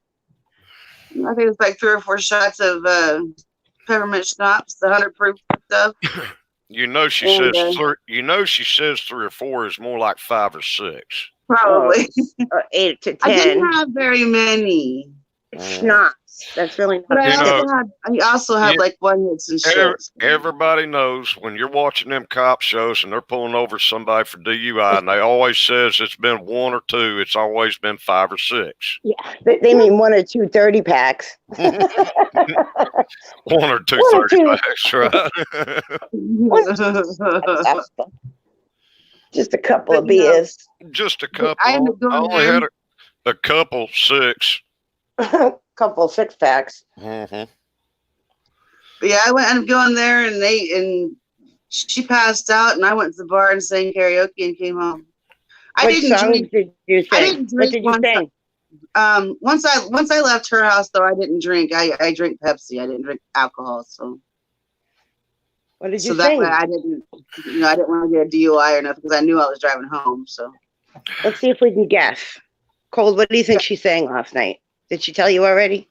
I think it was like 3 or 4 shots of peppermint schnapps, the 100 proof stuff. You know she And, says three. You know she says 3 or 4 is more like 5 or 6. Probably. 8 to 10. I didn't have very many. Schnapps. That's really But not. I also had like one hits and shit. Everybody knows when you're watching them cop shows and they're pulling over somebody for DUI, and they always says it's been 1 or 2. It's always been 5 or 6. Yeah, they mean 1 or 2 30 packs. 1 or 2 1 or 30 2. packs, right? Just a couple of beers. Just a couple. I ended up I going only there. had a couple 6. Couple 6-packs. Mm-hmm. But yeah, I ended up going there and and she passed out, and I went to the bar and sang karaoke and came home. What songs did you sing? I didn't What drink did you sing? once I left her house though, I didn't drink. I drank Pepsi. I didn't drink alcohol. So What did you so that sing? way I didn't want to get a DUI or nothing because I knew I was driving home. So Let's see if we can guess. Cole, what do you think she sang last night? Did she tell you already?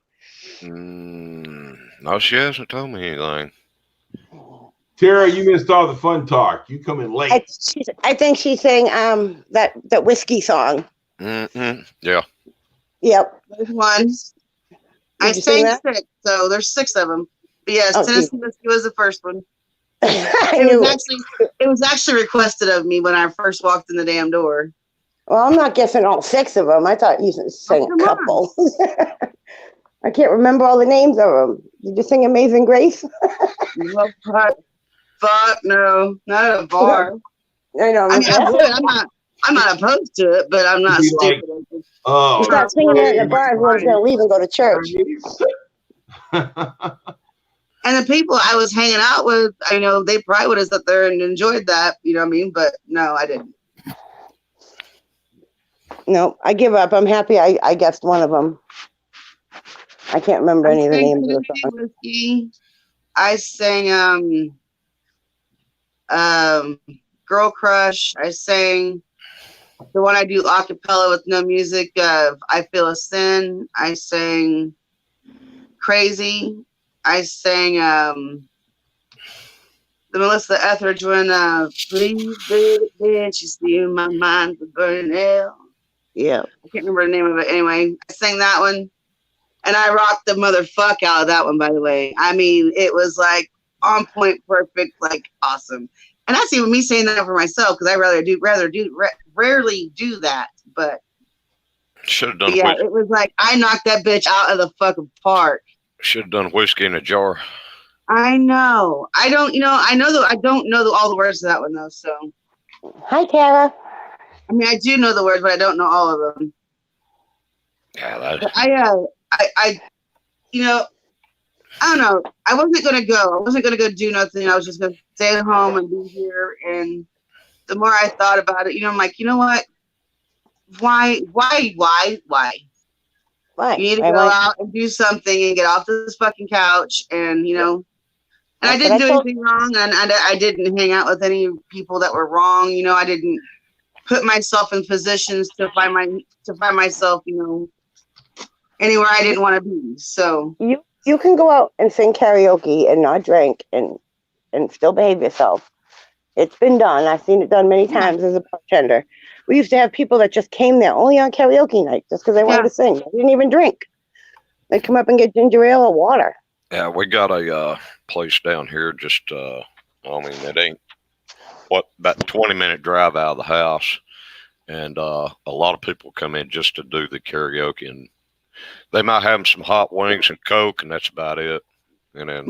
No, she hasn't told me anything. Tara, you missed all the fun talk. You come in late. I think she sang that whiskey song. Mm-hmm. Yeah. Yep. there's one. I Did you sing sang that? 6, so there's 6 of them. But yes, Oh, Tennessee Whiskey was the first one. I It knew was it. actually requested of me when I first walked in the damn door. Well, I'm not guessing all 6 of them. I thought you sang come a on. couple. I can't remember all the names of them. Did you sing Amazing Grace? No, fuck no, not at a bar. I know. I mean, I would. I'm not opposed to it, but I'm not You'd be stupid. Oh, Stop singing it in the bar. Everyone's going to leave and go to church. And the people I was hanging out with, I know they probably would have sat there and enjoyed that. You know what I mean? But no, I didn't. No, I give up. I'm happy I guessed one of them. I can't remember any of the names of the songs. Whiskey. I sang Girl Crush. I sang the one I do a cappella with no music of I Feel a Sin. I sang Crazy. I sang the Melissa Etheridge one, Please Baby, can't you see my mind's a burning hell? Yeah. I can't remember the name of it. Anyway, I sang that one. And I rocked the motherfuck out of that one, by the way. I mean, it was like on point, perfect, like awesome. And that's even me saying that for myself because I rarely do that. But Should have done. yeah, it was like I knocked that bitch out of the fucking park. Should have done whiskey in a jar. I know. I don't know all the words to that one though. So Hi, Tara. I mean, I do know the words, but I don't know all of them. Yeah, that. But I don't know. I wasn't gonna go. I wasn't gonna go do nothing. I was just gonna stay at home and be here. And the more I thought about it, I'm like, you know what? Why? Why? You need to go out and do something and get off this fucking couch. And and I didn't do anything wrong, and I didn't hang out with any people that were wrong. I didn't put myself in positions to find myself, anywhere I didn't want to be. So you can go out and sing karaoke and not drink and still behave yourself. It's been done. I've seen it done many times as a bartender. We used to have people that just came there only on karaoke night just because they wanted to sing. They didn't even drink. They'd come up and get ginger ale or water. Yeah, we got a place down here. Just it ain't about 20-minute drive out of the house, and a lot of people come in just to do the karaoke, and they might have some hot wings and Coke, and that's about it. And then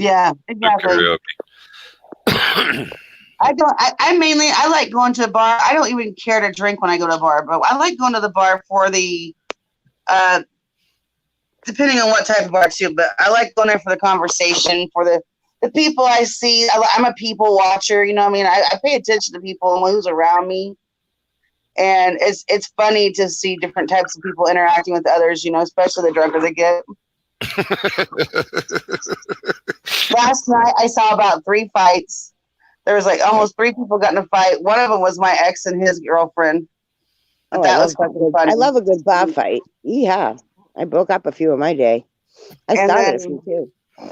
exactly. Karaoke. I like going to a bar. I don't even care to drink when I go to a bar, but I like going to the bar for the depending on what type of bar too, but I like going there for the conversation, for the people I see. I'm a people watcher, you know what I mean? I pay attention to people and who's around me. And it's funny to see different types of people interacting with others, especially the drunker they get. Last night I saw about 3 fights. There was like almost 3 people got in a fight. One of them was my ex and his girlfriend. But Oh, that was fucking funny. I love a good bar fight. Yeah. I broke up a few in my day. I And started a then- few too.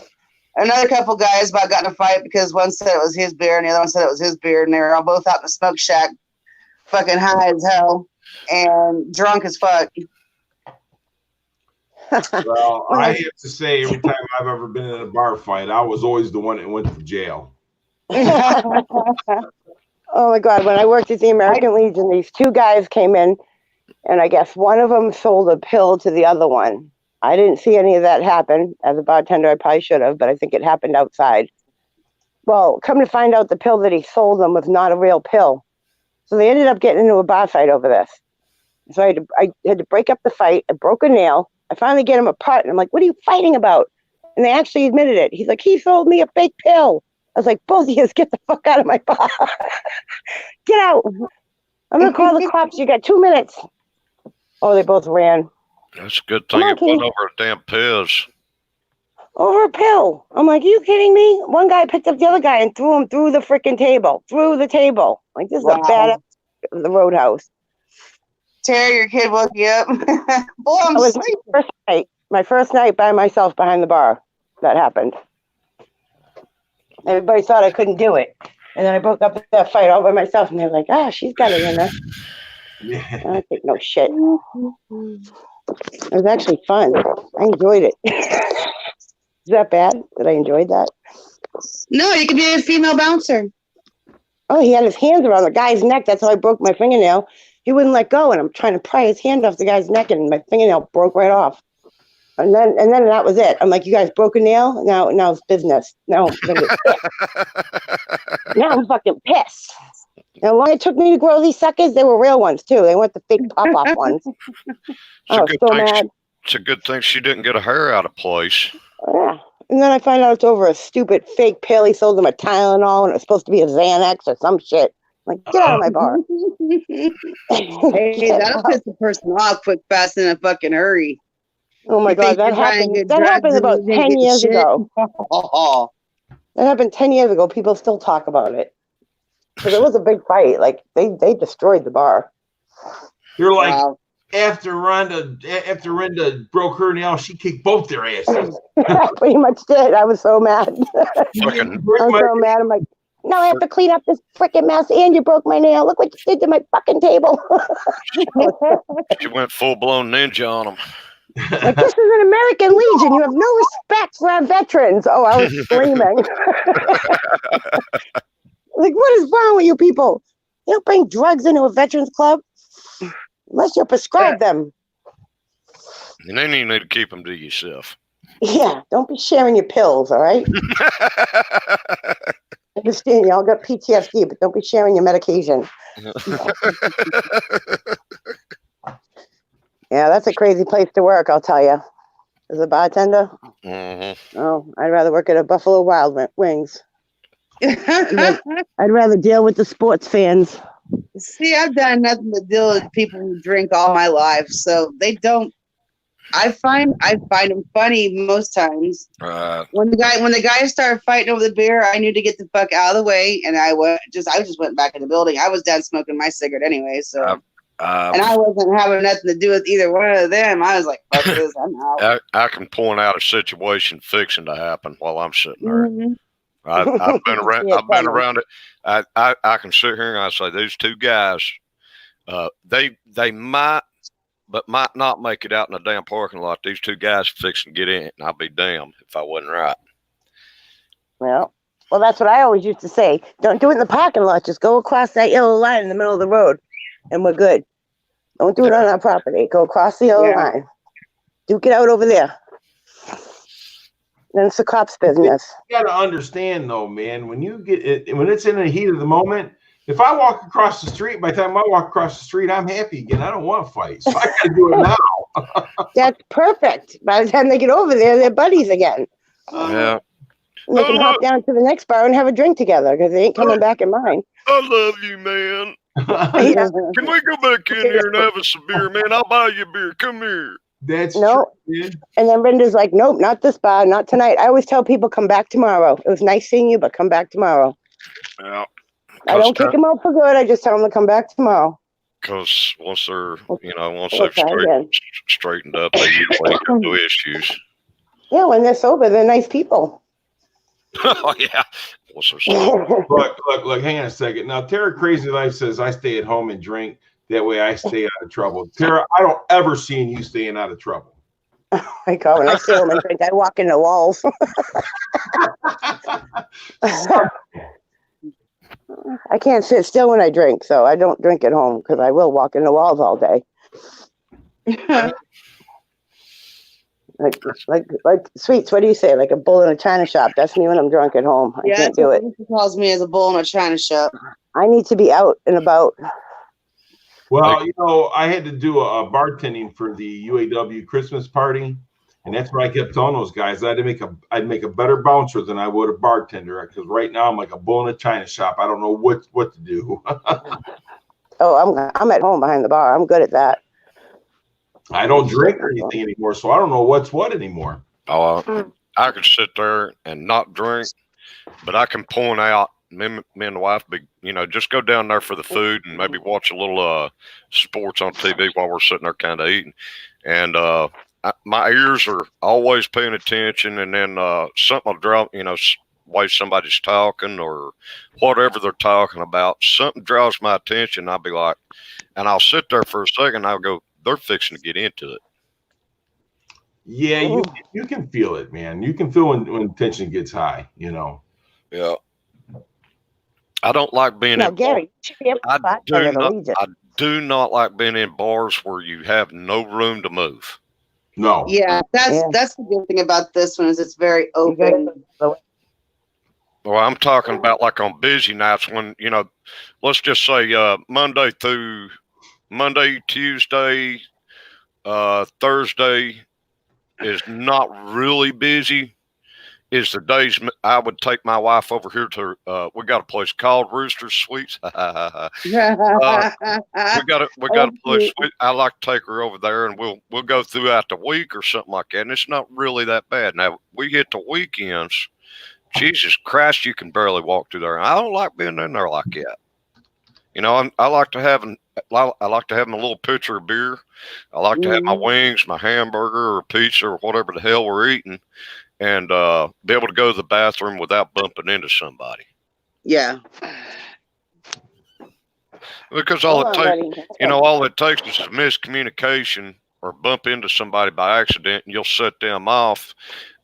Another couple guys about got in a fight because one said it was his beer and the other one said it was his beer, and they were all both out in the smoke shack, fucking high as hell and drunk as fuck. Well, I have to say, every time I've ever been in a bar fight, I was always the one that went to jail. Oh my God. When I worked at the American Legion, these 2 guys came in, and I guess one of them sold a pill to the other one. I didn't see any of that happen. As a bartender, I probably should have, but I think it happened outside. Well, come to find out, the pill that he sold them was not a real pill. So they ended up getting into a bar fight over this. So I had to break up the fight. I broke a nail. I finally get him apart, and I'm like, what are you fighting about? And they actually admitted it. He's like, he sold me a fake pill. I was like, both of you get the fuck out of my bar. Get out. I'm going to call the cops. You got 2 minutes. Oh, they both ran. That's a good thing it went over a damn piss. Over a pill. I'm like, are you kidding me? One guy picked up the other guy and threw him through the freaking table. Through the table. Like, this is a bad of the roadhouse. Terry, your kid woke you up. Boy, I'm It was sleeping. my first night by myself behind the bar. That happened. Everybody thought I couldn't do it. And then I broke up that fight all by myself, and they were like, she's got it in her. Yeah. I don't take no shit. It was actually fun. I enjoyed it. Is that bad that I enjoyed that? No, you could be a female bouncer. Oh, he had his hands around the guy's neck. That's how I broke my fingernail. He wouldn't let go, and I'm trying to pry his hand off the guy's neck, and my fingernail broke right off. And then that was it. I'm like, you guys broke a nail? Now it's business. Now I'm gonna get pissed. Now I'm fucking pissed. And how long it took me to grow these suckers, they were real ones too. They weren't the fake pop-off ones. I was so mad. It's a good thing she didn't get her hair out of place. Yeah. And then I find out it's over a stupid fake pill. He sold them a Tylenol, and it was supposed to be a Xanax or some shit. I'm like, get out of my bar. Hey, that'll piss a person off quick, fast, in a fucking hurry. Oh my You God, think that you're trying to happened. get That drugs happened and about you didn't 10 get years shit? ago. Oh, That happened 10 years ago. People still talk about it. Because it was a big fight. Like, they destroyed the bar. You're like, wow. after Rhonda broke her nail, she kicked both their asses. I pretty much did. I was so mad. I Fucking was so mad. I'm like, no, I have to clean up this freaking mess, and you broke my nail. Look what you did to my fucking table. she went full blown ninja on them. Like, this is an American Legion. You have no respect for our veterans. Oh, I was screaming. Like, what is wrong with you people? You don't bring drugs into a veterans club unless you prescribe them. And then you need to keep them to yourself. Yeah, don't be sharing your pills, all right? I understand y'all got PTSD, but don't be sharing your medication. Yeah, that's a crazy place to work, I'll tell you. As a bartender, oh, I'd rather work at a Buffalo Wild Wings. I'd rather deal with the sports fans. See, I've done nothing but deal with people who drink all my life, so they don't. I find them funny most times. When the guys started fighting over the beer, I knew to get the fuck out of the way, and I just went back in the building. I was done smoking my cigarette anyway, so. And I wasn't having nothing to do with either one of them. I was like, fuck this, I'm out. I can point out a situation fixing to happen while I'm sitting there. Mm-hmm. I've been around. I've been around it. I can sit here and I say these 2 guys, they might, but might not make it out in the damn parking lot. These 2 guys fixing to get in, and I'll be damned if I wasn't right. Well, that's what I always used to say. Don't do it in the parking lot. Just go across that yellow line in the middle of the road, and we're good. Don't do it on our property. Go across the yellow line. Duke it out over there. Then it's the cops' business. You got to understand, though, man, when it's in the heat of the moment, if I walk across the street, by the time I walk across the street, I'm happy again. I don't want to fight. So I got to do it now. That's perfect. By the time they get over there, they're buddies again. Yeah. And they can hop down to the next bar and have a drink together because they ain't coming back in mine. I love you, man. Yeah. Can we go back in here and have us a beer, man? I'll buy you a beer. Come here. That's No. true, man. And then Brenda's like, nope, not this bar, not tonight. I always tell people, come back tomorrow. It was nice seeing you, but come back tomorrow. Yeah. I don't kick them out for good. I just tell them to come back tomorrow. Because once they're, once We'll they've try again. straightened up, they usually have no issues. Yeah, when they're sober, they're nice people. Oh, yeah. Once they're sober. Look, hang on a second. Now, Tara Crazy Life says I stay at home and drink. That way I stay out of trouble. Tara, I don't ever see you staying out of trouble. I go, when I stay home and drink, I walk in the walls. I can't sit still when I drink, so I don't drink at home because I will walk in the walls all day. Like sweets, what do you say? Like a bull in a china shop. That's me when I'm drunk at home. I can't do it. He calls me as a bull in a china shop. I need to be out and about. Well, I had to do a bartending for the UAW Christmas party, and that's what I kept telling those guys. I'd make a better bouncer than I would a bartender, because right now I'm like a bull in a china shop. I don't know what to do. Oh, I'm at home behind the bar. I'm good at that. I don't drink or anything anymore, so I don't know what's what anymore. Oh, I could sit there and not drink, but I can point out. Me and the wife, just go down there for the food and maybe watch a little sports on TV while we're sitting there kind of eating. And my ears are always paying attention, and then something will drop, way somebody's talking or whatever they're talking about. Something draws my attention. I'll be like, and I'll sit there for a second. I'll go, they're fixing to get into it. Yeah, you can feel it, man. You can feel when tension gets high, Yeah. I don't like being Now, in Gary, you should be able to spot better the Legion. I do not like being in bars where you have no room to move. No. Yeah, that's the good thing about this one is it's very open. Well, I'm talking about like on busy nights when, let's just say Monday, Tuesday, Thursday is not really busy. Is the days I would take my wife over here to we got a place called Rooster Sweets. we got a place. I like to take her over there, and we'll go throughout the week or something like that. And it's not really that bad. Now we hit the weekends. Jesus Christ, you can barely walk through there. I don't like being in there like that. I like to have a little pitcher of beer. I like to have my wings, my hamburger or pizza or whatever the hell we're eating. And be able to go to the bathroom without bumping into somebody. Yeah. Because all it takes is a miscommunication or bump into somebody by accident, and you'll set them off.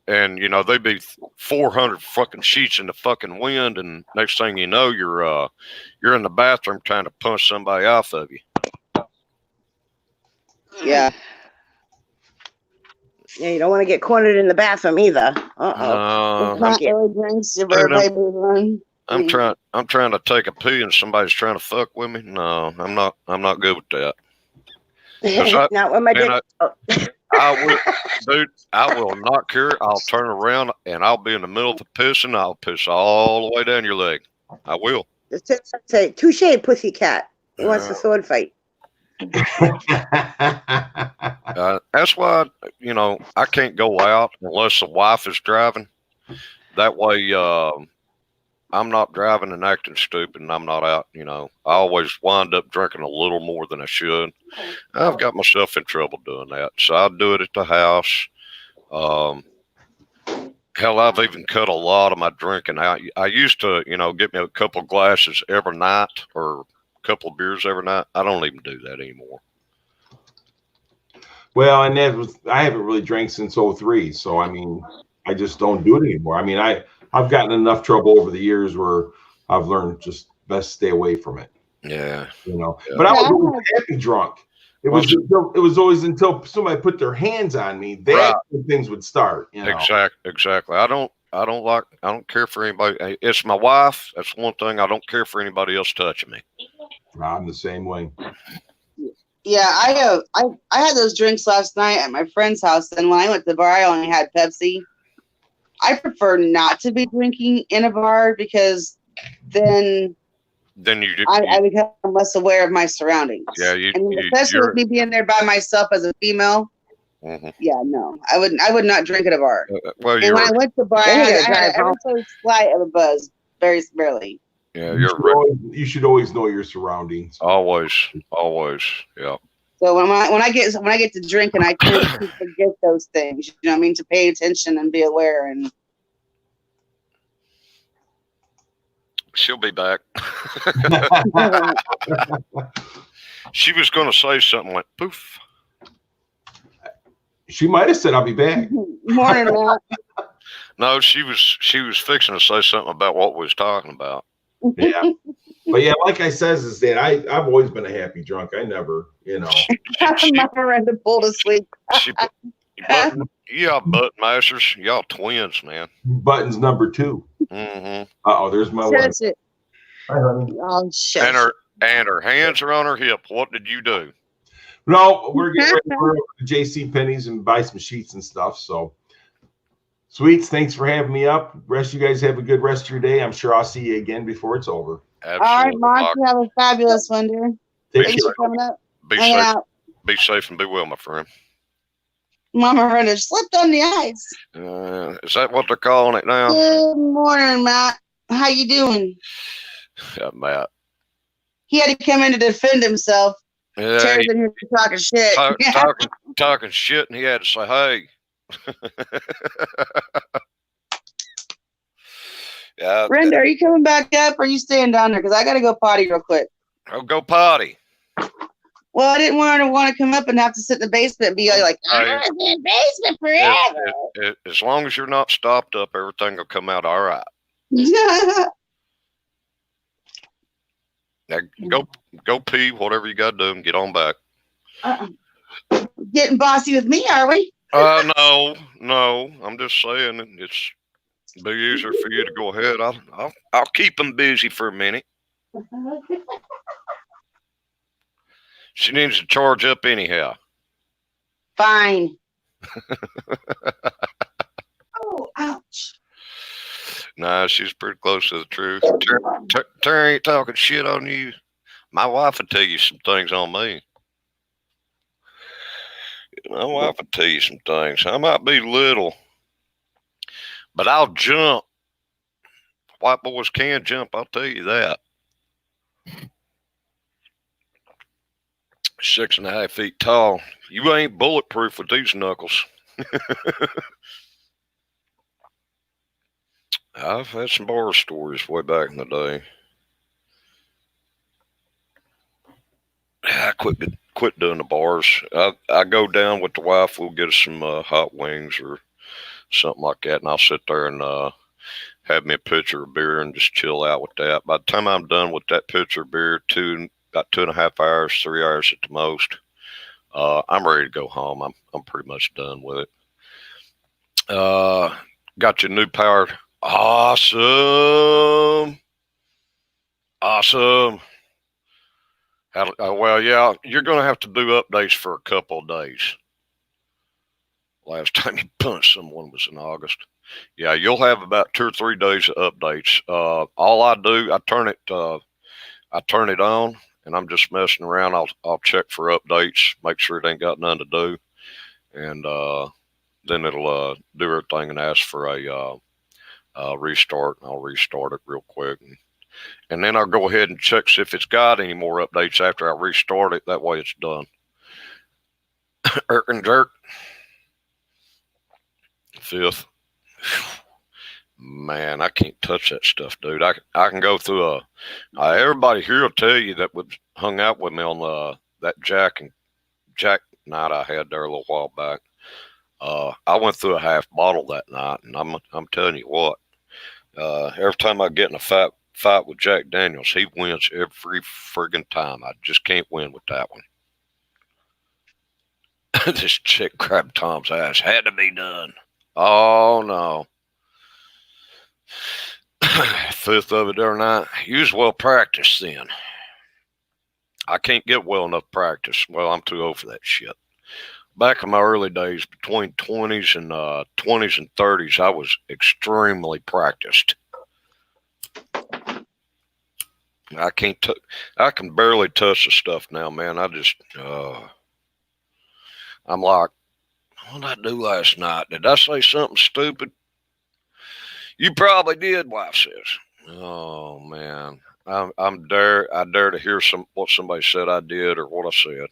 And they'd be 400 fucking sheets in the fucking wind, and next thing you know, you're in the bathroom trying to punch somebody off of you. Yeah. Yeah, you don't want to get cornered in the bathroom either. I'm trying to take a pee and somebody's trying to fuck with me. No, I'm not good with that. Not when my dick. I will not care. I'll turn around and I'll be in the middle of the pissing. I'll piss all the way down your leg. I will. Just say, touche, pussycat. He wants a sword fight. That's why I can't go out unless the wife is driving. That way I'm not driving and acting stupid, and I'm not out. I always wind up drinking a little more than I should. I've got myself in trouble doing that, so I do it at the house. Hell, I've even cut a lot of my drinking out. I used to get me a couple of glasses every night or couple of beers every night. I don't even do that anymore. Well, and I haven't really drank since 2003, so I just don't do it anymore. I've gotten enough trouble over the years where I've learned just best stay away from it. Yeah. Yeah. But I was always happy drunk. It was always until somebody put their hands on me that things would start. Exactly. I don't care for anybody. It's my wife. That's one thing. I don't care for anybody else touching me. I'm the same way. Yeah, I had those drinks last night at my friend's house, and when I went to the bar, I only had Pepsi. I prefer not to be drinking in a bar because then I become less aware of my surroundings. Yeah, especially with me being there by myself as a female. Mm-hmm. Yeah, no, I wouldn't. I would not drink at a bar. Well, And when I went to the bar, I Then you had, gotta I had drive ever home. so slight of a buzz, very barely. yeah, You you're should, always, you should always know your surroundings. always, yeah. So when I get to drinking, I tend to forget those things. You know what I mean? To pay attention and be aware. And She'll be back. She was going to say something like poof. She might have said, "I'll be back." morning, Matt. No, she was fixing to say something about what we was talking about. Yeah, but yeah, like I says, is that I've always been a happy drunk. I never, My Miranda pulled asleep. Y'all butt masters, y'all twins, man. Buttons number 2. Mm-hmm. Oh, there's my wife. Shush it. Hi, honey. Oh, shush. And her hands are on her hip. What did you do? No, we're getting ready to go to J.C. Penney's and buy some sheets and stuff. So, Sweets, thanks for having me up. Rest you guys have a good rest of your day. I'm sure I'll see you again before it's over. Absolutely. All right, Mark, you have a fabulous one, dear. Take Thanks care. for coming up. Be Hang safe. out. Be safe and be well, my friend. Mama Miranda slipped on the ice. Is that what they're calling it now? Good morning, Matt. How you doing? Yeah, Matt. He had to come in to defend himself. Yeah, Terry's in here talking shit. talking shit, and he had to say, "Hey." Yeah, Brenda, are you coming back up or are you staying down there? Because I got to go potty real quick. I'll go potty. Well, I didn't want to come up and have to sit in the basement and be like, I'm Hey, in the basement forever. As long as you're not stopped up, everything will come out all right. Now go pee, whatever you got to do, and get on back. Getting bossy with me, are we? No. I'm just saying it's be easier for you to go ahead. I'll keep them busy for a minute. She needs to charge up anyhow. Fine. Oh, ouch. Nah, she's pretty close to the truth. Terry ain't talking shit on you. My wife will tell you some things on me. My wife will tell you some things. I might be little, but I'll jump. White boys can jump, I'll tell you that. 6.5 feet tall. You ain't bulletproof with these knuckles. I've had some bar stories way back in the day. I quit doing the bars. I go down with the wife. We'll get us some hot wings or something like that, and I'll sit there and have me a pitcher of beer and just chill out with that. By the time I'm done with that pitcher of beer, about 2.5 hours, 3 hours at the most, I'm ready to go home. I'm pretty much done with it. Got your new power. Awesome. Well, yeah, you're going to have to do updates for a couple of days. Last time you punched someone was in August. Yeah, you'll have about 2 or 3 days of updates. All I do, I turn it on, and I'm just messing around. I'll check for updates, make sure it ain't got nothing to do, and then it'll do everything and ask for a restart. And I'll restart it real quick, and then I'll go ahead and check see if it's got any more updates after I restart it. That way, it's done. Irk and jerk. 5th. Man, I can't touch that stuff, dude. I can go through everybody here will tell you that was hung out with me on that Jack night I had there a little while back. I went through a half bottle that night, and I'm telling you what, every time I get in a fight with Jack Daniels, he wins every friggin' time. I just can't win with that one. This chick grabbed Tom's ass. Had to be done. Oh, no. 5th of it every night. You was well practiced then. I can't get well enough practice. Well, I'm too old for that shit. Back in my early days, between 20s and 30s, I was extremely practiced. I can barely touch the stuff now, man. I'm like, What did I do last night? Did I say something stupid? You probably did, wife says. Oh man. I'm dare I dare to hear what somebody said I did or what I said.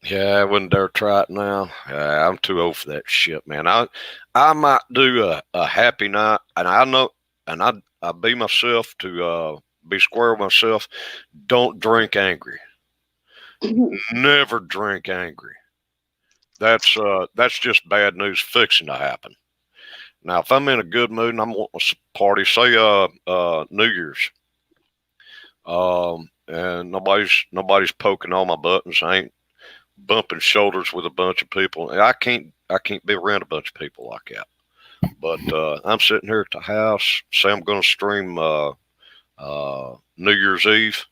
Yeah, I wouldn't dare try it now. Yeah, I'm too old for that shit, man. I might do a happy night, and I know, and I be myself to be square with myself. Don't drink angry. Never drink angry. That's just bad news fixing to happen. Now, if I'm in a good mood and I'm wanting to party, say New Year's, and nobody's poking all my buttons, I ain't bumping shoulders with a bunch of people. I can't be around a bunch of people like that. But I'm sitting here at the house. Say I'm going to stream New Year's Eve.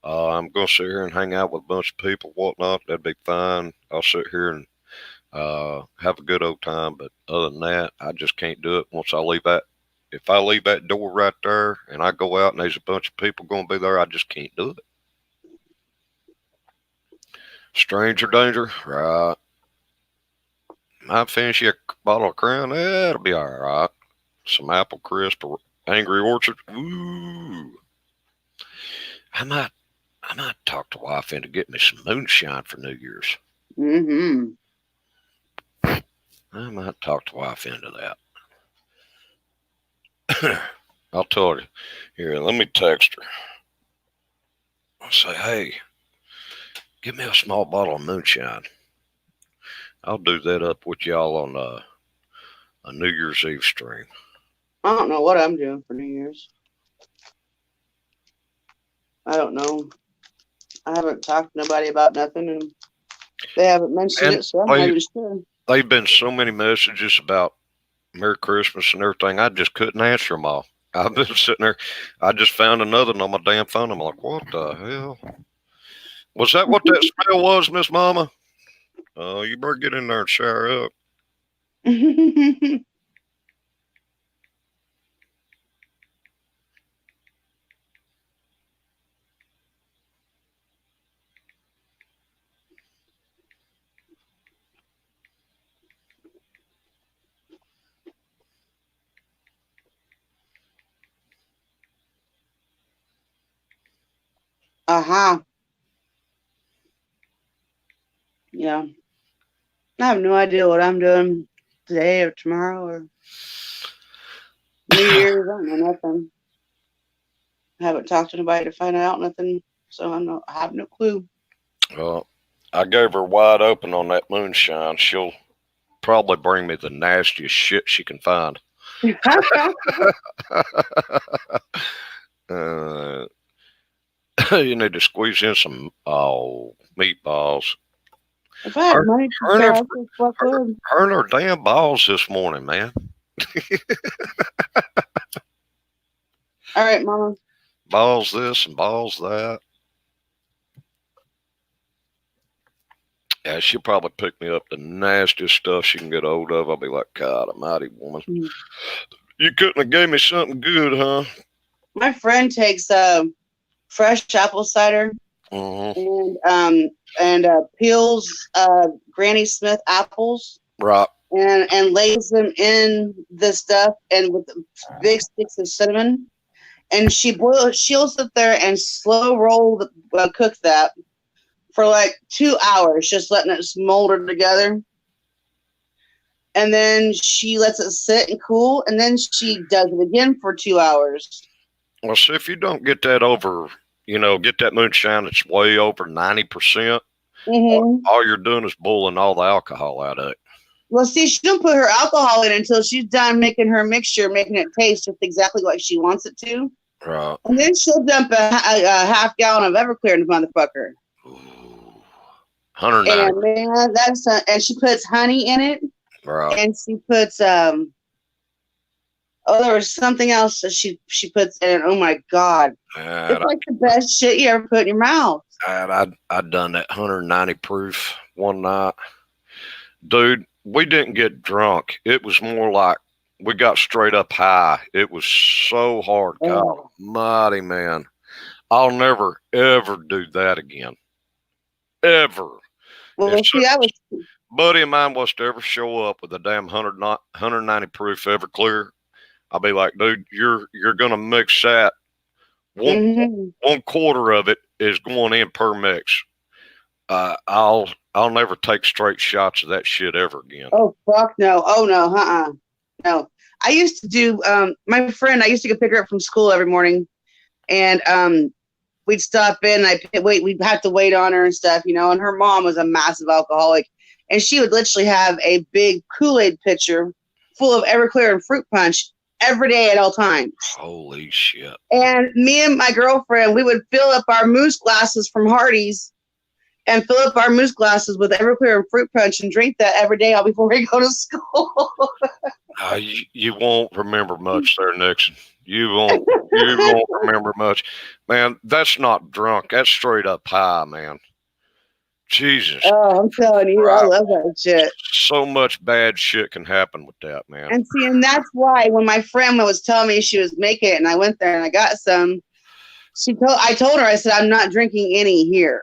I'm going to sit here and hang out with a bunch of people, whatnot. That'd be fine. I'll sit here and have a good old time. But other than that, I just can't do it. Once I leave that, if I leave that door right there and I go out and there's a bunch of people going to be there, I just can't do it. Stranger danger, right? Might finish you a bottle of Crown. That'll be all right. Some apple crisp or Angry Orchard. Ooh. I might talk to wife into getting me some moonshine for New Year's. Mm-hmm. I might talk to wife into that. I'll tell her. Here, let me text her. I'll say, hey, give me a small bottle of moonshine. I'll do that up with y'all on a New Year's Eve stream. I don't know what I'm doing for New Year's. I don't know. I haven't talked to nobody about nothing, and they haven't mentioned it, so I'm not even sure. They've been so many messages about Merry Christmas and everything. I just couldn't answer them all. I've been sitting there. I just found another one on my damn phone. I'm like, what the hell? Was that what that smell was, Miss Mama? Oh, you better get in there and shower up. Yeah. I have no idea what I'm doing today or tomorrow or New Year's. I don't know nothing. I haven't talked to anybody to find out nothing, so I have no clue. Well, I gave her wide open on that moonshine. She'll probably bring me the nastiest shit she can find. You need to squeeze in some meatballs. If I had money to spare, I'd just fuck good. Her and her damn balls this morning, man. All right, Mama. Balls this and balls that. Yeah, she'll probably pick me up the nastiest stuff she can get hold of. I'll be like, God almighty, woman. You couldn't have gave me something good, huh? My friend takes fresh apple cider and peels Granny Smith apples. Right. And lays them in the stuff and with big sticks of cinnamon. And she'll sit there and slow roll cook that for like 2 hours, just letting it smolder together. And then she lets it sit and cool, and then she does it again for 2 hours. Well, see, if you don't get that over, get that moonshine that's way over 90%, all you're doing is boiling all the alcohol out of it. Well, see, she don't put her alcohol in until she's done making her mixture, making it taste just exactly like she wants it to. Right. And then she'll dump a half gallon of Everclear in the motherfucker. Ooh. 190. And man, and she puts honey in it. Right. And she puts there was something else that she puts in it. Oh my God. It's like the best shit you ever put in your mouth. I done that 190 proof one night. Dude, we didn't get drunk. It was more like we got straight up high. It was so hard. God almighty, man. I'll never, ever do that again. Ever. Well, If see, I was. buddy of mine was to ever show up with a damn 190 proof Everclear, I'll be like, dude, you're gonna mix that. One Mhm. 1/4 of it is going in per mix. I'll never take straight shots of that shit ever again. Oh fuck no! Oh no! No. I used to do. My friend. I used to go pick her up from school every morning, and we'd stop in. We'd have to wait on her and stuff, you know. And her mom was a massive alcoholic, and she would literally have a big Kool-Aid pitcher full of Everclear and fruit punch every day at all times. Holy shit! And me and my girlfriend, we would fill up our moose glasses from Hardee's and fill up our moose glasses with Everclear and fruit punch and drink that every day all before we go to school. You won't remember much there, Nixon. You won't remember much, man. That's not drunk. That's straight up high, man. Jesus, Oh, I'm telling you, I love that shit. so much bad shit can happen with that, man. And see, and that's why when my friend was telling me she was making it, and I went there and I got some, I told her, I said, I'm not drinking any here.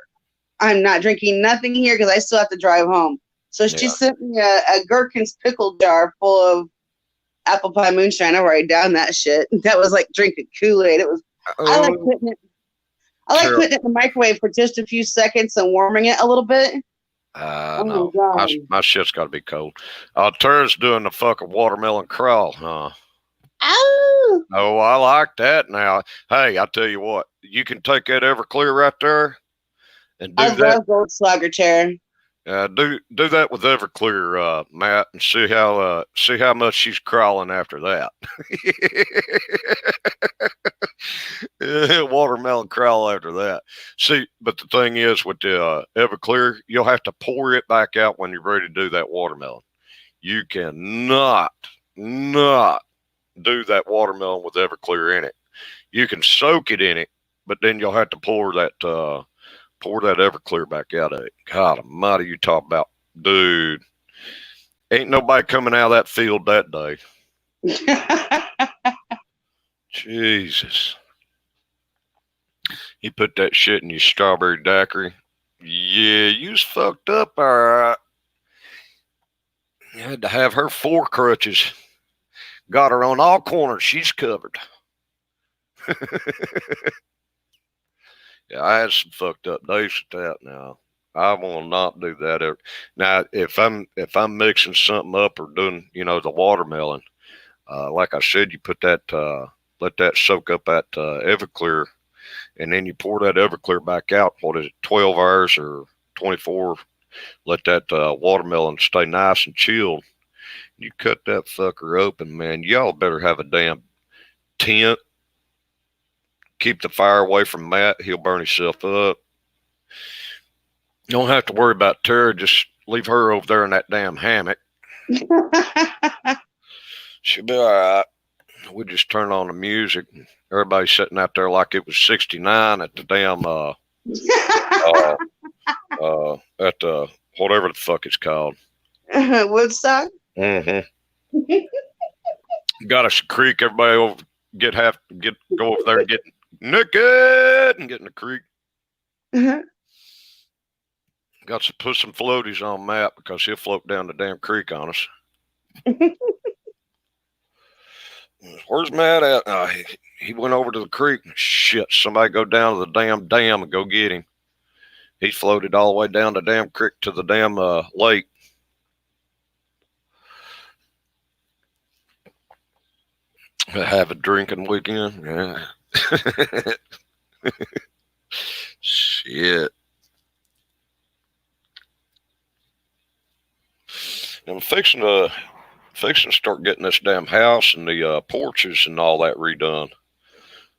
I'm not drinking nothing here because I still have to drive home. So she sent me a Gherkin's pickle jar full of apple pie moonshine. I already down that shit. That was like drinking Kool-Aid. It was. I like putting it. I like putting it in the microwave for just a few seconds and warming it a little bit. No, my shit's got to be cold. Tara's doing the fucking watermelon crawl, huh? Oh. Oh, I like that. Now, hey, I tell you what, you can take that Everclear right there and do that. I love Goldschlager, Tara. Do that with Everclear, Matt, and see how much she's crawling after that. Watermelon crawl after that. See, but the thing is with the Everclear, you'll have to pour it back out when you're ready to do that watermelon. You cannot not do that watermelon with Everclear in it. You can soak it in it, but then you'll have to pour that Everclear back out of it. God almighty, you talk about, dude. Ain't nobody coming out of that field that day. Jesus. You put that shit in your strawberry daiquiri. Yeah, you was fucked up, all right. You had to have her 4 crutches. Got her on all corners. She's covered. Yeah, I had some fucked up days with that. Now I will not do that ever. Now, if I'm mixing something up or doing, the watermelon, like I said, you put that, let that soak up that Everclear, and then you pour that Everclear back out. What is it, 12 hours or 24? Let that watermelon stay nice and chilled. You cut that fucker open, man. Y'all better have a damn tent. Keep the fire away from Matt. He'll burn himself up. You don't have to worry about Tara. Just leave her over there in that damn hammock. She'll be all right. We just turn on the music. Everybody's sitting out there like it was 69 at the damn at the whatever the fuck it's called. Woodstock. Mm-hmm. Got us a creek. Everybody over go over there and get naked and get in the creek. Got to put some floaties on Matt because he'll float down the damn creek on us. Where's Matt at? He went over to the creek. Shit, somebody go down to the damn dam and go get him. He floated all the way down the damn creek to the damn lake. Have a drinking weekend. Yeah. Shit. I'm fixing to start getting this damn house and the porches and all that redone.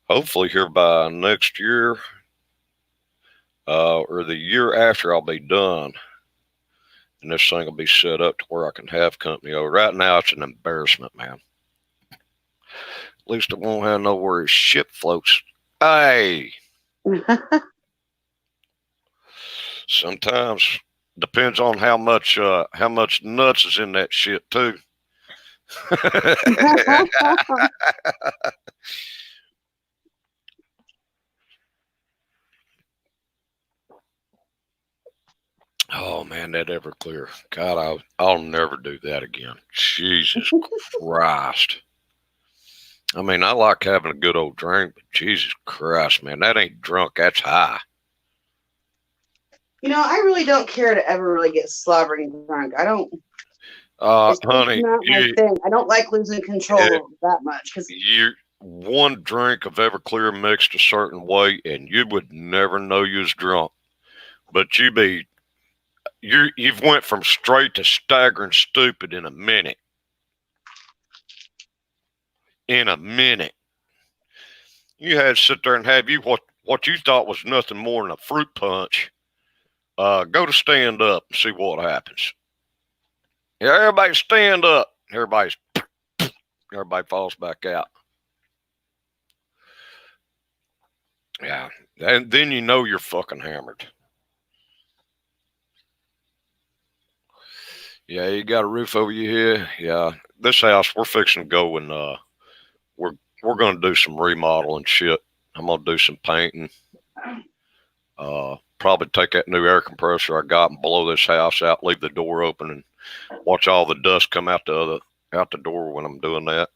Hopefully here by next year or the year after I'll be done. And this thing will be set up to where I can have company over. Right now it's an embarrassment, man. At least I won't have nowhere shit floats. Hey. Sometimes depends on how much nuts is in that shit too. Oh man, that Everclear. God, I'll never do that again. Jesus Christ. I mean, I like having a good old drink, but Jesus Christ, man, that ain't drunk. That's high. You know, I really don't care to ever really get slobbering drunk. I don't. It's just Honey, not my thing. I don't like losing control that much because you one drink of Everclear mixed a certain way, and you would never know you was drunk. But you've went from straight to staggering stupid in a minute. In a minute, you had to sit there and have you what you thought was nothing more than a fruit punch. Go to stand up and see what happens. Yeah, everybody stand up. Everybody falls back out. Yeah, and then you know you're fucking hammered. Yeah, you got a roof over your head. Yeah, this house we're fixing to go and we're we're gonna do some remodeling shit. I'm gonna do some painting. Probably take that new air compressor I got and blow this house out, leave the door open, and watch all the dust come out the door when I'm doing that.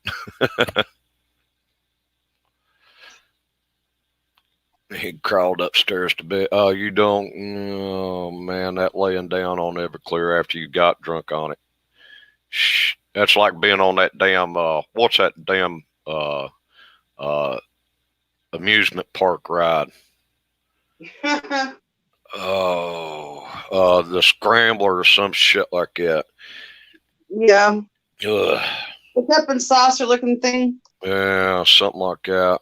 He crawled upstairs to bed. Oh, you don't? Oh man, that laying down on Everclear after you got drunk on it. Shh, that's like being on that damn. What's that damn uh, amusement park ride? Oh, the Scrambler or some shit like that. yeah, Ugh. the cup and saucer looking thing. Yeah, something like that.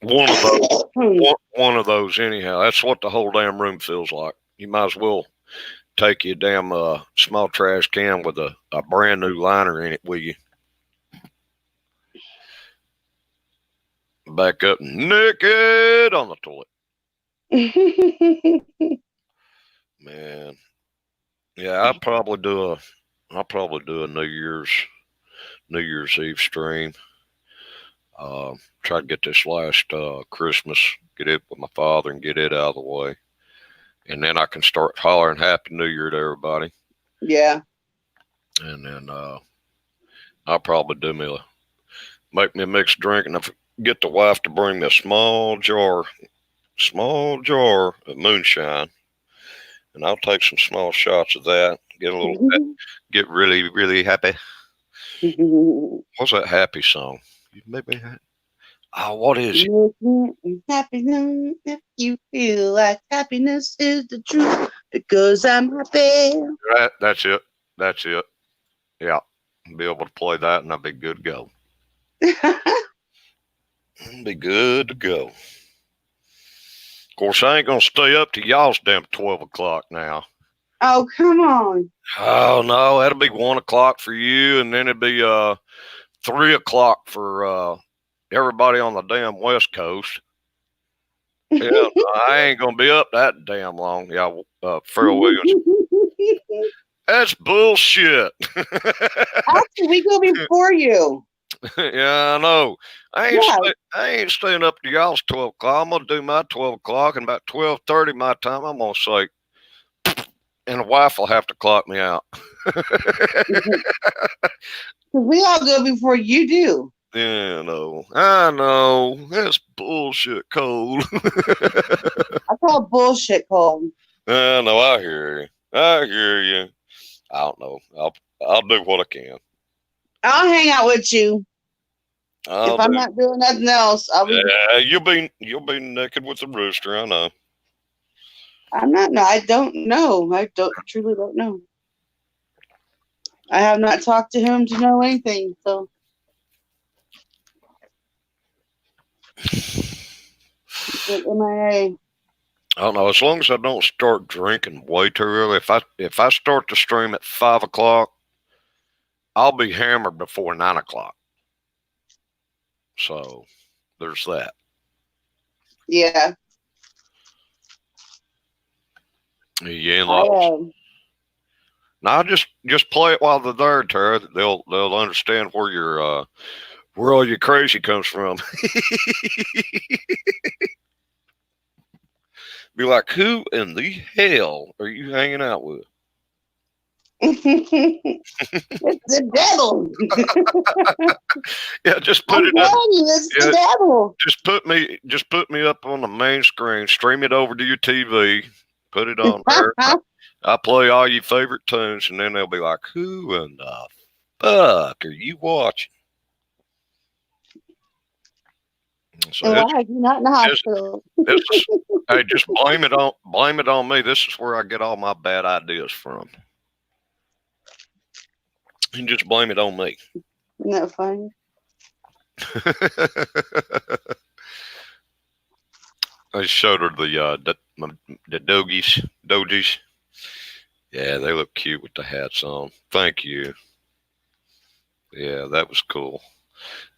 One of those. One of those. Anyhow, that's what the whole damn room feels like. You might as well take your damn small trash can with a brand new liner in it with you. Back up naked on the toilet. Man. Yeah, I'll probably do a New Year's Eve stream. Try to get this last Christmas, get it with my father and get it out of the way. And then I can start hollering Happy New Year to everybody. Yeah. And then I'll probably make me a mixed drink, and if get the wife to bring me a small jar of moonshine, and I'll take some small shots of that. Get really, really happy. What's that happy song? You make me happy. Oh, what is it? Happiness, if you feel like happiness is the truth, because I'm happy. That's it. That's it. Yeah. Be able to play that, and I'll be good to go. Be good to go. Of course, I ain't gonna stay up to y'all's damn 12 o'clock now. Oh, come on. Oh no, that'll be 1 o'clock for you, and then it'd be 3 o'clock for everybody on the damn West Coast. Yeah, I ain't gonna be up that damn long. Yeah, Pharrell Williams. That's bullshit. Actually, we go before you. Yeah, I know. I ain't staying up to y'all's 12 o'clock. I'm gonna do my 12 o'clock, and about 12:30 my time, I'm gonna say, and the wife will have to clock me out. We all go before you do. Yeah, I know. That's bullshit, Cole. I call bullshit, Cole. I know. I hear you. I don't know. I'll do what I can. I'll hang out with you. If I'm not doing nothing else, I'll be. Yeah, you'll be naked with the rooster. I know. I'm not. No, I don't know. I truly don't know. I have not talked to him to know anything. So. MIA. I don't know. As long as I don't start drinking way too early, if I start the stream at 5 o'clock, I'll be hammered before 9 o'clock. So there's that. Yeah. You ain't now just play it while they're there, Tara. They'll understand where all your crazy comes from. Be like, who in the hell are you hanging out with? It's the devil. Yeah, just put I'm it up. telling you, it's Yeah, the devil. just put me up on the main screen. Stream it over to your TV. Put it on there. I play all your favorite tunes, and then they'll be like, who in the fuck are you watching? So And why it's are you not in the just hospital? this is hey, just blame it on me. This is where I get all my bad ideas from. And just blame it on me. Isn't that funny? I showed her the dogies. Yeah, they look cute with the hats on. Thank you. Yeah, that was cool.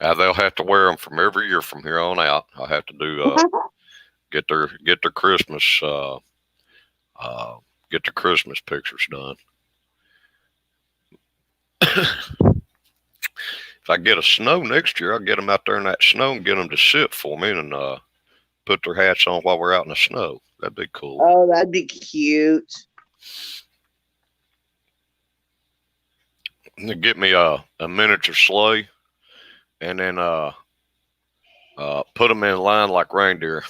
They'll have to wear them from every year from here on out. I'll have to do get their Christmas get their Christmas pictures done. If I get a snow next year, I'll get them out there in that snow and get them to sit for me and put their hats on while we're out in the snow. That'd be cool. Oh, that'd be cute. And get me a miniature sleigh and then put them in line like reindeer.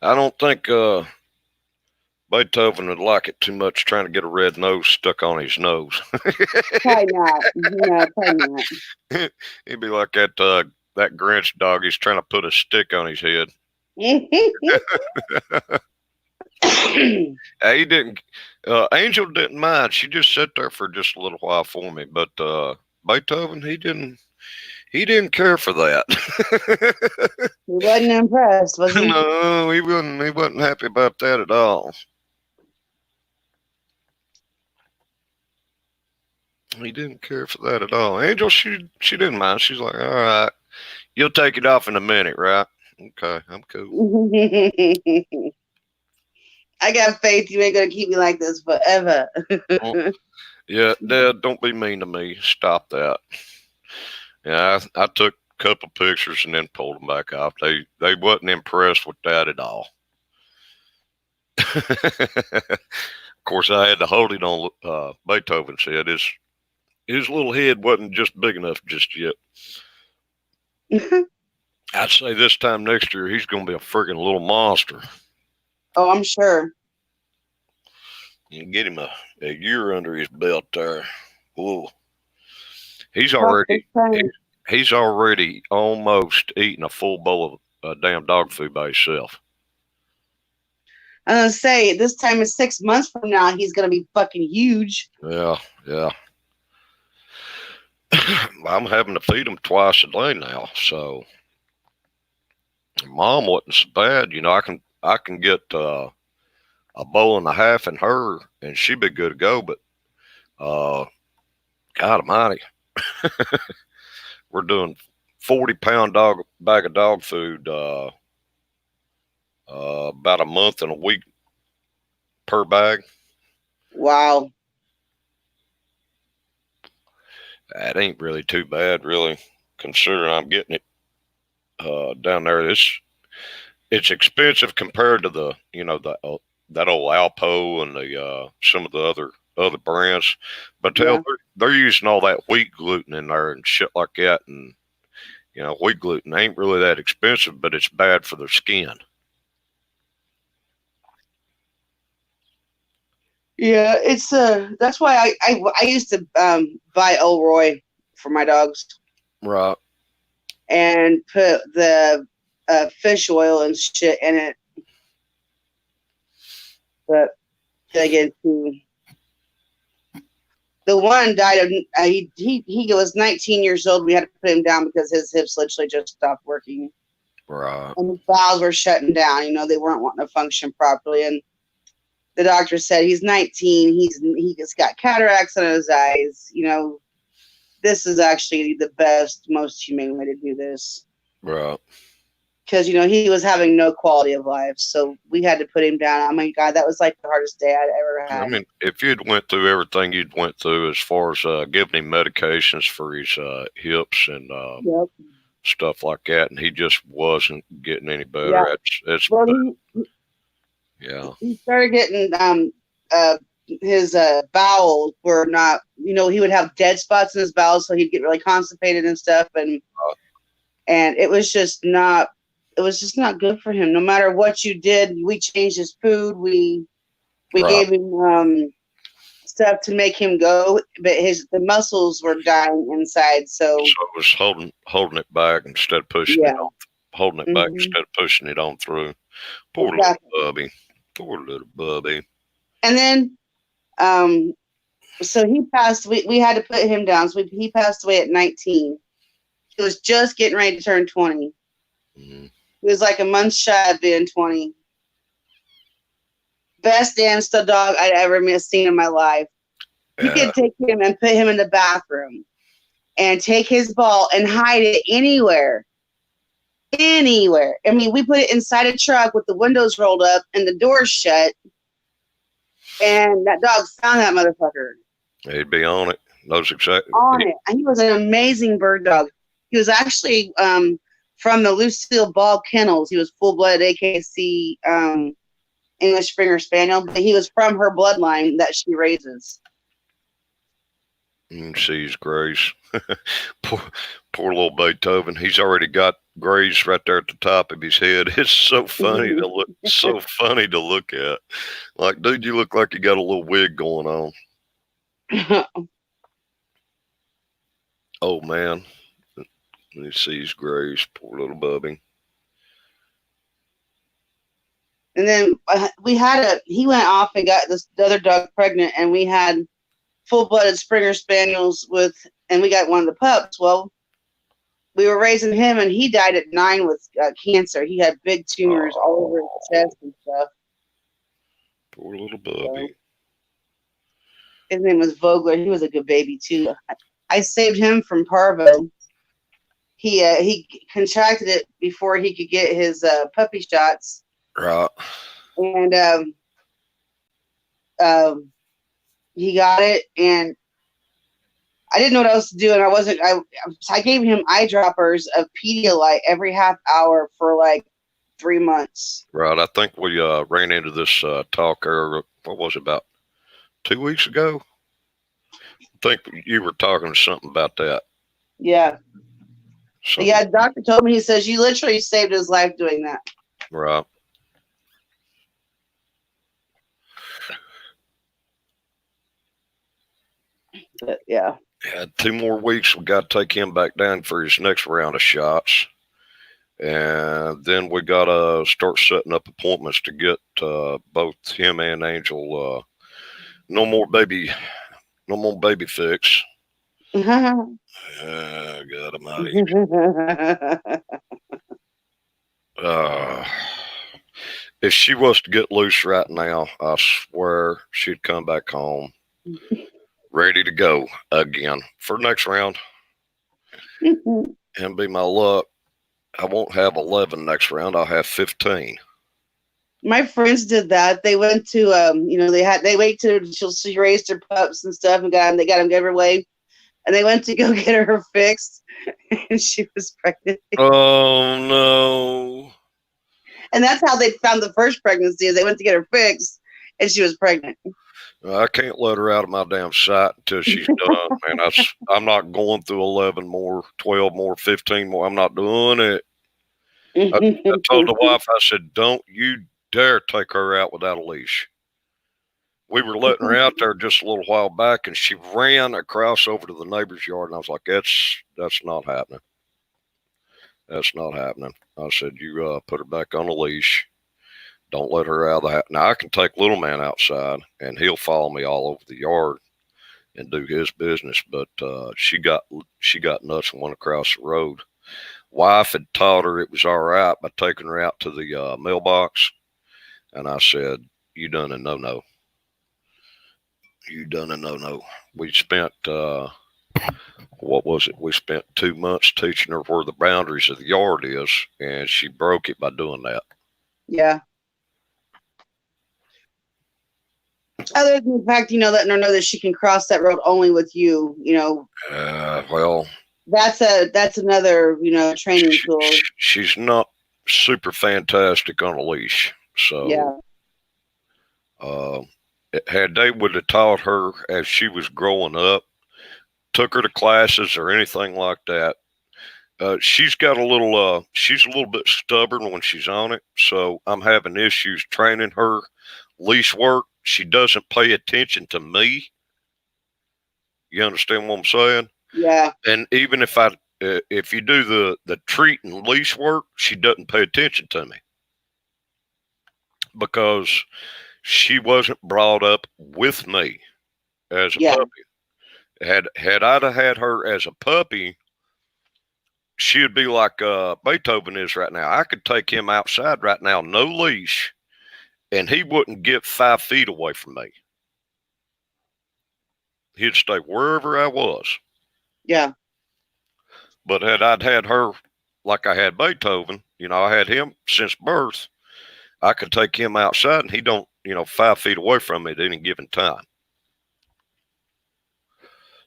I don't think Beethoven would like it too much trying to get a red nose stuck on his nose. Probably not. No, probably not. He'd be like that Grinch dog. He's trying to put a stick on his head. He didn't. Angel didn't mind. She just sat there for just a little while for me. But Beethoven, he didn't care for that. He wasn't impressed, was he? No, he wasn't. He wasn't happy about that at all. He didn't care for that at all. Angel, she didn't mind. She's like, all right, you'll take it off in a minute, right? Okay, I'm cool. I got faith you ain't gonna keep me like this forever. Yeah, Dad, don't be mean to me. Stop that. Yeah, I took a couple pictures and then pulled them back off. They wasn't impressed with that at all. Of course, I had to hold it on Beethoven's head. His little head wasn't just big enough just yet. I'd say this time next year he's going to be a friggin' little monster. Oh, I'm sure. You can get him a year under his belt there. Whoa. He's already almost eating a full bowl of damn dog food by himself. I'm gonna say this time in 6 months from now he's gonna be fucking huge. Yeah. I'm having to feed him twice a day now, so Mom wasn't so bad. You know, I can get a bowl and a half in her, and she'd be good to go. But God Almighty, we're doing 40-pound bag of dog food about a month and a week per bag. Wow. That ain't really too bad, really, considering I'm getting it down there. It's expensive compared to the that old Alpo and the some of the other brands, but they're using all that wheat gluten in there and shit like that, and wheat gluten ain't really that expensive, but it's bad for their skin. Yeah, it's that's why I used to buy Elroy for my dogs. Right. And put the fish oil and shit in it. But again, the one died of he was 19 years old. We had to put him down because his hips literally just stopped working. Right. And his valves were shutting down. They weren't wanting to function properly. And the doctor said he's 19. He just got cataracts in his eyes. This is actually the best, most humane way to do this. Right. Because, he was having no quality of life. So we had to put him down. Oh, my God, that was like the hardest day I'd ever had. I mean, if you'd went through everything you'd went through as far as giving him medications for his hips and Yep. stuff like that, and he just wasn't getting any better. Yeah. It's Well, yeah. he started getting his bowels were not, he would have dead spots in his bowels, so he'd get really constipated and stuff, and it was just not good for him. No matter what you did, we changed his food, we gave him stuff to make him go, but the muscles were dying inside, so it was holding it back instead of pushing it on, holding it back instead of pushing it on through. Poor little bubby. Poor little bubby. And then so he passed. We had to put him down. So he passed away at 19. He was just getting ready to turn 20. Mm-hmm. He was like a month shy of being 20. Best damn stud dog I'd ever seen in my life. You could take him and put him in the bathroom and take his ball and hide it anywhere. Anywhere. I mean, we put it inside a truck with the windows rolled up and the doors shut. And that dog found that motherfucker. He'd be on it. Knows exactly. On it. And he was an amazing bird dog. He was actually from the Lucille Ball Kennels. He was full-blooded AKC English Springer Spaniel, but he was from her bloodline that she raises. Sees grays. poor little Beethoven. He's already got grays right there at the top of his head. It's so funny to look. So funny to look at. Like, dude, you look like you got a little wig going on. Oh man, he sees grays. Poor little bubby. And then he went off and got the other dog pregnant, and we had full-blooded Springer Spaniels and we got one of the pups. Well, we were raising him, and he died at 9 with cancer. He had big tumors all over his chest and stuff. Poor little bubby. His name was Vogler. He was a good baby too. I saved him from parvo. He contracted it before he could get his puppy shots. Right. And he got it, and I didn't know what else to do, and I gave him eye droppers of Pedialyte every half hour for like 3 months. Right. I think we ran into this talk what was it, about 2 weeks ago? I think you were talking something about that. Yeah. Yeah, doctor told me, he says, you literally saved his life doing that. Right. But, yeah. 2 more weeks. We got to take him back down for his next round of shots. And then we got to start setting up appointments to get both him and Angel no more baby fix. God almighty. If she was to get loose right now, I swear she'd come back home ready to go again for next round. And be my luck, I won't have 11 next round. I'll have 15. My friends did that. They went to, they wait till she raised her pups and stuff, and they got them every way. And they went to go get her fixed, and she was pregnant. Oh, no. And that's how they found the first pregnancy, is they went to get her fixed, and she was pregnant. I can't let her out of my damn sight until she's done, man. I'm not going through 11 more, 12 more, 15 more. I'm not doing it. I told the wife, I said, don't you dare take her out without a leash. We were letting her out there just a little while back, and she ran across over to the neighbor's yard, and I was like, that's not happening. That's not happening. I said, you put her back on a leash. Don't let her out of the house. Now, I can take little man outside, and he'll follow me all over the yard and do his business, but she got nuts and went across the road. Wife had taught her it was all right by taking her out to the mailbox, and I said, you done a no-no. You done a no-no. We spent, what was it? We spent 2 months teaching her where the boundaries of the yard is, and she broke it by doing that. Yeah. Other than the fact, letting her know that she can cross that road only with you, Well, That's another, training tool. She's not super fantastic on a leash. So, Yeah. uh, had they would have taught her as she was growing up, took her to classes or anything like that, she's a little bit stubborn when she's on it. So I'm having issues training her leash work. She doesn't pay attention to me. You understand what I'm saying? Yeah. And even if you do the treat and leash work, she doesn't pay attention to me because she wasn't brought up with me as a Yeah. puppy. Had I'd have had her as a puppy, she'd be like Beethoven is right now. I could take him outside right now, no leash, and he wouldn't get 5 feet away from me. He'd stay wherever I was. Yeah. But I'd had her like I had Beethoven, I had him since birth. I could take him outside and he don't, 5 feet away from me at any given time.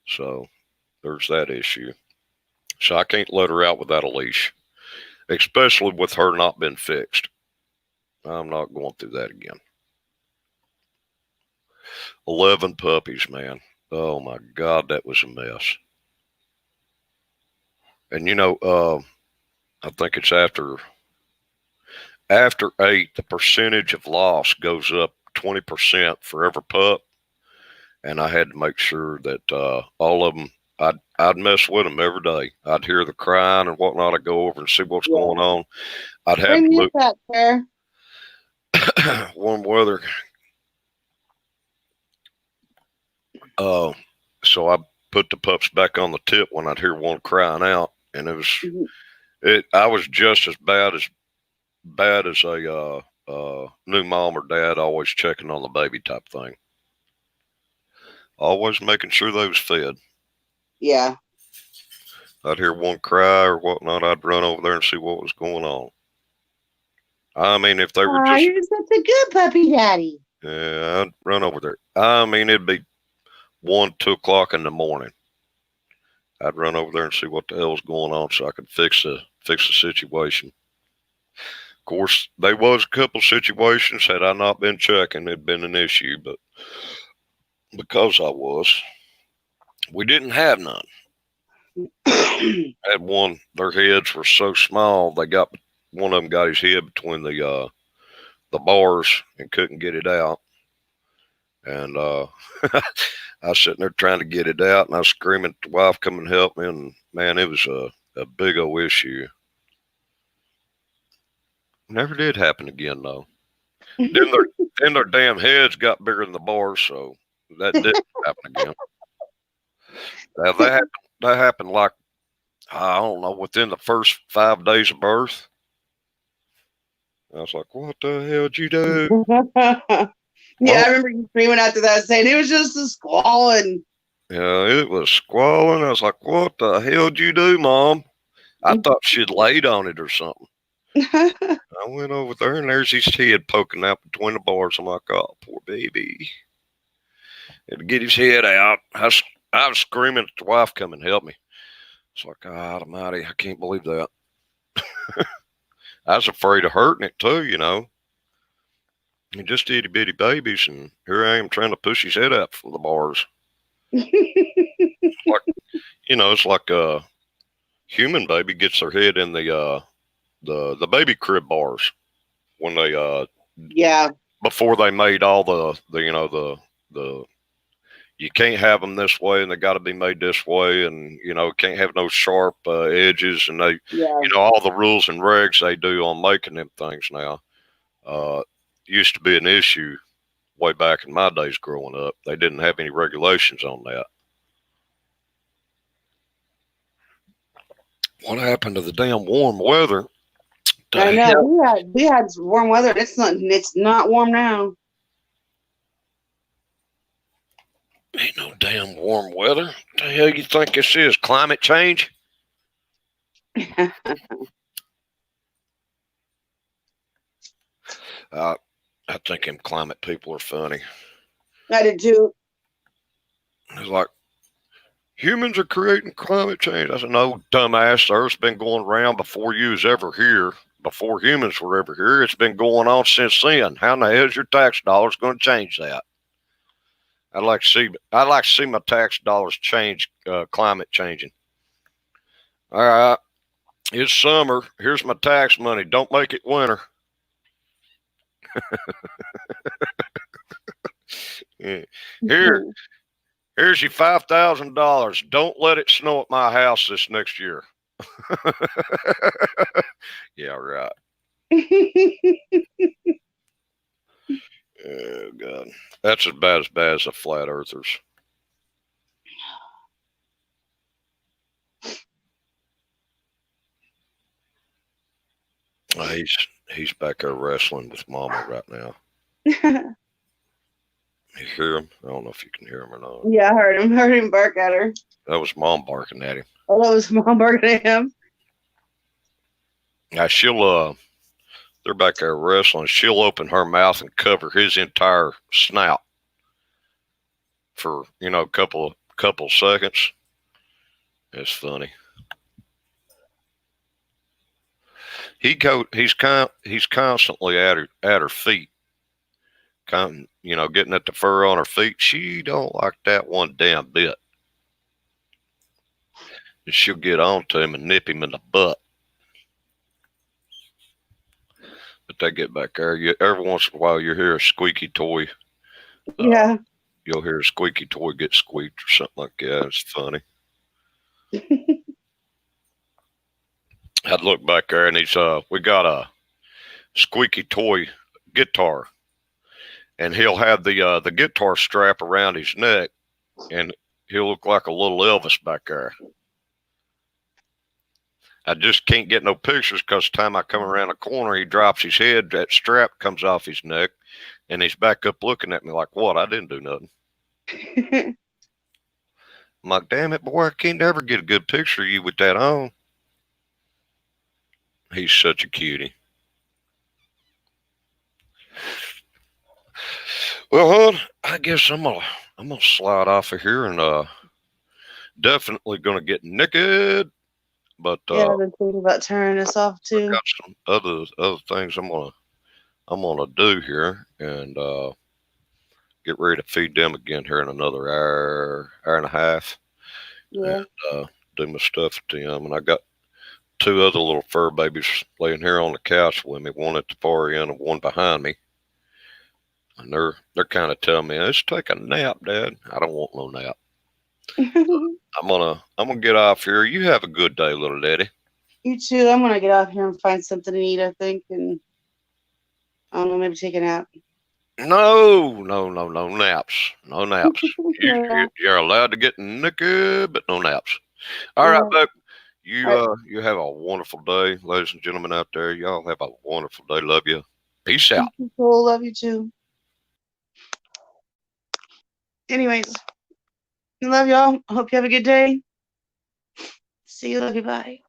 So there's that issue. So I can't let her out without a leash, especially with her not being fixed. I'm not going through that again. 11 puppies, man. Oh my God, that was a mess. And I think it's after 8, the percentage of loss goes up 20% for every pup. And I had to make sure that all of them, I'd mess with them every day. I'd hear the crying and whatnot. I'd go over and see what's going on. I'd have Bring to me move. up that chair. Warm weather. So I put the pups back on the tip when I'd hear one crying out, and I was just as bad as a new mom or dad, always checking on the baby type thing. Always making sure they was fed. Yeah. I'd hear one cry or whatnot, I'd run over there and see what was going on. I mean, if they were Oh, just, you're such a good puppy daddy. yeah, I'd run over there. I mean, it'd be 1, 2 o'clock in the morning. I'd run over there and see what the hell was going on so I could fix the situation. Of course, there was a couple situations had I not been checking, it'd been an issue, but because we didn't have none. Had one, their heads were so small, one of them got his head between the bars and couldn't get it out. And I was sitting there trying to get it out, and I was screaming at the wife, "Come and help me!" And man, it was a big old issue. Never did happen again though. Then their damn heads got bigger than the bars, so that didn't happen again. Now, that happened like, I don't know, within the first 5 days of birth. I was like, "What the hell did you do?" Yeah, Oh, I remember you screaming after that, saying it was just a squalling. yeah, it was squalling. I was like, "What the hell did you do, Mom?" I thought she'd laid on it or something. I went over there and there's his head poking out between the bars. I'm like, "Oh, poor baby." Had to get his head out. I was screaming at the wife, "Come and help me." It's like, God almighty, I can't believe that. I was afraid of hurting it too, He just itty bitty babies, and here I am trying to push his head out from the bars. Like, it's like a human baby gets their head in the baby crib bars when they Yeah. before they made all the you can't have them this way and they got to be made this way, and can't have no sharp edges, and they Yeah. all the rules and regs they do on making them things now used to be an issue way back in my days growing up. They didn't have any regulations on that. What happened to the damn warm weather? I The know. hell? We had warm weather. It's not warm now. Ain't no damn warm weather. The hell you think this is? Climate change? I think them climate people are funny. I did too. It's like Humans are creating climate change. I said, no, dumbass. The Earth's been going around before you was ever here. Before humans were ever here, it's been going on since then. How in the hell is your tax dollars going to change that? I'd like to see my tax dollars change. Climate changing. All right, it's summer. Here's my tax money. Don't make it winter. Yeah. Here's your $5,000. Don't let it snow at my house this next year. Yeah, right. Oh God, that's as bad as the flat earthers. He's back there wrestling with Mama right now. You hear him? I don't know if you can hear him or not. Yeah, I heard him. Heard him bark at her. That was Mom barking at him. Oh, that was Mom barking at him. Now they're back there wrestling. She'll open her mouth and cover his entire snout for a couple seconds. It's funny. He's constantly at her feet, getting at the fur on her feet. She don't like that one damn bit. And she'll get on to him and nip him in the butt. But they get back there. Every once in a while, you hear a squeaky toy. Yeah. You'll hear a squeaky toy get squeaked or something like that. It's funny. I'd look back there and we got a squeaky toy guitar, and he'll have the guitar strap around his neck, and he'll look like a little Elvis back there. I just can't get no pictures because the time I come around the corner, he drops his head, that strap comes off his neck, and he's back up looking at me like, what? I didn't do nothing. I'm like, damn it, boy, I can't ever get a good picture of you with that on. He's such a cutie. Well, hon, I guess I'm gonna slide off of here and definitely gonna get naked. But yeah, I've been thinking about turning this off I too. got some other things I'm gonna do here and get ready to feed them again here in another hour and a half. Yeah. And do my stuff to them. And I got two other little fur babies laying here on the couch with me, one at the far end and one behind me. And they're kind of telling me, let's take a nap, Dad. I don't want no nap. I'm gonna get off here. You have a good day, little daddy. You too. I'm gonna get off here and find something to eat, I think, and I don't know, maybe take a nap. No naps. No naps. You're allowed to get naked, but no naps. All right, Buck. You have a wonderful day, ladies and gentlemen out there. Y'all have a wonderful day. Love you. Peace out. Cool. Love you too. Anyways, I love y'all. I hope you have a good day. See you. Love you. Bye.